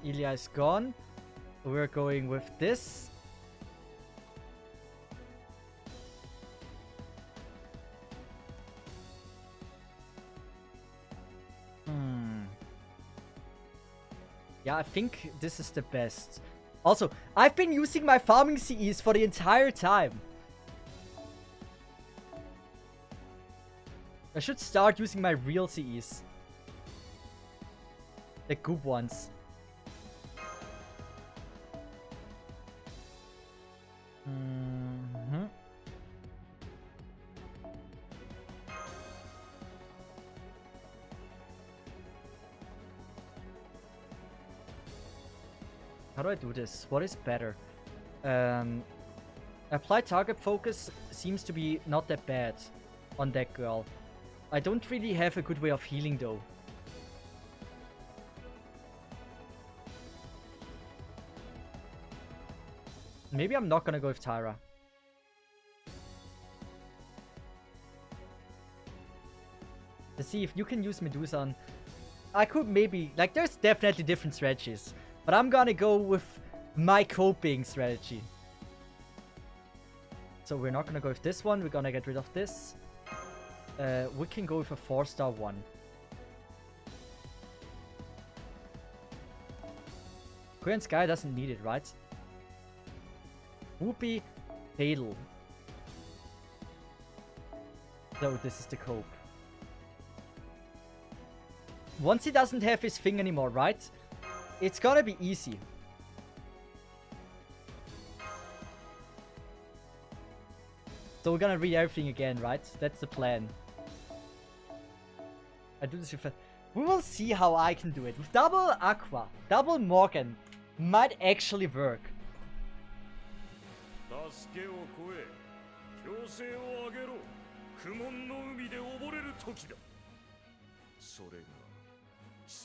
Ilya is gone. We're going with this. Yeah, I think this is the best. Also, I've been using my farming CEs for the entire time. I should start using my real CEs. The goop ones. How do I do this? What is better? Apply target focus seems to be not that bad on that girl. I don't really have a good way of healing though. Maybe I'm not gonna go with Tyra. Let's see if you can use Medusa on... I could maybe... Like, there's definitely different strategies. But I'm gonna go with my coping strategy. So we're not gonna go with this one. We're gonna get rid of this. We can go with a 4-star one. Korean Sky doesn't need it, right? Whoopee, Fatal. So this is the cope. Once he doesn't have his thing anymore, right? It's gonna be easy. So we're gonna read everything again, right? That's the plan. I do this with... We will see how I can do it. With double Aqua, double Morgan might actually work.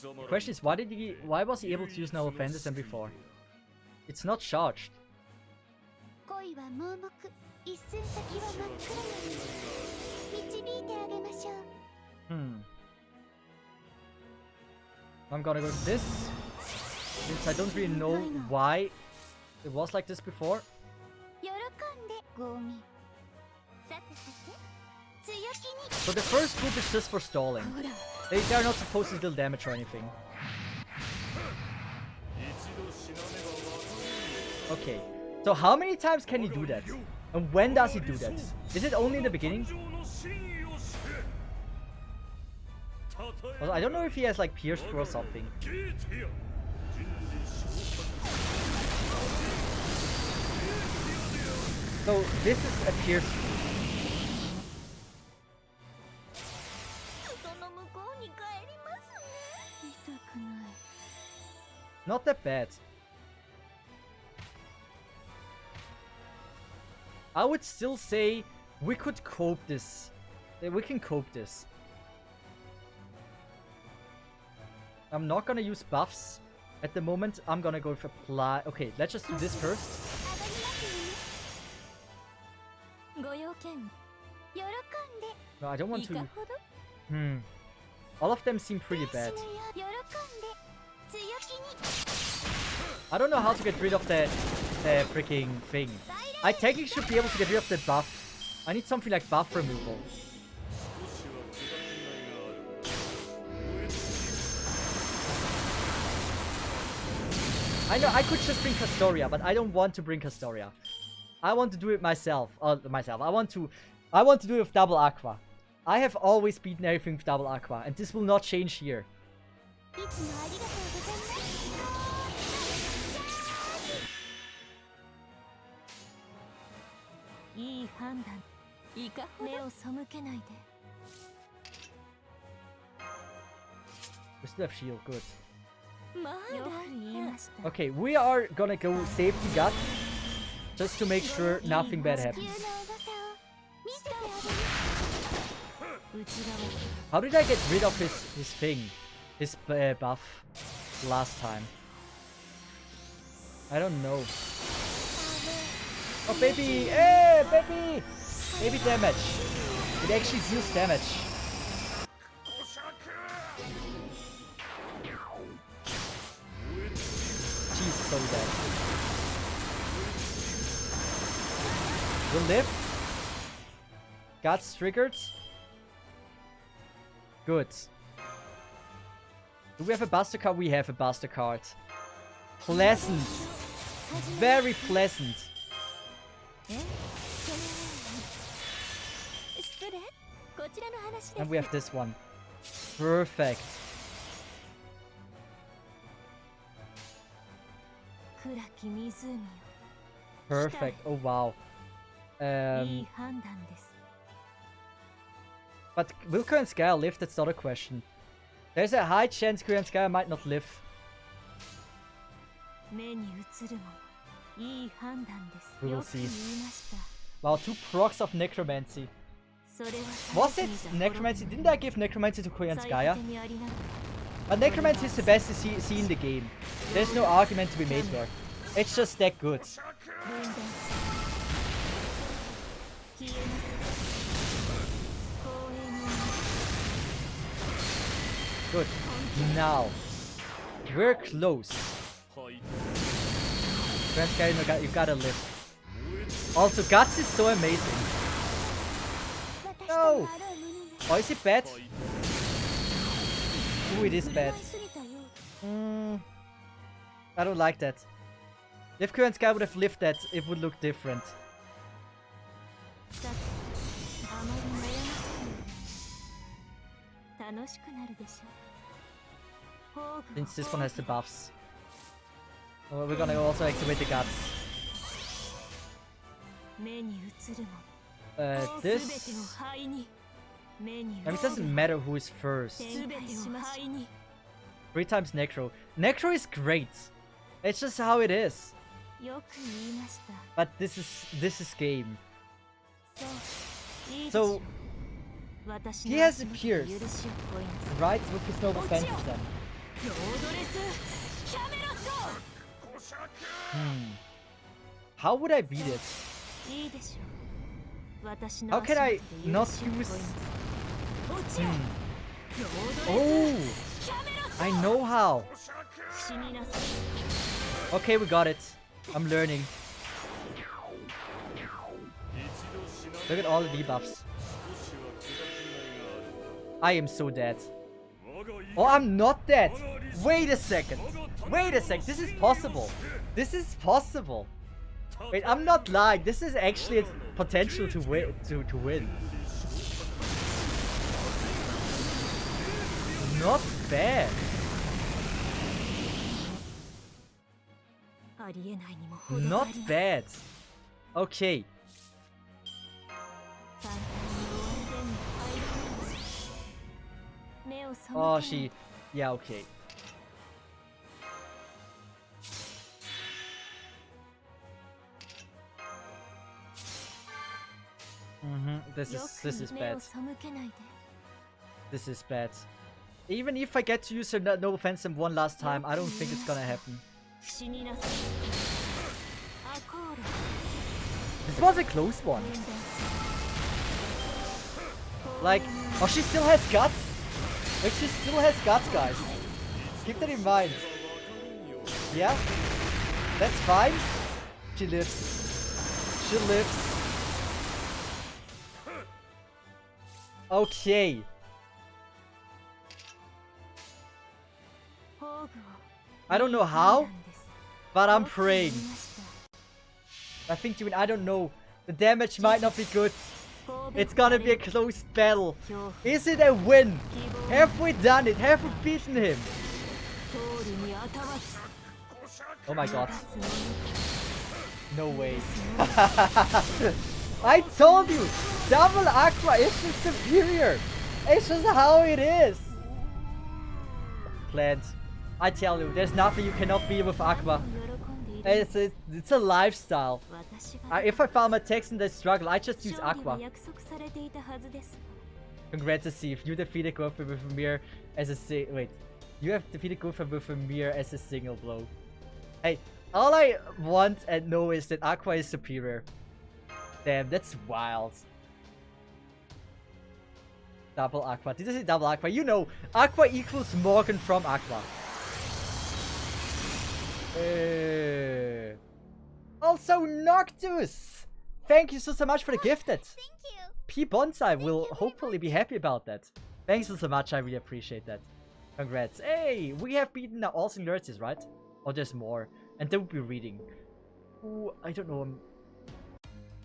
The question is, why was he able to use Noble Phantasm before? It's not charged. 恋は盲目、一寸先は真っ暗なり、導いてあげましょう。I'm gonna go to this, since I don't really know why it was like this before. 喜んでゴミ。さてさて、強気に。 So the first group is just for stalling. They're not supposed to deal damage or anything. Okay, so how many times can he do that? And when does he do that? Is it only in the beginning? Also, I don't know if he has like pierce through or something. So this is a pierce through. Not that bad. I would still say we could cope this. We can cope this. I'm not gonna use buffs at the moment. I'm gonna go with apply. Okay, let's just do this first. No, I don't want to. All of them seem pretty bad. I don't know how to get rid of the freaking thing. I technically should be able to get rid of the buff. I need something like buff removal. I know I could just bring Castoria, but I don't want to bring Castoria. I want to do it myself. I want to do it with double aqua. I have always beaten everything with double aqua, and this will not change here. We still have shield, good. Okay, we are gonna go save the gut, just to make sure nothing bad happens. How did I get rid of his thing? His buff last time? I don't know. Oh baby! Hey baby! Baby damage! It actually deals damage. She's so dead. We'll live. Guts triggered. Good. Do we have a Buster card? We have a Buster card. Pleasant. Very pleasant. And we have this one. Perfect. Perfect. Oh wow. But will Korean Sky live? That's not a question. There's a high chance Korean Sky might not live. We will see. Wow, 2 procs of Necromancy. Was it Necromancy? Didn't I give Necromancy to Korean Skya? But Necromancy is the best CC in the game. There's no argument to be made there. It's just that good. Good. Now. We're close. Grand Sky, you gotta live. Also, Guts is so amazing. No! Oh, is it bad? Ooh, it is bad. I don't like that. If Current Sky would have lived that, it would look different. Since this one has the buffs. Oh, we're gonna also activate the Guts. This... I mean, it doesn't matter who is first. 3 times Necro. Necro is great. It's just how it is. But this is game. So he has a pierce, right, with his noble fantasy then. How would I beat it? How can I not use... Oh! I know how! Okay, we got it. I'm learning. Look at all the debuffs. I am so dead. Oh, I'm not dead! Wait a second! Wait a sec, this is possible! This is possible! Wait, I'm not lying. This is actually a potential to win. To win. Not bad. Not bad. Okay. Oh, she... Yeah, okay. This is bad. This is bad. Even if I get to use her no offense one last time, I don't think it's gonna happen. This was a close one. Like, oh, she still has guts. Like, she still has guts, guys. Keep that in mind. Yeah, that's fine. She lives. She lives. Okay. I don't know how, but I'm praying. I think even I don't know. The damage might not be good. It's gonna be a close battle. Is it a win? Have we done it? Have we beaten him? Oh my god. No way. I told you! Double Aqua is just superior! It's just how it is! Plant. I tell you, there's nothing you cannot beat with Aqua. It's a lifestyle. If I found my text and I struggle, I just use Aqua. Congrats, Cesith. You defeated Gofa with a mirror as a wait. You have defeated Gofa with a mirror as a single blow. Hey, all I want and know is that Aqua is superior. Damn, that's wild. Double Aqua. Did I say double Aqua? You know, Aqua equals Morgan from Aqua. Also, Noctus! Thank you so much for the gifted. Thank you. P Bonsai will hopefully be happy about that. Thanks so much, I really appreciate that. Congrats. Hey, we have beaten all singularities, right? Or there's more. And they will be reading. Ooh, I don't know.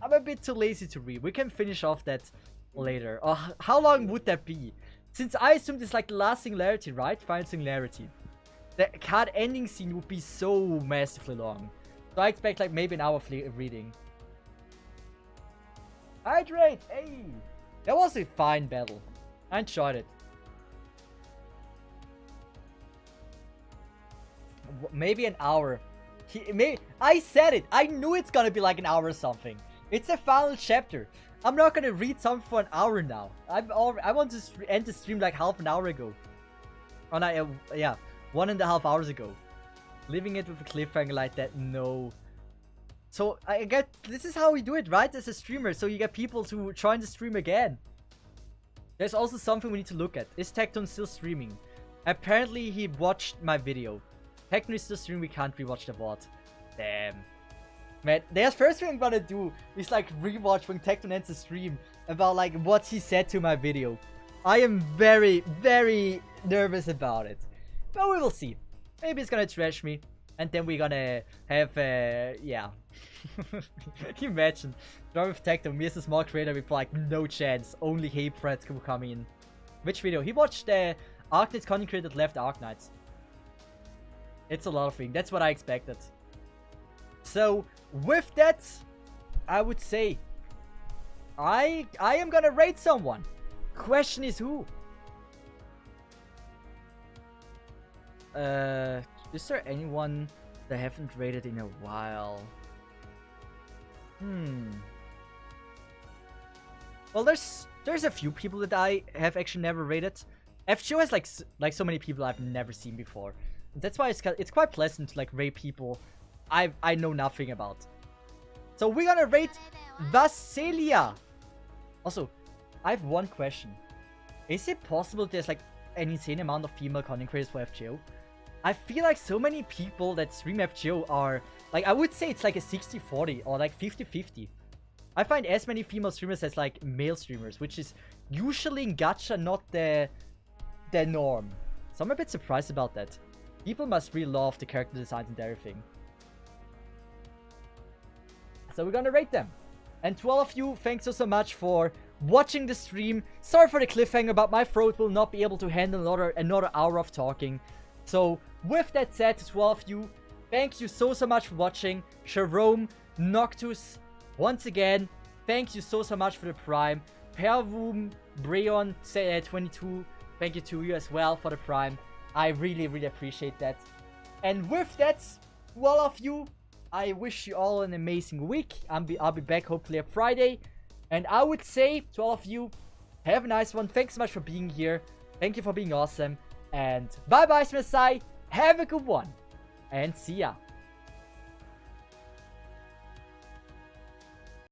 I'm a bit too lazy to read. We can finish off that later. How long would that be? Since I assumed it's like the last singularity, right? Final singularity. The card ending scene would be so massively long. So I expect like maybe an hour of reading. Hydrate! Hey! That was a fine battle. I enjoyed it. Maybe an hour. I said it! I knew it's gonna be like an hour or something. It's a final chapter. I'm not gonna read something for an hour now. I want to end the stream like half an hour ago. Oh no, yeah, 1.5 hours ago. Leaving it with a cliffhanger like that, no. So I get, this is how we do it, right? As a streamer, so you get people to join the stream again. There's also something we need to look at. Is Tecton still streaming? Apparently he watched my video. Tecton is still streaming, we can't rewatch the VOD. Damn. Man, the first thing I'm gonna do is like rewatch when Tecton ends the stream about like what he said to my video. I am very, very nervous about it. But we will see. Maybe it's gonna trash me. And then we're gonna have, yeah. Can you imagine? Drawing with Tecton, me as a small creator with like no chance. Only hate threats can come in. Which video? He watched the Arknights content creator that left Arknights. It's a lot of things. That's what I expected. So, with that, I would say I am gonna rate someone. Question is who? Is there anyone that I haven't rated in a while? Well, there's a few people that I have actually never rated. FGO has like so many people I've never seen before. That's why it's quite pleasant to like rate people I know nothing about. So we're gonna rate Vaselia. Also, I have one question. Is it possible there's like an insane amount of female content creators for FGO? I feel like so many people that stream FGO are, like, I would say it's like a 60-40 or like 50-50. I find as many female streamers as like male streamers, which is usually in gacha not the norm. So I'm a bit surprised about that. People must really love the character designs and everything. So we're gonna rate them. And to all of you, thanks so much for watching the stream. Sorry for the cliffhanger, but my throat will not be able to handle another hour of talking. So with that said, to all of you, thank you so much for watching. Jerome, Noctus, once again, thank you so much for the Prime. Pervoom, Breon, 22, thank you to you as well for the Prime. I really appreciate that. And with that, to all of you, I wish you all an amazing week. I'll be back hopefully on Friday. And I would say to all of you, have a nice one. Thanks so much for being here. Thank you for being awesome. And bye-bye, Smesai. Have a good one. And see ya.